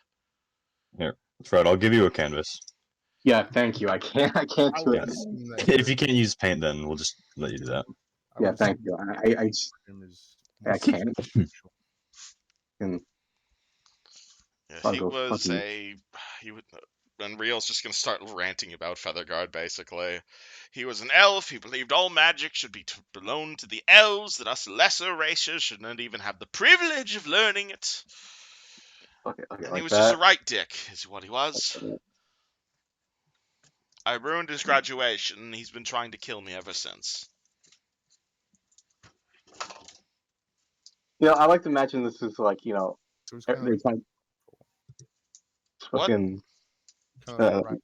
Here, Fred, I'll give you a canvas. Yeah, thank you. I can't. I can't I do would it. assume that If you can't use paint, then we'll just let you do that. I Yeah, would thank assume you. that I just him is I more can't. substantial. And Yeah, I'll he go was fucking. he would. And Riel's just gonna start ranting about Featherguard. Basically, he was an elf. He believed all magic should belong to the elves. That us lesser races should not even have the privilege of learning it. Okay, And he like was just a that. right dick, is what he was. I ruined his graduation, and he's been trying to kill me ever since. I like to imagine this is like So it's kind they're of like What? fucking. kind of right.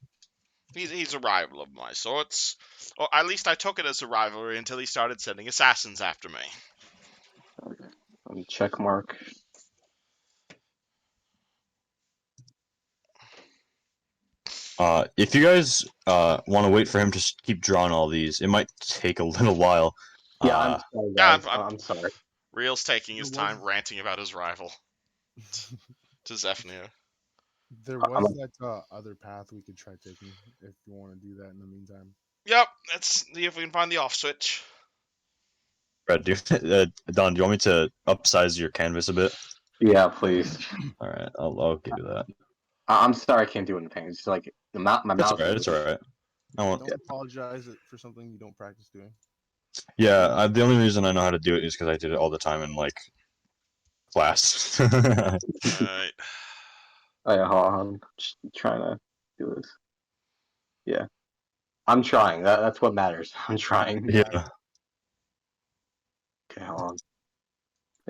He's a rival of my sorts. Or at least I took it as a rivalry until he started sending assassins after me. Okay. Check mark. If you guys want to wait for him to keep drawing all these, it might take a little while. Yeah, I'm sorry, Yeah, guys. I'm I'm sorry. Riel's taking his There time was- ranting about his rival to Zephaniah. There I'm was that other path we could try taking if you want to do that in the meantime. Yep, let's see if we can find the off switch. Brett, Don, do you want me to upsize your canvas a bit? Yeah, please. All right, I'll give you that. I'm sorry, I can't do it in pain. It's just like my It's mouse. alright. It's alright. I won't. Don't apologize for something you don't practice doing. Yeah, the only reason I know how to do it is because I did it all the time in like class. Alright. Oh, yeah, hold on. I'm just trying to do this. Yeah, I'm trying. That's what matters. I'm trying. Yeah. Okay, hold on.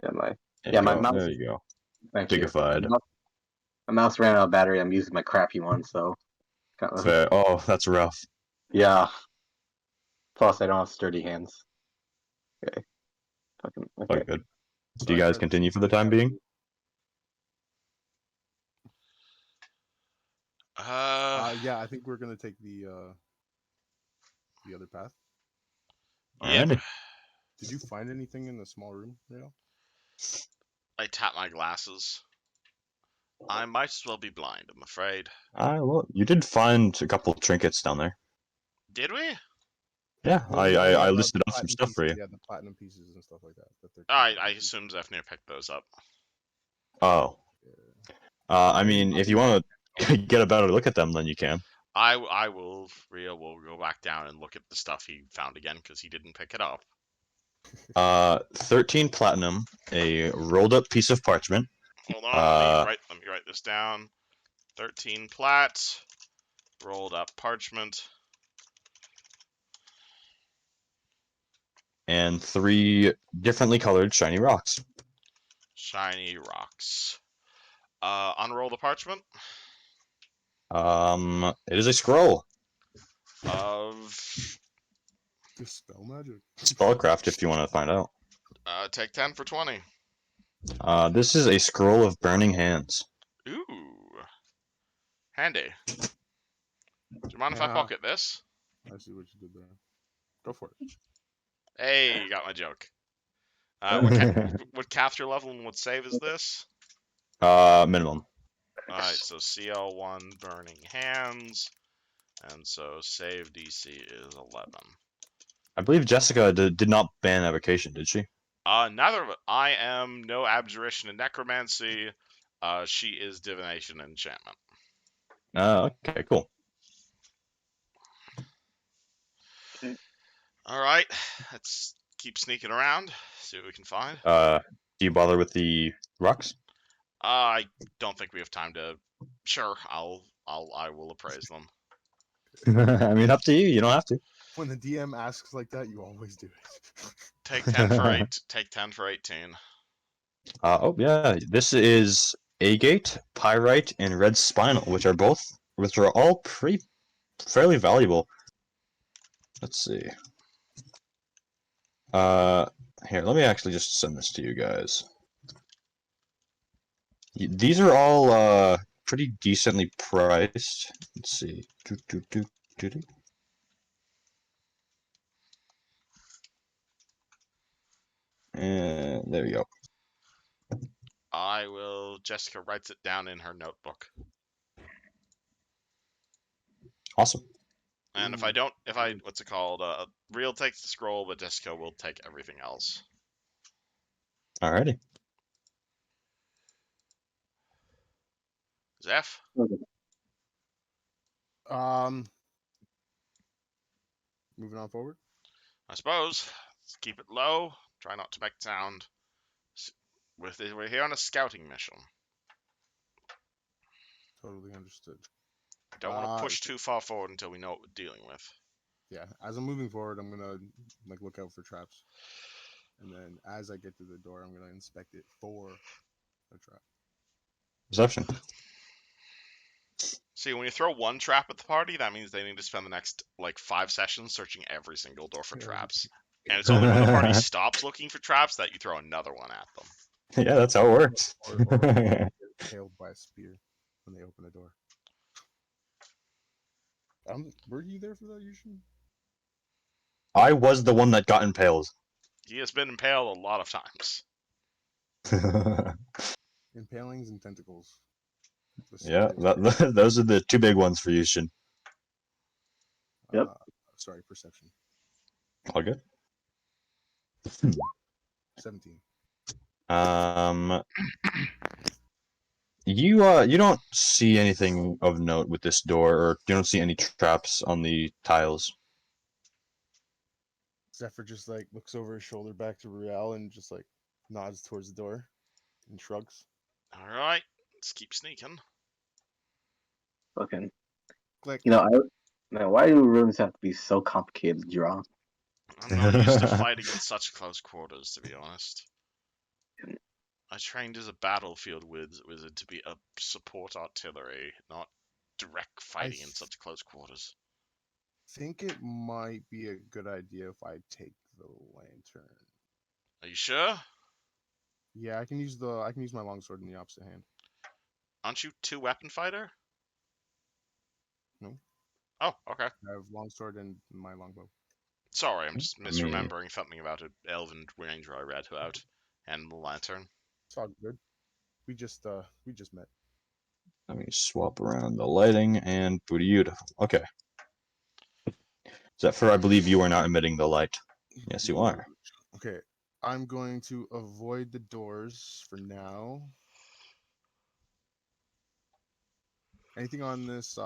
Yeah, my There yeah you my go. mouse. There you go. Thank you. Bigified. My mouse ran out of battery. I'm using my crappy one, so kind of Fair. Oh, that's rough. yeah. Plus, I don't have sturdy hands. Okay. Fucking Oh, okay. good. So Do you I guys tried- continue for the time being? Yeah, I think we're gonna take the other path. Yep. Alrighty. Did you find anything in the small room, Riel? I tap my glasses. I might as well be blind, I'm afraid. Well, you did find a couple trinkets down there. Did we? Yeah, Well, I the listed off some platinum stuff for pieces, you. Yeah, the platinum pieces and stuff like that. They're I assume Zephaniah picked those up. Oh. I mean, if you want to get a better look at them, then you can. I will, Riel will go back down and look at the stuff he found again because he didn't pick it up. 13 platinum, a rolled up piece of parchment. Hold on, let me write this down. 13 plat, rolled up parchment. And 3 differently colored shiny rocks. Shiny rocks. Unroll the parchment. It is a scroll. Of Dispel magic. Spellcraft, if you want to find out. take 10 for 20. This is a scroll of burning hands. Ooh. Handy. Do you mind if I pocket this? I see what you did there. Go for it. Hey, you got my joke. What caster level and what save is this? Minimum. Alright, so CL1 Burning Hands. And so save DC is 11. I believe Jessica did not ban evocation, did she? Neither of it. I am no abjuration and necromancy. She is divination and enchantment. Okay, cool. Alright, let's keep sneaking around, see what we can find. Do you bother with the rocks? I don't think we have time to. Sure, I will appraise them. I mean, up to you. You don't have to. When the DM asks like that, you always do it. Take 10 for 8. Take 10 for 18. Oh yeah, this is agate, pyrite, and red spinel, which are all fairly valuable. Let's see. Here, let me actually just send this to you guys. These are all pretty decently priced. Let's see. And there we go. I will. Jessica writes it down in her notebook. Awesome. And if I don't, what's it called? Riel takes the scroll, but Jessica will take everything else. Alrighty. Zeph? Moving on forward. I suppose. Let's keep it low. Try not to make sound. We're here on a scouting mission. Totally understood. Don't want to push too far forward until we know what we're dealing with. Yeah, as I'm moving forward, I'm gonna like look out for traps, and then as I get to the door, I'm gonna inspect it for a trap. Perception. See, when you throw one trap at the party, that means they need to spend the next, 5 sessions searching every single door for Yeah. traps. And it's only when the party stops looking for traps that you throw another one at them. Yeah, that's how it works. Or get impaled by a spear when they open a door. Were you there for that, Yushin? I was the one that got impaled. He has been impaled a lot of times. Impalings and tentacles. Yeah, those are the two big ones for Yushin. Yep. Sorry, perception. All good. 17. You don't see anything of note with this door, or you don't see any traps on the tiles. Zephyr just like looks over his shoulder back to Riel and just like nods towards the door and shrugs. All right, let's keep sneaking. Fucking. Click. Man, why do rooms have to be so complicated to draw? I'm not used to fighting in such close quarters, to be honest. I trained as a battlefield wizard to be a support artillery, not direct fighting in such close quarters. Think it might be a good idea if I take the lantern. Are you sure? Yeah, I can use my longsword in the opposite hand. Aren't you 2-weapon fighter? No. Oh, okay. I have longsword and my longbow. Sorry, I'm just misremembering something about an elven ranger I read about, and the lantern. It's all good. We just met. Let me swap around the lighting and beautiful. Okay. Zephyr, I believe you are not emitting the light. Yes, you are. Okay. I'm going to avoid the doors for now. Anything on this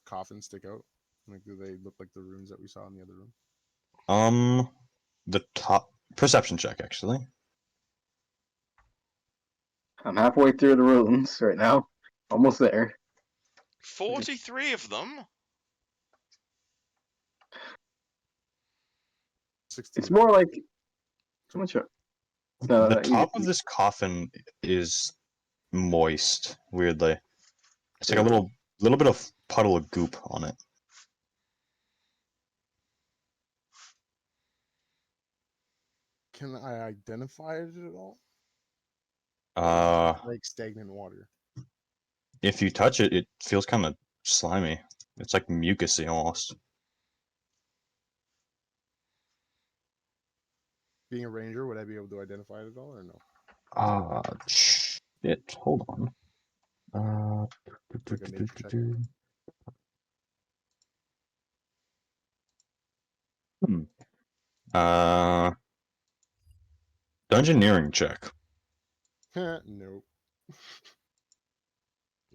coffin stick out? Like, do they look like the runes that we saw in the other room? The top perception check, actually. I'm halfway through the rooms right now. Almost there. 43 of them? 16. It's more like so much. The top of this coffin is moist, weirdly. It's like a little bit of puddle of goop on it. Can I identify it at all? Like stagnant water. If you touch it, it feels kind of slimy. It's like mucusy almost. Being a ranger, would I be able to identify it at all or no? Shit. Hold on. Like a nature check. Dungeoneering check. Nope.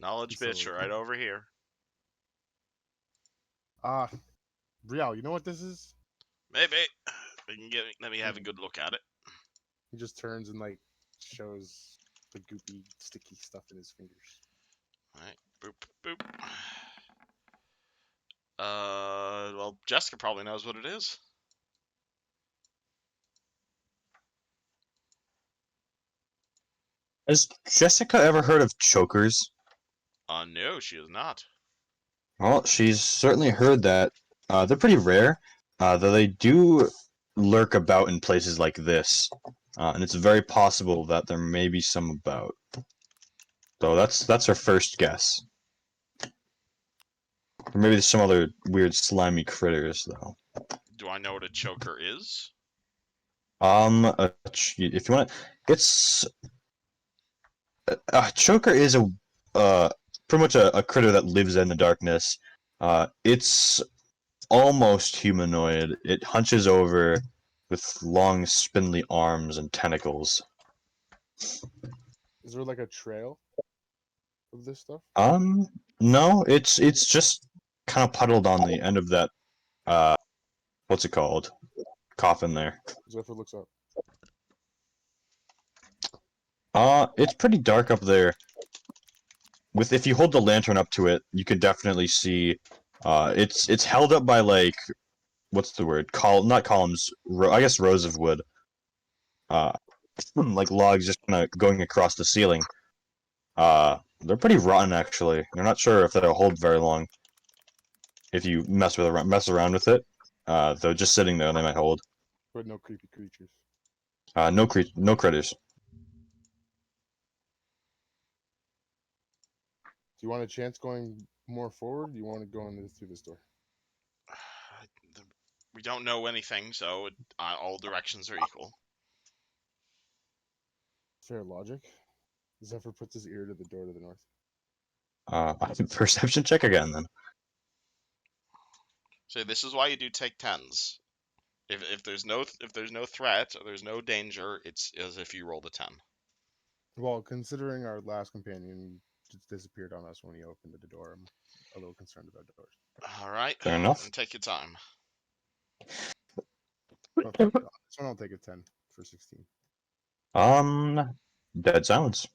Knowledge bitch right over here. Riel, you know what this is? Maybe. Let me have a good look at it. He just turns and like shows the goopy, sticky stuff in his fingers. Alright, boop, boop. Well, Jessica probably knows what it is. Has Jessica ever heard of chokers? No, she is not. Well, she's certainly heard that. They're pretty rare, though they do lurk about in places like this, and it's very possible that there may be some about. So that's her first guess. Or maybe there's some other weird slimy critters, though. Do I know what a choker is? If you want to, it's a choker is a pretty much a critter that lives in the darkness. It's almost humanoid. It hunches over with long, spindly arms and tentacles. Is there like a trail of this stuff? No, it's just kind of puddled on the end of that. What's it called? Coffin there. Zephyr looks up. It's pretty dark up there. If you hold the lantern up to it, you can definitely see. It's held up by like what's the word? Not columns. I guess rows of wood. Uh, like logs just kind of going across the ceiling. They're pretty rotten actually. You're not sure if they'll hold very long. If you mess around with it, they're just sitting there and they might hold. But no creepy creatures. No critters. Do you want a chance going more forward? Do you want to go through this door? We don't know anything, so all directions are equal. Fair logic. Zephyr puts his ear to the door to the north. Perception check again then. So this is why you do take tens. If there's no threat or there's no danger, it's as if you rolled a 10. Well, considering our last companion just disappeared on us when he opened the door, I'm a little concerned about doors. All right. Fair enough. And take your time. Okay, this one I'll take a 10 for 16. Dead silence.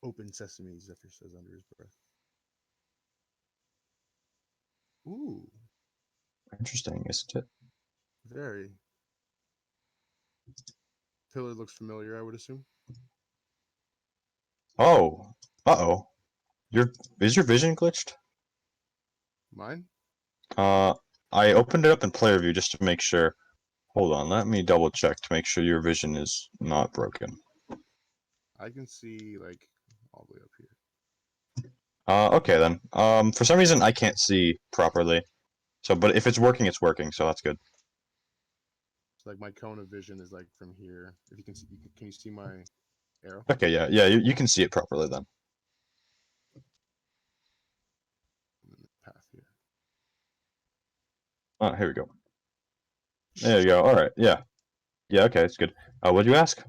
Open sesame, Zephyr says under his breath. Ooh, Interesting, isn't it? very. Pillar looks familiar, I would assume. Oh, uh-oh. Is your vision glitched? Mine? I opened it up in player view just to make sure. Hold on, let me double check to make sure your vision is not broken. I can see, like, all the way up here. Okay then. For some reason I can't see properly. So, but if it's working, so that's good. So, like, my cone of vision is, like, from here. If you can see, can you see my arrow? Okay, yeah, you can see it properly then. And then the path here. Here we go. There you go. All right, yeah, okay, it's good. What'd you ask?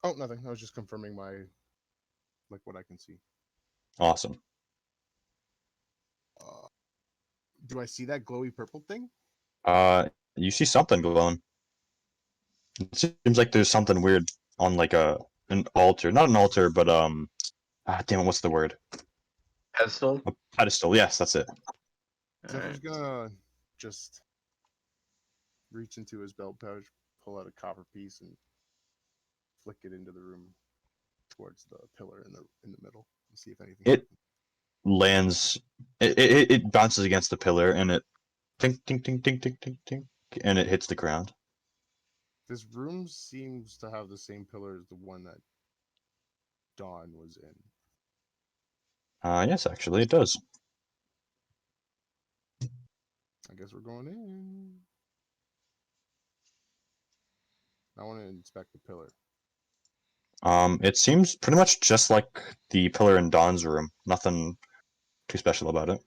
Oh, nothing. I was just confirming like, what I can see. Awesome. Do I see that glowy purple thing? You see something glowing. It seems like there's something weird on like an altar, not an altar, but damn it, what's the word? Pedestal. A pedestal. Yes, that's it. Zephyr's gonna just reach into his belt pouch, pull out a copper piece, and flick it into the room towards the pillar in the middle, and see if anything. It lands. It bounces against the pillar, and it tink tink tink tink tink tink tink, and it hits the ground. This room seems to have the same pillar as the one that Dawn was in. Yes, actually, it does. I guess we're going in. I want to inspect the pillar. It seems pretty much just like the pillar in Dawn's room. Nothing too special about it.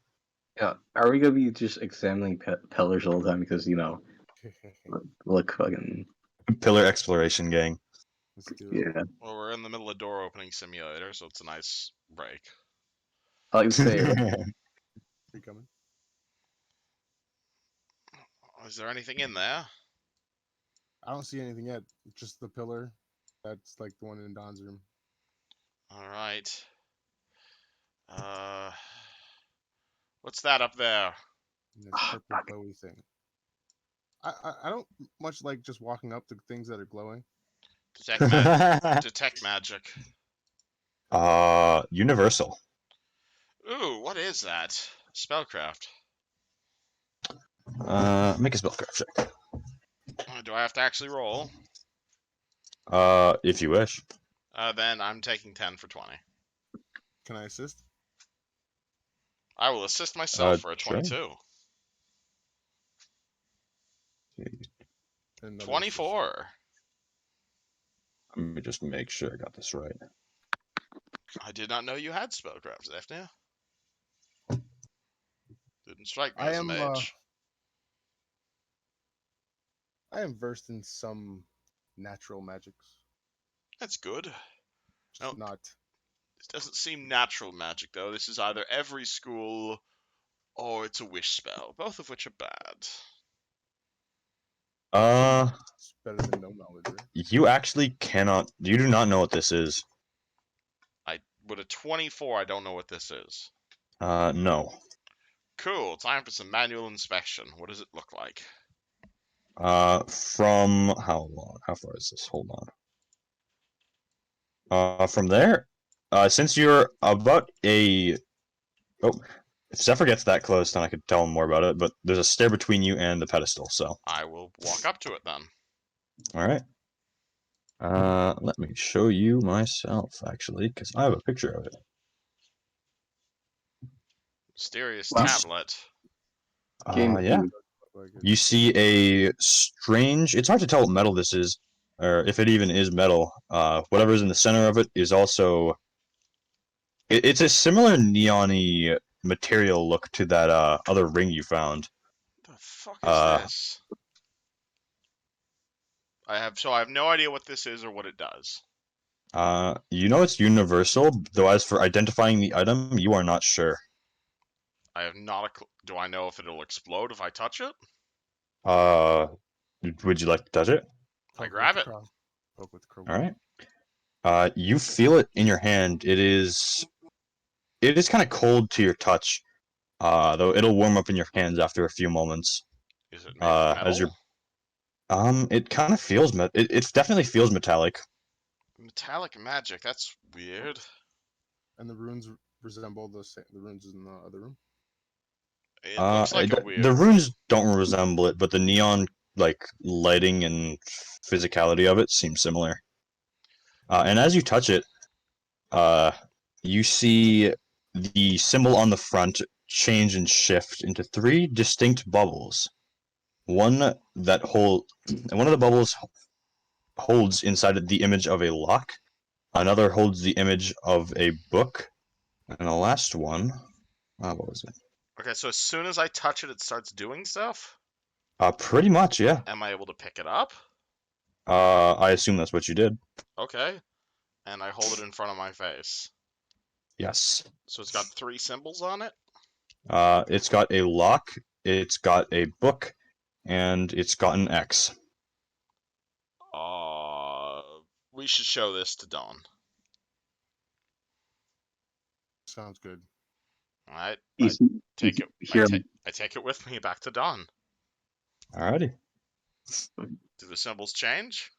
Yeah, are we gonna be just examining pillars all the time because look fucking Pillar exploration gang. Let's do it. yeah. Well, we're in the middle of door opening simulator, so it's a nice break. I like to say You coming? Is there anything in there? I don't see anything yet. Just the pillar. That's like the one in Dawn's room. All right. What's that up there? And this purple glowy thing. I don't much like just walking up to things that are glowing. Detect magic. Universal. Ooh, what is that? Spellcraft. Make a spellcraft check. Do I have to actually roll? If you wish. Then I'm taking 10 for 20. Can I assist? I will assist myself for a Sure. 22. Another 24. Let me just make sure I got this right. I did not know you had spellcraft, Daphne. Didn't strike me I as a am mage. I am versed in some natural magics. That's good. Just No. not. This doesn't seem natural magic, though. This is either every school or it's a wish spell, both of which are bad. It's better than no knowledge, right? You actually cannot. You do not know what this is. With a 24, I don't know what this is. No. Cool, time for some manual inspection. What does it look like? From how long? How far is this? Hold on. From there, since you're about a. Oh, if Zephyr gets that close, then I could tell him more about it. But there's a stair between you and the pedestal, so. I will walk up to it then. All right. Let me show you myself actually, because I have a picture of it. Mysterious Wow. tablet. Game Yeah. food. Like You see a strange. It's hard to tell what metal this is, or if it even is metal. Whatever's in the center of it is also. It's a similar neon-y material look to that other ring you found. The fuck is Uh, this? I have no idea what this is or what it does. You know it's universal, though as for identifying the item, you are not sure. I have not a do I know if it'll explode if I touch it? Uh, would you like to touch it? I grab it. Poke with the crowbar. All right. You feel it in your hand. It is kind of cold to your touch. Though it'll warm up in your hands after a few moments. Is it made of metal? As you're it kind of feels it definitely feels metallic. Metallic magic, that's weird. And the runes resemble the runes in the other room. It looks like a weird. The runes don't resemble it, but the neon like lighting and physicality of it seems similar. And as you touch it, you see the symbol on the front change and shift into 3 distinct bubbles. One of the bubbles holds inside it the image of a lock. Another holds the image of a book, and the last one, what was it? Okay, so as soon as I touch it, it starts doing stuff? Pretty much, yeah. Am I able to pick it up? I assume that's what you did. Okay. And I hold it in front of my face. Yes. So it's got 3 symbols on it? It's got a lock, it's got a book, and it's got an X. We should show this to Dawn. Sounds good. Alright. He's, Take it. here. I take it with me back to Dawn. Alrighty. Do the symbols change?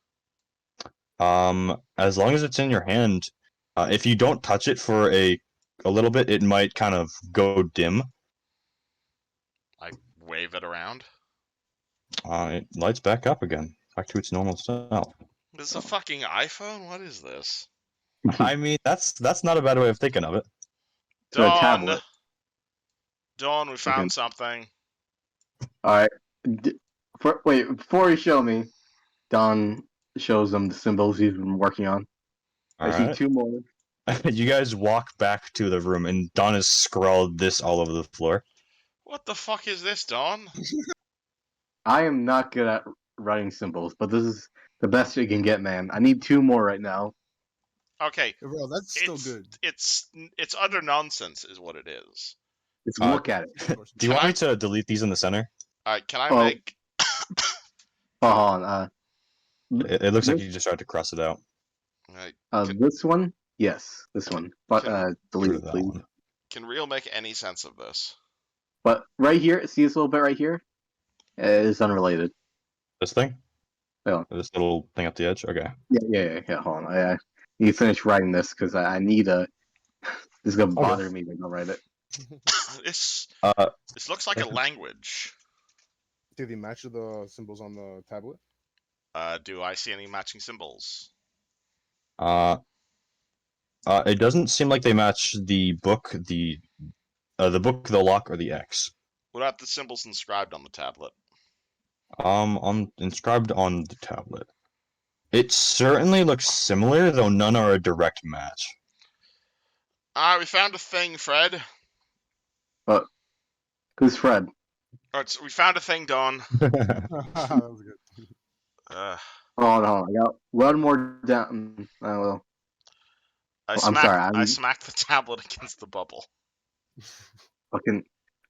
As long as it's in your hand, if you don't touch it for a little bit, it might kind of go dim. I wave it around. It lights back up again, back to its normal self. This is a fucking iPhone? What is this? I mean, that's not a bad way of thinking of it. To a Dawn! tablet. Dawn, we found Okay. something. Alright. Wait, before you show me, Don shows them the symbols he's been working on. I see Alright. 2 more. You guys walk back to the room, and Don has scrawled this all over the floor. What the fuck is this, Dawn? I am not good at writing symbols, but this is the best you can get, man. I need 2 more right now. Okay. Bro, that's still good. It's utter nonsense, is what it is. Just look at it. Do you want me to delete these in the center? Alright, can I Oh. make... Hold on. It looks like you just tried to cross it out. Alright, This one? Yes, this one. But delete Get rid it, of that please. one. can Riel make any sense of this? But right here, see this little bit right here? It's unrelated. This thing? Yeah. This little thing at the edge? Okay. Yeah. Hold on. I need to finish writing this because I need a. This is gonna bother me when I write it. This Uh, looks like a language. Do they match the symbols on the tablet? Do I see any matching symbols? It doesn't seem like they match the book, the book, the lock, or the X. What about the symbols inscribed on the tablet? Inscribed on the tablet. It certainly looks similar, though none are a direct match. Ah, we found a thing, Fred. But who's Fred? We found a thing, Don. That was good. Oh no, I got one more down. Oh well. I'm sorry. I I'm smacked the tablet against the bubble. fucking.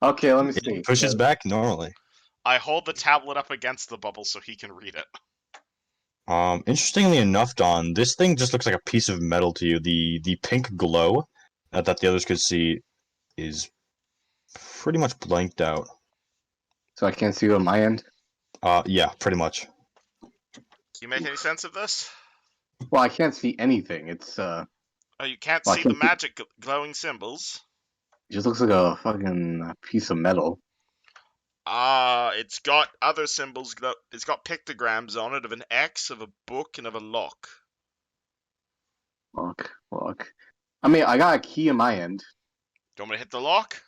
Okay, let me It see. pushes back normally. I hold the tablet up against the bubble so he can read it. Interestingly enough, Don, this thing just looks like a piece of metal to you. The pink glow that the others could see is pretty much blanked out. So I can't see you on my end. Yeah, pretty much. Can you make any sense of this? Well, I can't see anything. It's Oh, you can't Well, I see the can't see- magic glowing symbols. it just looks like a fucking piece of metal. It's got other symbols. It's got pictograms on it of an X, of a book, and of a lock. Look. I mean, I got a key on my end. Do you want me to hit the lock?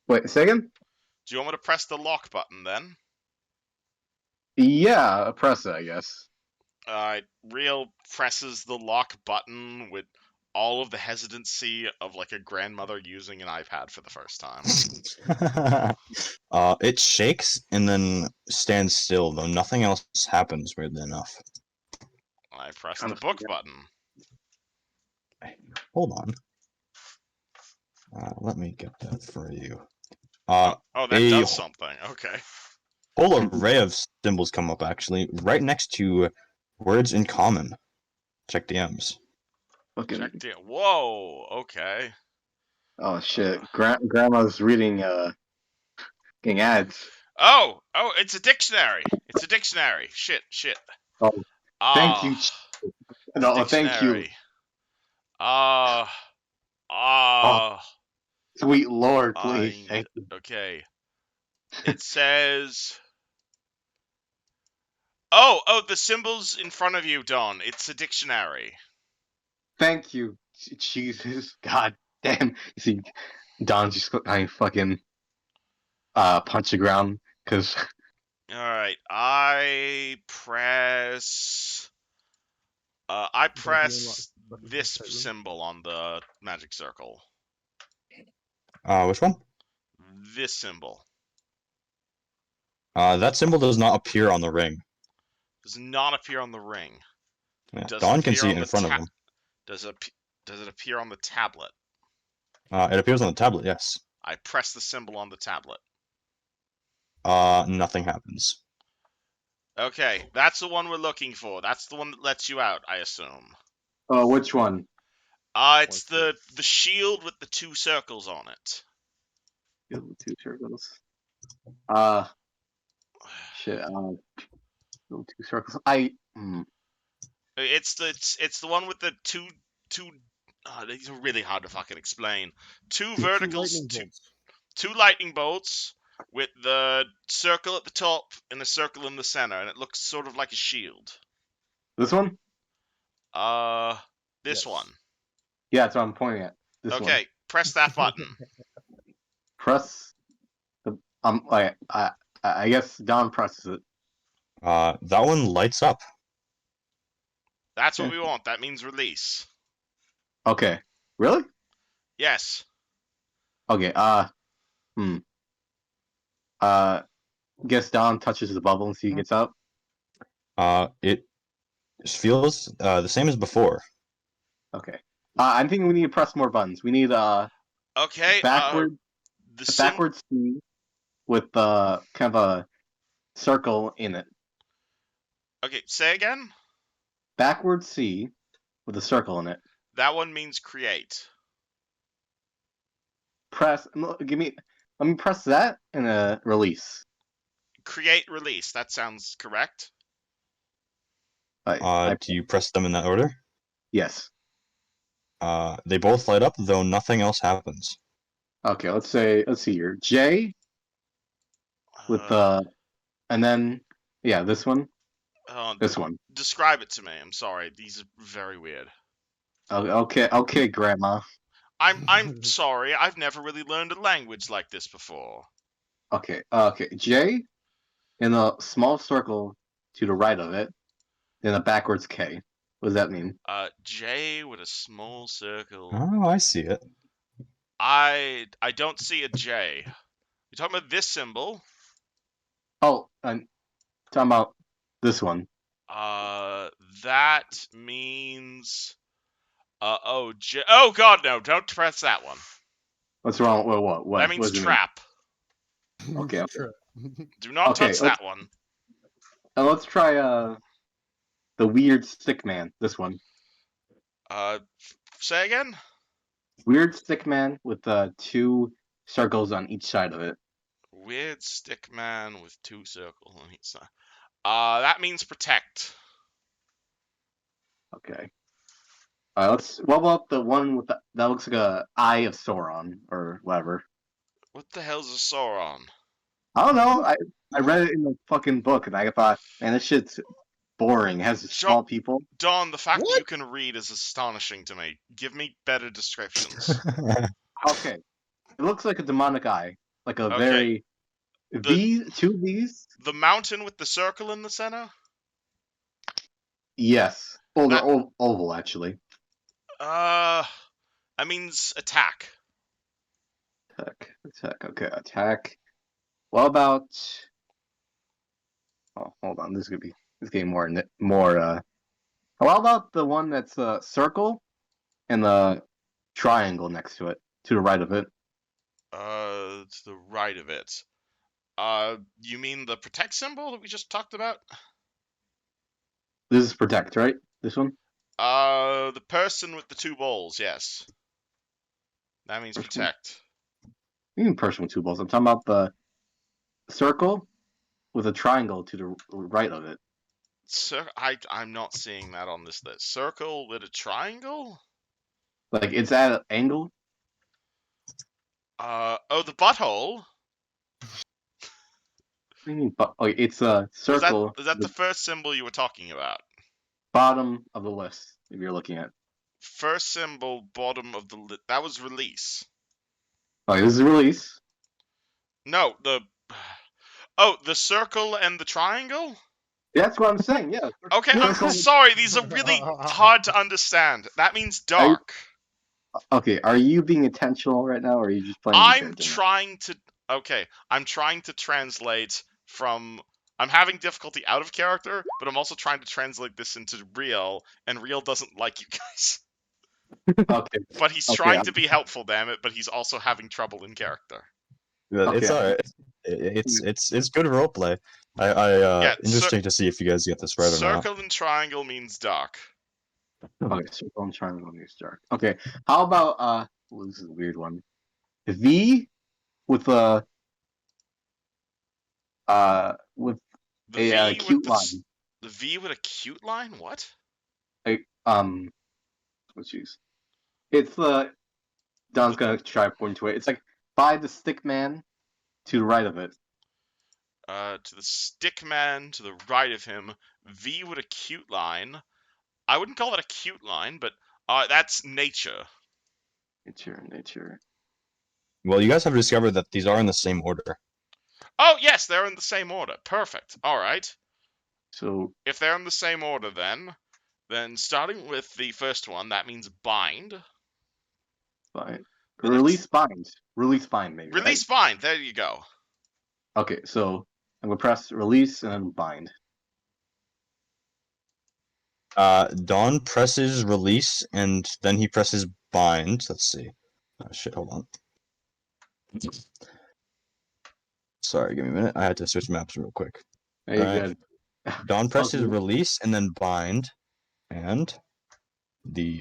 Wait a second. Do you want me to press the lock button then? Yeah, press it, I guess. Riel presses the lock button with all of the hesitancy of like a grandmother using an iPad for the first time. It shakes and then stands still, though nothing else happens, weirdly enough. I press Kind the of book forget. button. Hold on. Let me get that for you. Oh, that a does something. Okay. whole array of symbols come up, actually, right next to words in common. Check DMs. Fucking. Check the. Whoa. Okay. Oh shit. Grandma's reading getting ads. Oh, it's a dictionary. It's a dictionary. Shit. Oh, thank Ah, you. it's a No, thank you. dictionary. Ah, Oh, sweet lord, please. Thank you. okay. It says. Oh, the symbols in front of you, Don. It's a dictionary. Thank you. Jesus. God damn. You see, Don's just I fucking punch the ground because All right, I press this Tight room. symbol on the magic circle. Which one? This symbol That symbol does not appear on the ring. does not appear on the ring. Yeah, Does it Don can appear see it on in the front of him. Does it appear on the tablet? It appears on the tablet, yes. I press the symbol on the tablet. Nothing happens. Okay, that's the one we're looking for. That's the one that lets you out, I assume. which one? It's the shield with the 2 circles on it. Two circles. Shit. Two circles. It's the one with the two. These are really hard to fucking explain. Two verticals, two lightning bolts with the circle at the top and a circle in the center, and it looks sort of like a shield. This one? This Yes. one. Yeah, that's what I'm pointing at. This one. Okay, press that button. Press the I guess Don presses it. That one lights up. That's what we want. That means release. Okay. Really? Yes. Okay. Guess Don touches the bubble and see he gets out. It feels the same as before. Okay. I think we need to press more buttons. We need Okay. backward The backwards C with kind of a circle in it. Okay, say again. Backward C with a circle in it. That one means create. Press. Let me press that and release. Create, release. That sounds correct. Do you press them in that order? Yes. They both light up, though nothing else happens. Okay. Let's see here. J with and then this one. This one. Describe it to me. I'm sorry. These are very weird. Okay, Grandma. I'm sorry. I've never really learned a language like this before. Okay. J in a small circle to the right of it, then a backwards K. What does that mean? J with a small circle. Oh, I see it. I don't see a J. You talking about this symbol? Oh, I'm talking about this one. That means. Oh, oh God, no! Don't press that one. What's wrong? What? That What means does it mean? trap. Okay. Sure. Do not Okay, touch that one. Let's try the weird stick man. This one. Say again. Weird stick man with 2 circles on each side of it. Weird stick man with 2 circles on each side. That means protect. Okay. Let's. What about the one with that looks like a eye of Sauron or whatever? What the hell's a Sauron? I don't know. I read it in the fucking book and I thought, man, this shit's boring. It has small people. Don, the fact that What? you can read is astonishing to me. Give me better descriptions. Okay. It looks like a demonic eye, like a Okay. very V, 2 V's. The mountain with the circle in the center? Yes. Oh, That- they're oval actually. That means attack. Attack. Okay, attack. What about? Oh, hold on. This is getting more. How about the one that's a circle and the triangle next to it, to the right of it? To the right of it. You mean the protect symbol that we just talked about? This is protect, right? This one. The person with the 2 balls, yes. That means Which one? protect. Even person with 2 balls. I'm talking about the circle with a triangle to the right of it. I'm not seeing that on this list. Circle with a triangle? Like it's at an angle. Oh, the butthole? What do you mean? But it's a circle. Is that at the first symbol you were talking about? bottom of the list if you're looking at? First symbol, bottom of the list. That was release. Okay, this is release. No, Oh, the circle and the triangle? That's what I'm saying. Yeah. Okay, I'm Circle- sorry. These are really hard to understand. That means dark. Okay, are you being intentional right now, or are you just playing? I'm trying to translate from. I'm having difficulty out of character, but I'm also trying to translate this into Riel, and Riel doesn't like you guys. Okay. But he's Okay, trying to be helpful, damn it, but he's also having trouble in character. It's Okay. alright. It's good roleplay. Yeah, Interesting to see if you guys get this right or not. Circle and triangle means dark. Okay, circle and triangle needs dark. Okay, how about well, this is a weird one. V with a with The a V cute with line. the V with a cute line? What? Let's use. It's Don's gonna try pointing to it. It's like by the stick man to the right of it. To the stick man to the right of him, V with a cute line. I wouldn't call that a cute line, but that's nature. Nature. Well, you guys have discovered that these are in the same order. Oh, yes, they're in the same order. Perfect. All right. So If they're in the same order, then starting with the first one, that means bind. bind. The Release bind. Release bind, maybe. Release bind. There you go. Right? Okay, so I'm gonna press release and then bind. Don presses release and then he presses bind. Let's see. Oh shit, hold on. Sorry, give me a minute. I had to switch maps real quick. Very Alright. good. Don presses Okay. release and then bind, and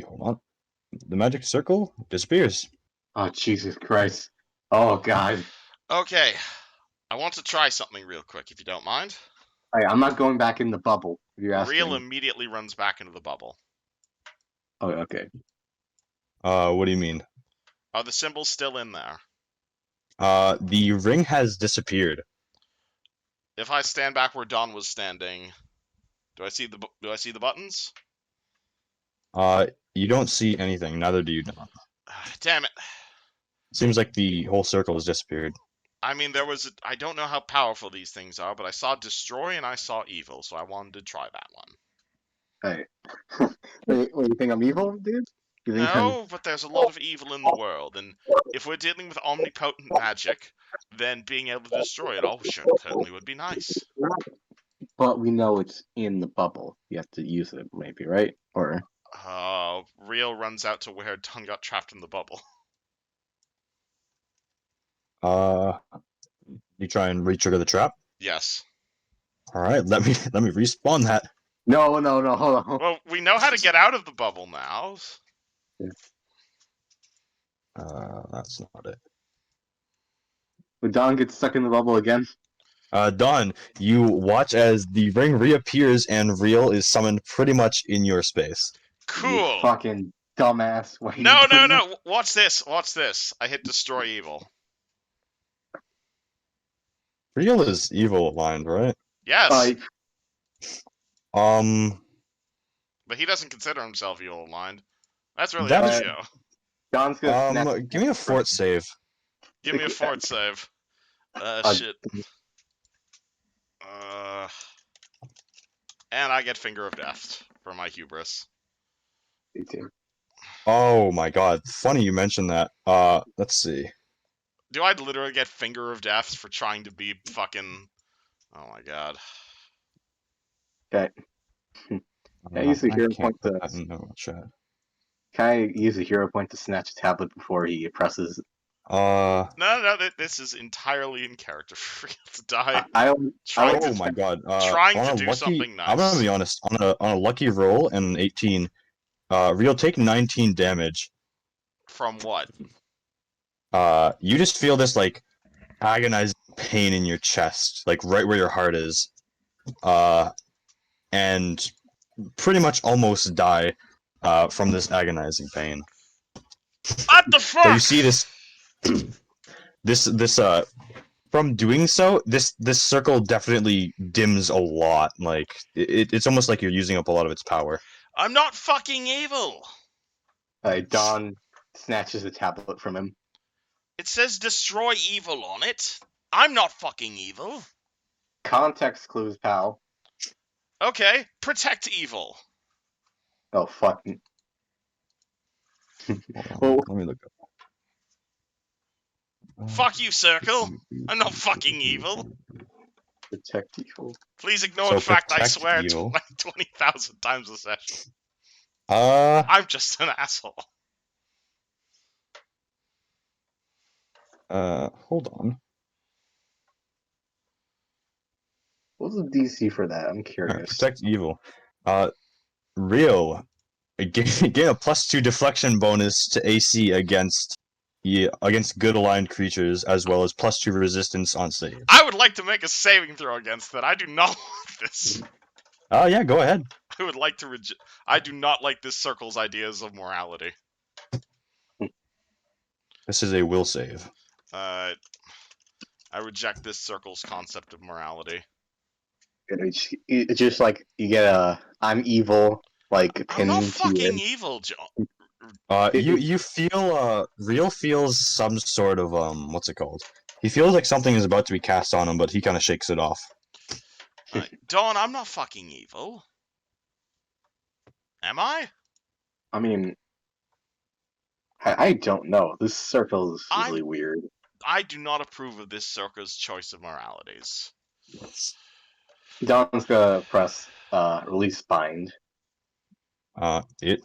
hold on, the magic circle disappears. Oh Jesus Christ! Oh God! Okay. I want to try something real quick, if you don't mind. Hey, I'm not going back in the bubble. If you're asking. Riel immediately runs back into the bubble. Oh, okay. What do you mean? Are the symbols still in there? The ring has disappeared. If I stand back where Don was standing, do I see the buttons? You don't see anything. Neither do you, Don. Damn it. Seems like the whole circle has disappeared. I mean, I don't know how powerful these things are, but I saw destroy and I saw evil, so I wanted to try that one. Hey, Wait, you think I'm evil, dude? You think I'm... No, but there's a lot of evil in the world, and if we're dealing with omnipotent magic, then being able to destroy it all certainly would be nice. But we know it's in the bubble. You have to use it, maybe, right? Or Riel runs out to where Don got trapped in the bubble. You try and re-trigger the trap. Yes. All right, let me respawn that. no, hold on. Well, we know how to get out of the bubble now. That's not it. Would Don get stuck in the bubble again? Don, you watch as the ring reappears and Riel is summoned pretty much in your space. You Cool. fucking dumbass. Why are you No. doing this? Watch this. Watch this. I hit destroy evil. Riel is evil aligned, right? Yes, Um, but he doesn't consider himself evil aligned. That's really That up is- to you. Don's gonna snap. give me a fort save. Give me a fort save. Shit. And I get Finger of Death for my hubris. Oh my god, funny you mentioned that. Let's see. Do I literally get Finger of Death for trying to be fucking... Oh my god. Okay. Can I use the I hero can't point put to? that in the chat. Can I use a hero point to snatch a tablet before he presses? No, this is entirely in character for Riel to die. Trying Oh to, my god. trying On to a do lucky, something nice. I'm gonna be honest. On a lucky roll and an 18, Riel take 19 damage. From what? You just feel this like agonizing pain in your chest, like right where your heart is. And pretty much almost die from this agonizing pain. What the fuck? So you see this from doing so, this circle definitely dims a lot. Like it's almost like you're using up a lot of its power. I'm not fucking evil. Don snatches the tablet from him. It says destroy evil on it. I'm not fucking evil. Context clues, pal. Okay, protect evil. Oh fuck. Hold on, Well, let me look up. Fuck you, Circle. I'm not fucking evil. protect evil. Please ignore So the fact I protect swear evil. 20,000 times a session. Uh, I'm just an asshole. Hold on. What's the DC for that? I'm Alright, curious. protect evil. Riel, gain a +2 deflection bonus to AC against good aligned creatures, as well as +2 resistance on saves. I would like to make a saving throw against that. I do not like this. Oh yeah, go ahead. I would like to I do not like this circle's ideas of morality. This is a will save. I reject this circle's concept of morality. It's just like you get a "I'm evil" like I'm pin not to fucking it. evil, John. You feel Riel feels some sort of what's it called? He feels like something is about to be cast on him, but he kind of shakes it off. Dawn, I'm not fucking evil. Am I? I mean, I don't know. This circle is really weird. I do not approve of this circle's choice of moralities. Don's gonna press release bind. It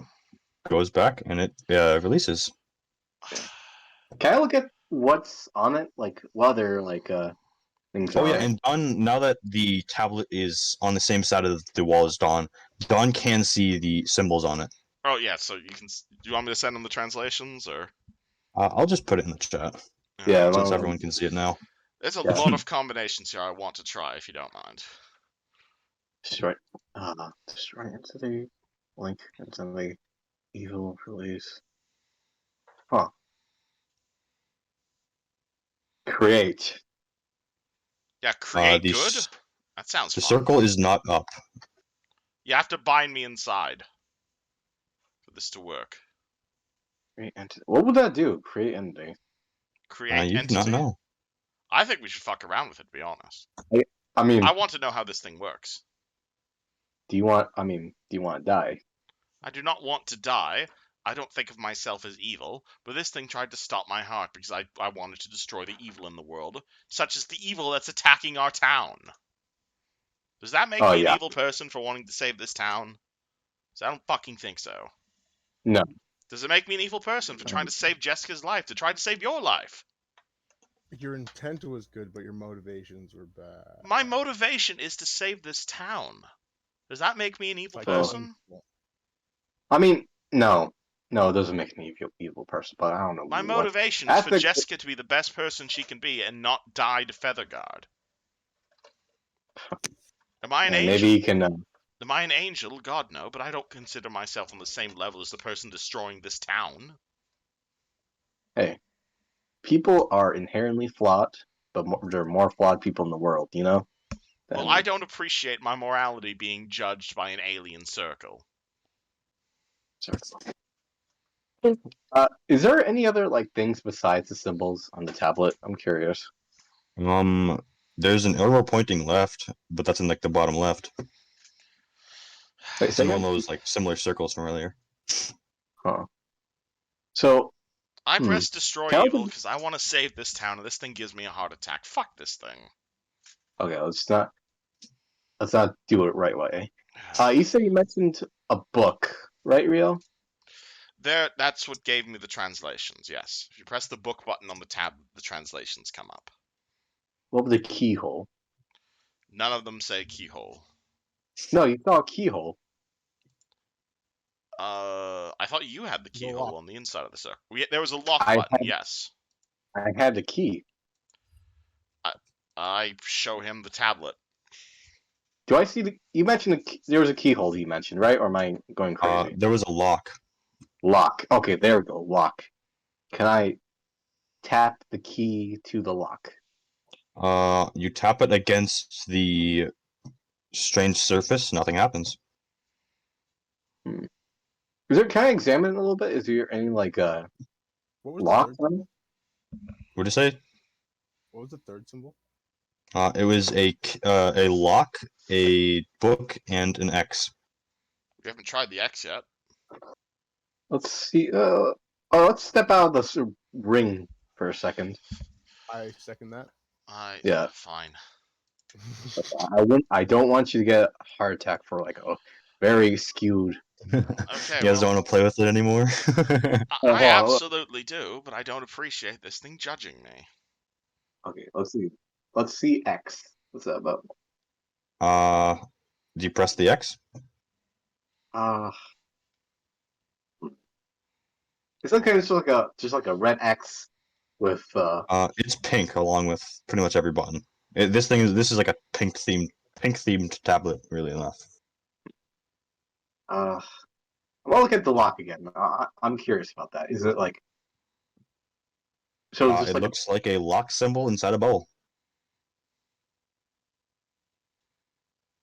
goes back and it releases. Can I look at what's on it? Like what other things Oh are yeah, on it? and Dawn, now that the tablet is on the same side of the wall as Dawn can see the symbols on it. Oh yeah, so you can. Do you want me to send them the translations or? I'll just put it in the chat Yeah, since everyone can see it now. There's a Yeah. lot of combinations here I want to try, if you don't mind. destroy entity, link entity, evil release. Huh. Create. Yeah, create the good? s- That sounds The fun. circle is not up. You have to bind me inside for this to work. Create entity. What would that do? Create entity. Create You do entity? not know. I think we should fuck around with it, to be honest. I mean, I want to know how this thing works. do you want to die? I do not want to die. I don't think of myself as evil, but this thing tried to stop my heart because I wanted to destroy the evil in the world, such as the evil that's attacking our town. Does that make Oh me an yeah, evil person for wanting to save this town? 'Cause I don't fucking think so. no. Does it make me an evil person for trying to save Jessica's life, to try to save your life? Your intent was good, but your motivations were bad. My motivation is to save this town. Does that make me an evil Like, person? I mean, no, it doesn't make me an evil person, but I don't know My what motivation is for aspect. Jessica to be the best person she can be and not die to Featherguard. Am I an And angel? maybe you can. Am I an angel? God no, but I don't consider myself on the same level as the person destroying this town. Hey, people are inherently flawed, but there are more flawed people in the world, you know. Well, I don't appreciate my morality being judged by an alien circle. Is there any other like things besides the symbols on the tablet? I'm curious. There's an arrow pointing left, but that's in like the bottom left. Wait, It's in one second? of those like similar circles from earlier. Huh. So, I press destroy Can I evil look because I want to save this town and this thing gives me a heart attack. Fuck this thing. okay, let's not do it right way. You said you mentioned a book, right, Riel? That's what gave me the translations, yes. If you press the book button on the tab, the translations come up. What was the keyhole? None of them say keyhole. No, you saw a keyhole. I thought you had the The keyhole lock. on the inside of the circle. There was a lock I button, had- yes. I had the key. I show him the tablet. Do I see the? You mentioned there was a keyhole. You mentioned, right? Or am I going crazy? There was a lock. Lock. Okay, there we go. Lock. Can I tap the key to the lock? You tap it against the strange surface, nothing happens. Is there? Can I examine it a little bit? Is there any like What was lock the third on it? symbol? What'd you say? What was the third symbol? It was a lock, a book, and an X. We haven't tried the X yet. Let's see. Let's step out of this ring for a second. I second that. Yeah. Fine. I don't want you to get a heart attack for like a very skewed. Okay, You guys don't want to play with it anymore? I absolutely do, but I don't appreciate this thing judging me. Okay, let's see. Let's see X. What's that about? Do you press the X? It's okay. It's just like a red X with It's pink along with pretty much every button. This is like a pink themed tablet, really enough. I'm gonna look at the lock again. I'm curious about that. Is it like so? Just It like looks like a lock symbol inside a bowl.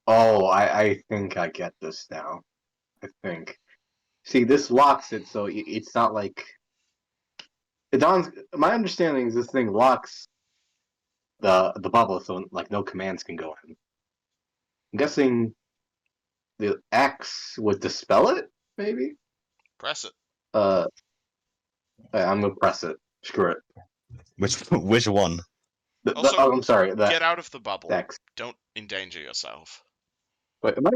oh, I think I get this now. I think. See, this locks it, so it's not like Don's. My understanding is this thing locks the bubble, so like no commands can go in. I'm guessing the X would dispel it, maybe. Press it. I'm gonna press it. Screw it. Which one? Also, I'm sorry. Get out of the bubble. X. Don't endanger yourself. Wait, am I?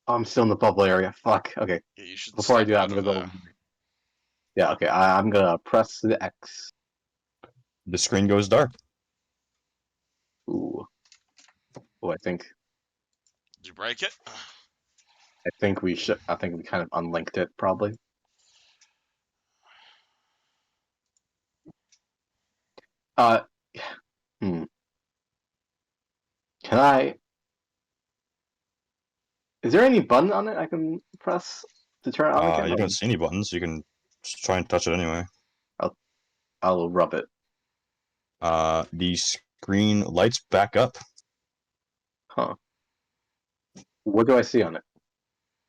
Oh, I'm still in the bubble area. Fuck. Okay. Yeah, you should Before I step do that, out I'm of gonna there. go. Yeah. Okay. I'm gonna press the X. The screen goes dark. Ooh. Oh, I think Did you break it? we should. I think we kind of unlinked it probably. Uh. Hmm. Can I? Is there any button on it I can press to turn it on again? You don't see any buttons. You can just try and touch it anyway. I'll rub it. The screen lights back up. Huh. What do I see on it?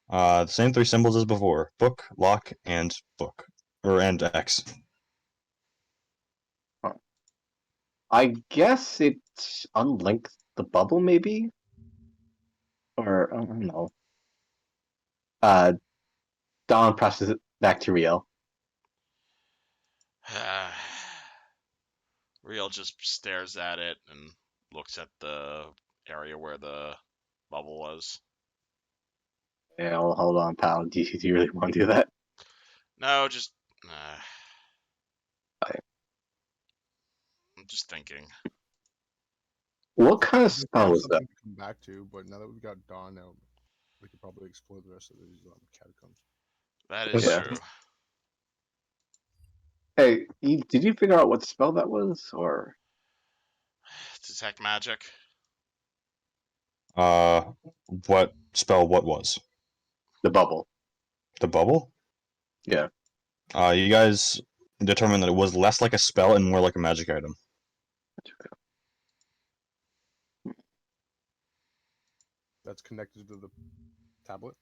The same three symbols as before: book, lock, and book, and X. Huh. I guess it unlinked the bubble, maybe, or I don't know. Don presses it back to Riel. Riel just stares at it and looks at the area where the bubble was. Yeah, well, hold on, pal. Do you really want to do that? No, just. Okay. I'm just thinking. What kind of We spell have was that? something to come back to, but now that we've got Dawn out, we could probably explore the rest of these catacombs. That is Yeah. true. Hey, did you figure out what spell that was, or Detect magic. What spell? What was the bubble? the bubble? Yeah. You guys determined that it was less like a spell and more like a magic item. That's connected to the tablet.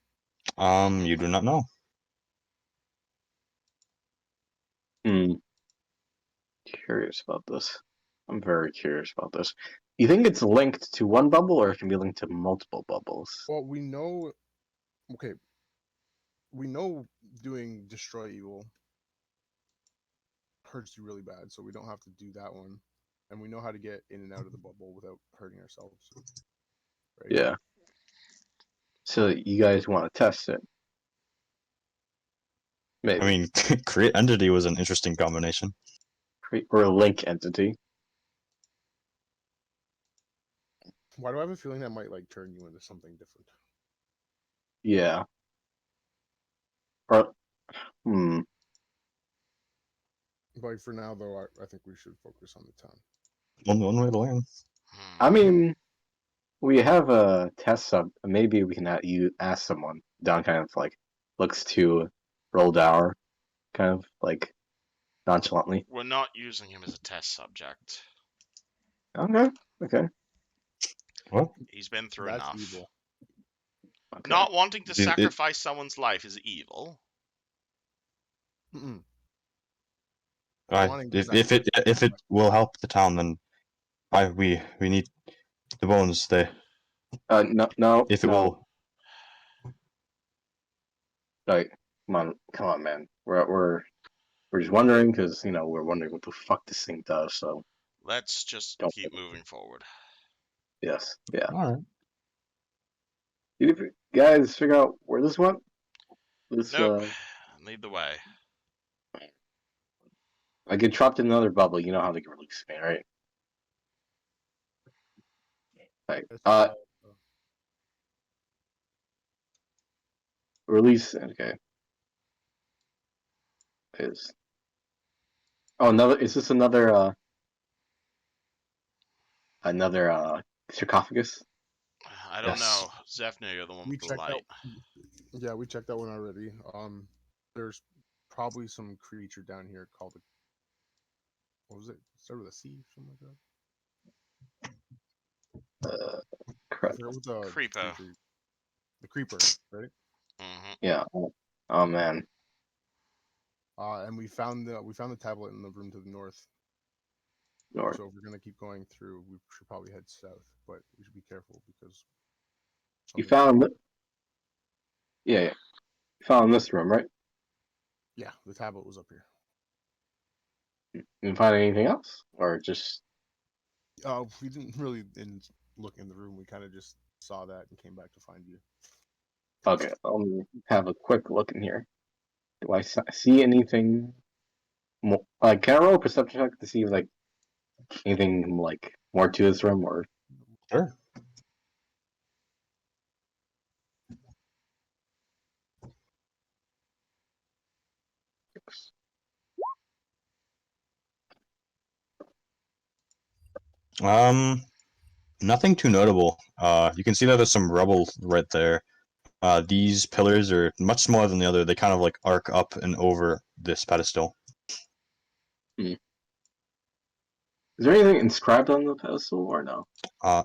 You do not know. Hmm. Curious about this. I'm very curious about this. You think it's linked to one bubble, or it can be linked to multiple bubbles? Well, we know. Okay, we know doing destroy evil hurts you really bad, so we don't have to do that one, and we know how to get in and out of the bubble without hurting ourselves. Right? Yeah. So you guys want to test it? Maybe. I mean, create entity was an interesting combination. Or a link entity. Why do I have a feeling that might like turn you into something different? Yeah. Or But for now, though, I think we should focus on the town. One way to learn. I mean, we have a test sub. Maybe we can you ask someone. Don kind of like looks to Roldour, kind of like nonchalantly. We're not using him as a test subject. Okay. Okay. What? He's been through That's enough. evil. Okay. Not wanting to It- sacrifice someone's life is evil. Mm-mm. I Wanting to if it will help the town, then we need the bones. No. If it No. will. Like, come on, man. We're just wondering because we're wondering what the fuck this thing does. So Let's just don't. keep moving forward. Yes. Yeah. All right. Did you guys figure out where this went? This Nope. Lead the way. I get trapped in another bubble. You know how they can release me, right? Like, It's, release. Okay. Is another? Is this another sarcophagus? I don't Yes. know. Zephne, you're the one we with the checked light. out. Yeah, we checked that one already. There's probably some creature down here called a. What was it? Start with a C, something like that. I Crap. forgot what the Creepo. creature. The creeper, right? Mm-hmm. Yeah. Oh man. And we found the tablet in the room to the north. North. So if we're gonna keep going through, we should probably head south, but we should be careful because You something- found it. Yeah. Yeah. You found this room, right? Yeah, the tablet was up here. You didn't find anything else, or just We didn't really look in the room. We kind of just saw that and came back to find you. okay? Let me have a quick look in here. Do I see anything? Like, can I roll a perception check to see if like anything like more to this room, or Sure. Nothing too notable. You can see that there's some rubble right there. These pillars are much smaller than the other. They kind of like arc up and over this pedestal. is there anything inscribed on the pedestal, or no?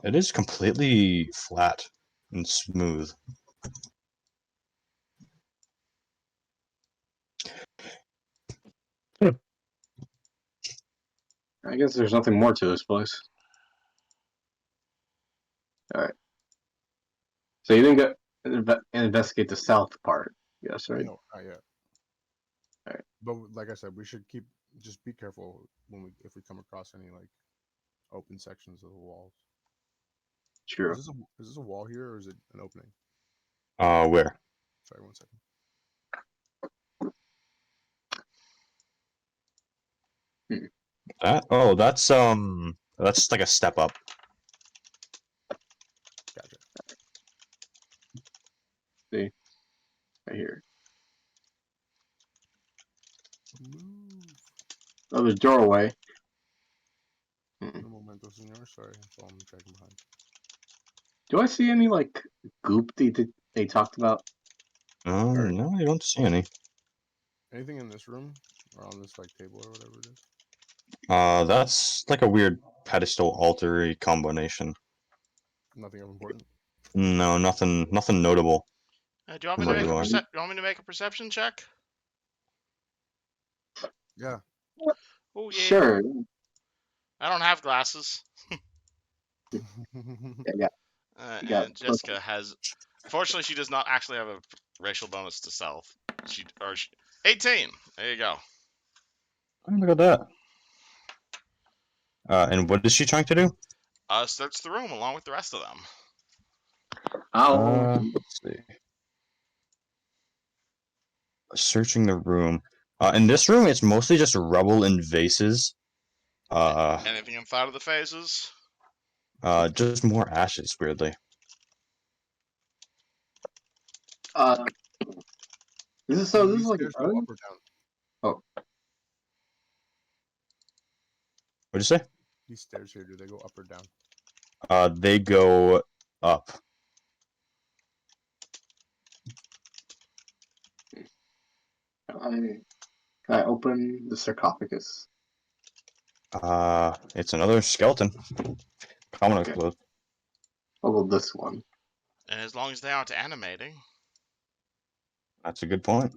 It is completely flat and smooth. I guess there's nothing more to this place. All right. So you didn't investigate the south part. Yes, right. No, not yet. Alright. But like I said, we should just be careful if we come across any like open sections of the walls. True. Is this a wall here or is it an opening? Where? Sorry, 1 second. That? Oh, that's like a step up. Gotcha. See, right here. Move. Oh, the doorway. No momento, senor. Sorry, that's all I'm checking behind. Do I see any like goop they talked about? Or- No, I don't see any. Anything in this room or on this like table or whatever it is? That's like a weird pedestal altar combination. Nothing of important. No, nothing notable. Do you want me From to where make you are. you want me to make a perception check? Yeah. Oh yeah. Sure. I don't have glasses. Yeah. You got And Jessica has. Fortunately, she does not actually have a racial bonus to stealth. 18. There you go. Oh, look at that. And what is she trying to do? Search the room along with the rest of them. Let's see. Searching the room. In this room, it's mostly just rubble and vases. Anything inside of the phases? Just more ashes, weirdly. This is Do this these is like an stairs go urn? up or down? What'd you say? These stairs here, do they go up or down? They go up. Can I open the sarcophagus? It's another skeleton. Common Okay. explode. Oh, this one. And as long as they aren't animating. That's a good point.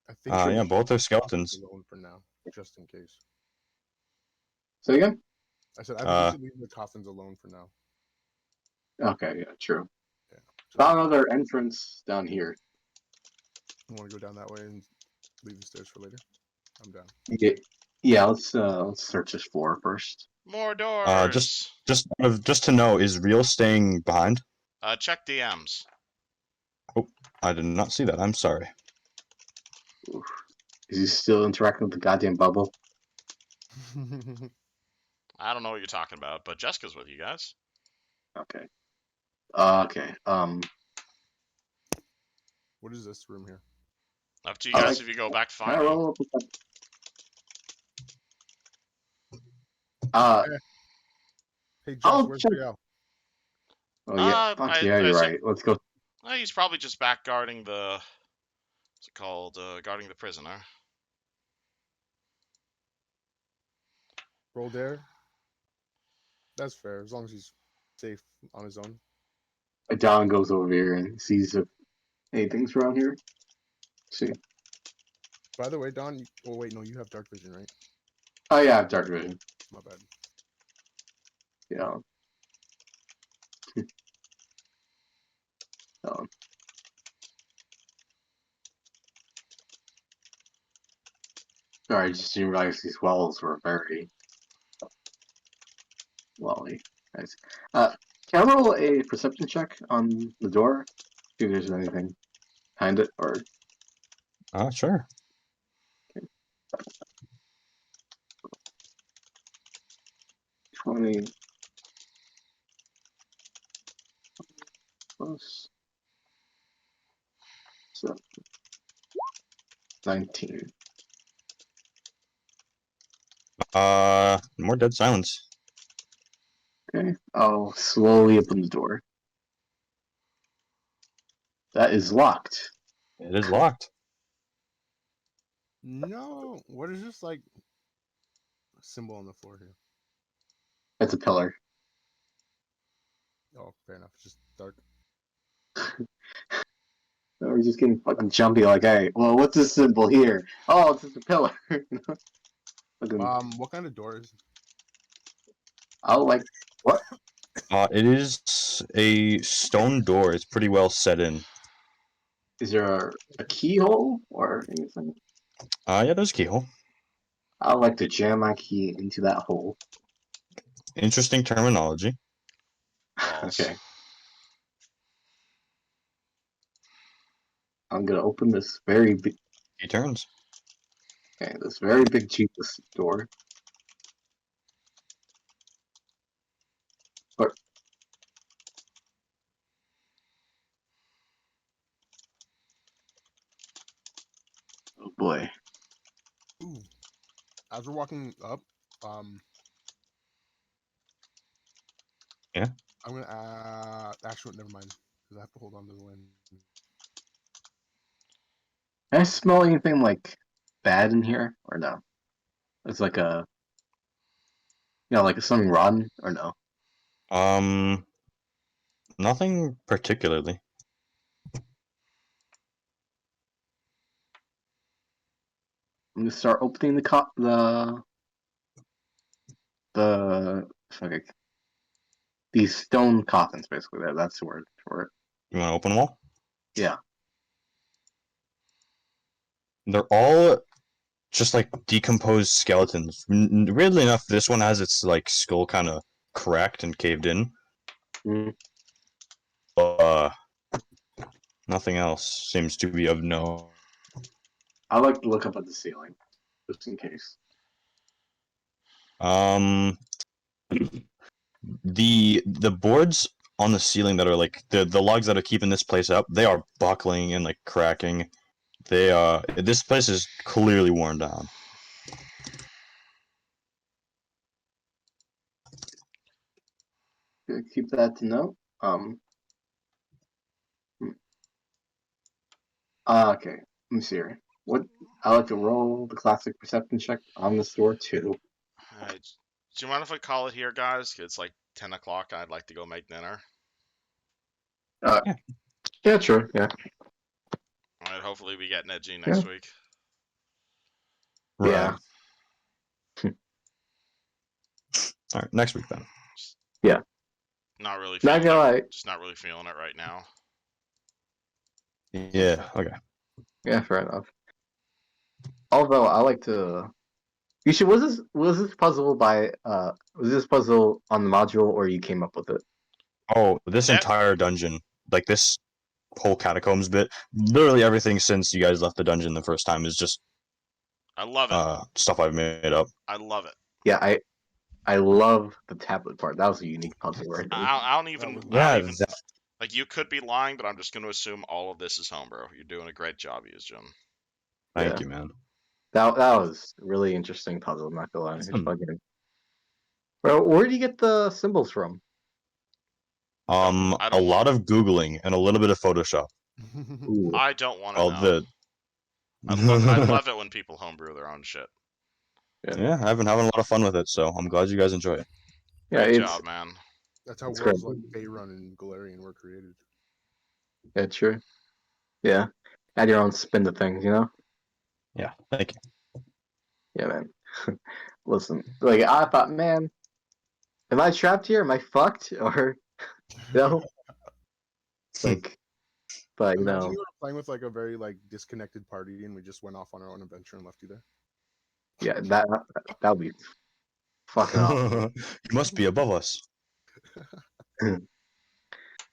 I think. Yeah, both are leave the coffins skeletons. alone for now, just in case. Say again? I said I think we should leave the coffins alone for now. Okay, yeah, true. Yeah. Found another entrance down here. You want to go down that way and leave the stairs for later? I'm down. Yeah, let's search this floor first. More doors. Just to know, is Riel staying behind? Check DMs. I did not see that. I'm sorry. Oof. Is he still interacting with the goddamn bubble? I don't know what you're talking about, but Jessica's with you guys. Okay. Okay. What is this room here? Up to you guys if you go back to Can I find me. roll up? Hey, Josh, I'll where's check. Riel? Oh yeah. Fuck yeah, you're right. Let's go. He's probably just back guarding the. What's it called? Guarding the prisoner. Roll dare. That's fair, as long as he's safe on his own. Don goes over here and sees if anything's around here. Let's see. By the way, Don. Oh wait, no, you have dark vision, right? Oh yeah, I have dark vision. My bad. Yeah. Sorry, I just didn't realize these walls were very welly. Nice. Can I roll a perception check on the door? See if there's anything behind it, or Sure. 20 plus 7, 19. More dead silence. Okay, I'll slowly open the door. That is locked. It is locked. No, what is this like? Symbol on the floor here. It's a pillar. Oh, fair enough. It's just dark. We're just getting fucking jumpy. Like, hey, well, what's this symbol here? Oh, it's just a pillar. Fucking, What kind of door is it? I'll like what? It is a stone door. It's pretty well set in. Is there a keyhole or anything? Yeah, there's a keyhole. I'd like to jam my key into that hole. Interesting terminology. Balls. Okay. I'm gonna open this very big, Key turns. this very big Jesus door. Or oh boy. Ooh. As we're walking up, Yeah. I'm gonna actually never mind, because I have to hold on to the land. Can I smell anything like bad in here or no? It's like a like something rotten or no? Nothing particularly. I'm gonna start opening the okay, these stone coffins basically. That's the word for it. You want to open them all? Yeah. They're all just like decomposed skeletons. Weirdly enough, this one has its like skull kind of cracked and caved in. Mm. Uh, Nothing else seems to be of no. I like to look up at the ceiling just in case. The boards on the ceiling that are like the logs that are keeping this place up, they are buckling and like cracking. This place is clearly worn down. Keep that to note. Okay. Let me see here. What I like to roll the classic perception check on this door too. Alright. Do you mind if I call it here, guys? It's like 10 o'clock. I'd like to go make dinner. Yeah, sure. Yeah. Alright, hopefully we get edgy next week. Yeah. All right, next week then. Not really Not feeling gonna it. lie. Just not really feeling it right now. Yeah. Okay. Yeah, fair enough. Although I like to. You should. Was this puzzle was this puzzle on the module or you came up with it? Oh, this Yeah. entire dungeon, like this whole catacombs bit, literally everything since you guys left the dungeon the first time is just I love it. stuff I've made up. I love it. Yeah, I love the tablet part. That was a unique puzzle right there. I don't That even. was I Yeah, don't even. Like, you could be lying, but I'm just going to assume all of this is homebrew. You're doing a great job, Jim. thank Yeah. you, man. That was a really interesting puzzle. I'm not gonna lie. It's Hmm. fucking. Bro, where do you get the symbols from? I A don't lot want. of Googling and a little bit of Photoshop. Ooh. I don't want to All know. I love it when people homebrew their own shit. Yeah, I've been having a lot of fun with it, so I'm glad you guys enjoy it. Yeah, Great it's job, man. That's how It's worlds great. like Faerun and Galarian were created. yeah, true. Yeah, add your own spin to things, you know. Yeah, thank you. Yeah, man. Listen, like I thought, man, am I trapped here? Am I fucked? Or you know, like, but you Imagine know, you were playing with like a very like disconnected party, and we just went off on our own adventure and left you there. yeah, that would be fucking awesome. You must be above us.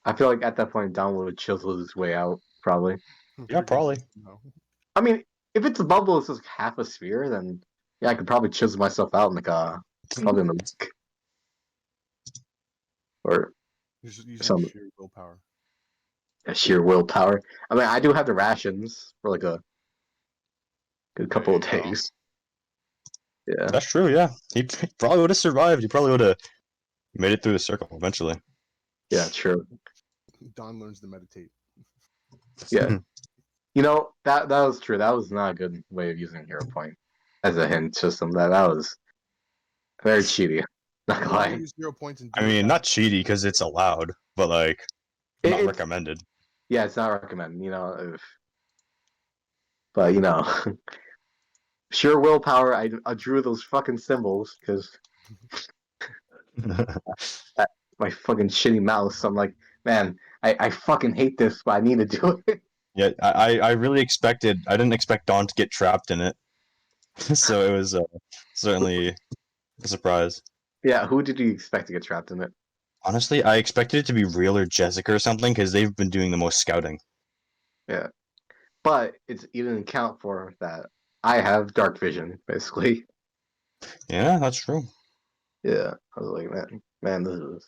I feel like at that point, Don would chisel his way out, probably. Yeah, probably. No. I mean, if it's a bubble, it's just half a sphere, then yeah, I could probably chisel myself out in like probably in the neck. Or You're just using some sheer willpower. sheer willpower. I mean, I do have the rations for like a good There couple you of go. days. Yeah, That's true, yeah. He probably would have survived. He probably would have made it through the circle eventually. yeah, true. Don learns to meditate. Yeah. You know, that was true. That was not a good way of using hero point as a hint system. That was very cheaty. Not You gonna can only lie. use 0 points and do I it mean, that not cheaty because it's allowed, but like not It's recommended. yeah, it's not recommended. You know, but you know, sheer willpower. I drew those fucking symbols because my fucking shitty mouse. I'm like, man, I fucking hate this, but I need to do it. Yeah, I really expected. I didn't expect Dawn to get trapped in it, so it was certainly a surprise. Yeah, who did you expect to get trapped in it? Honestly, I expected it to be Riel or Jessica or something because they've been doing the most scouting. Yeah, but it's even account for that. I have dark vision, basically. Yeah, that's true. Yeah, I was like, man, this is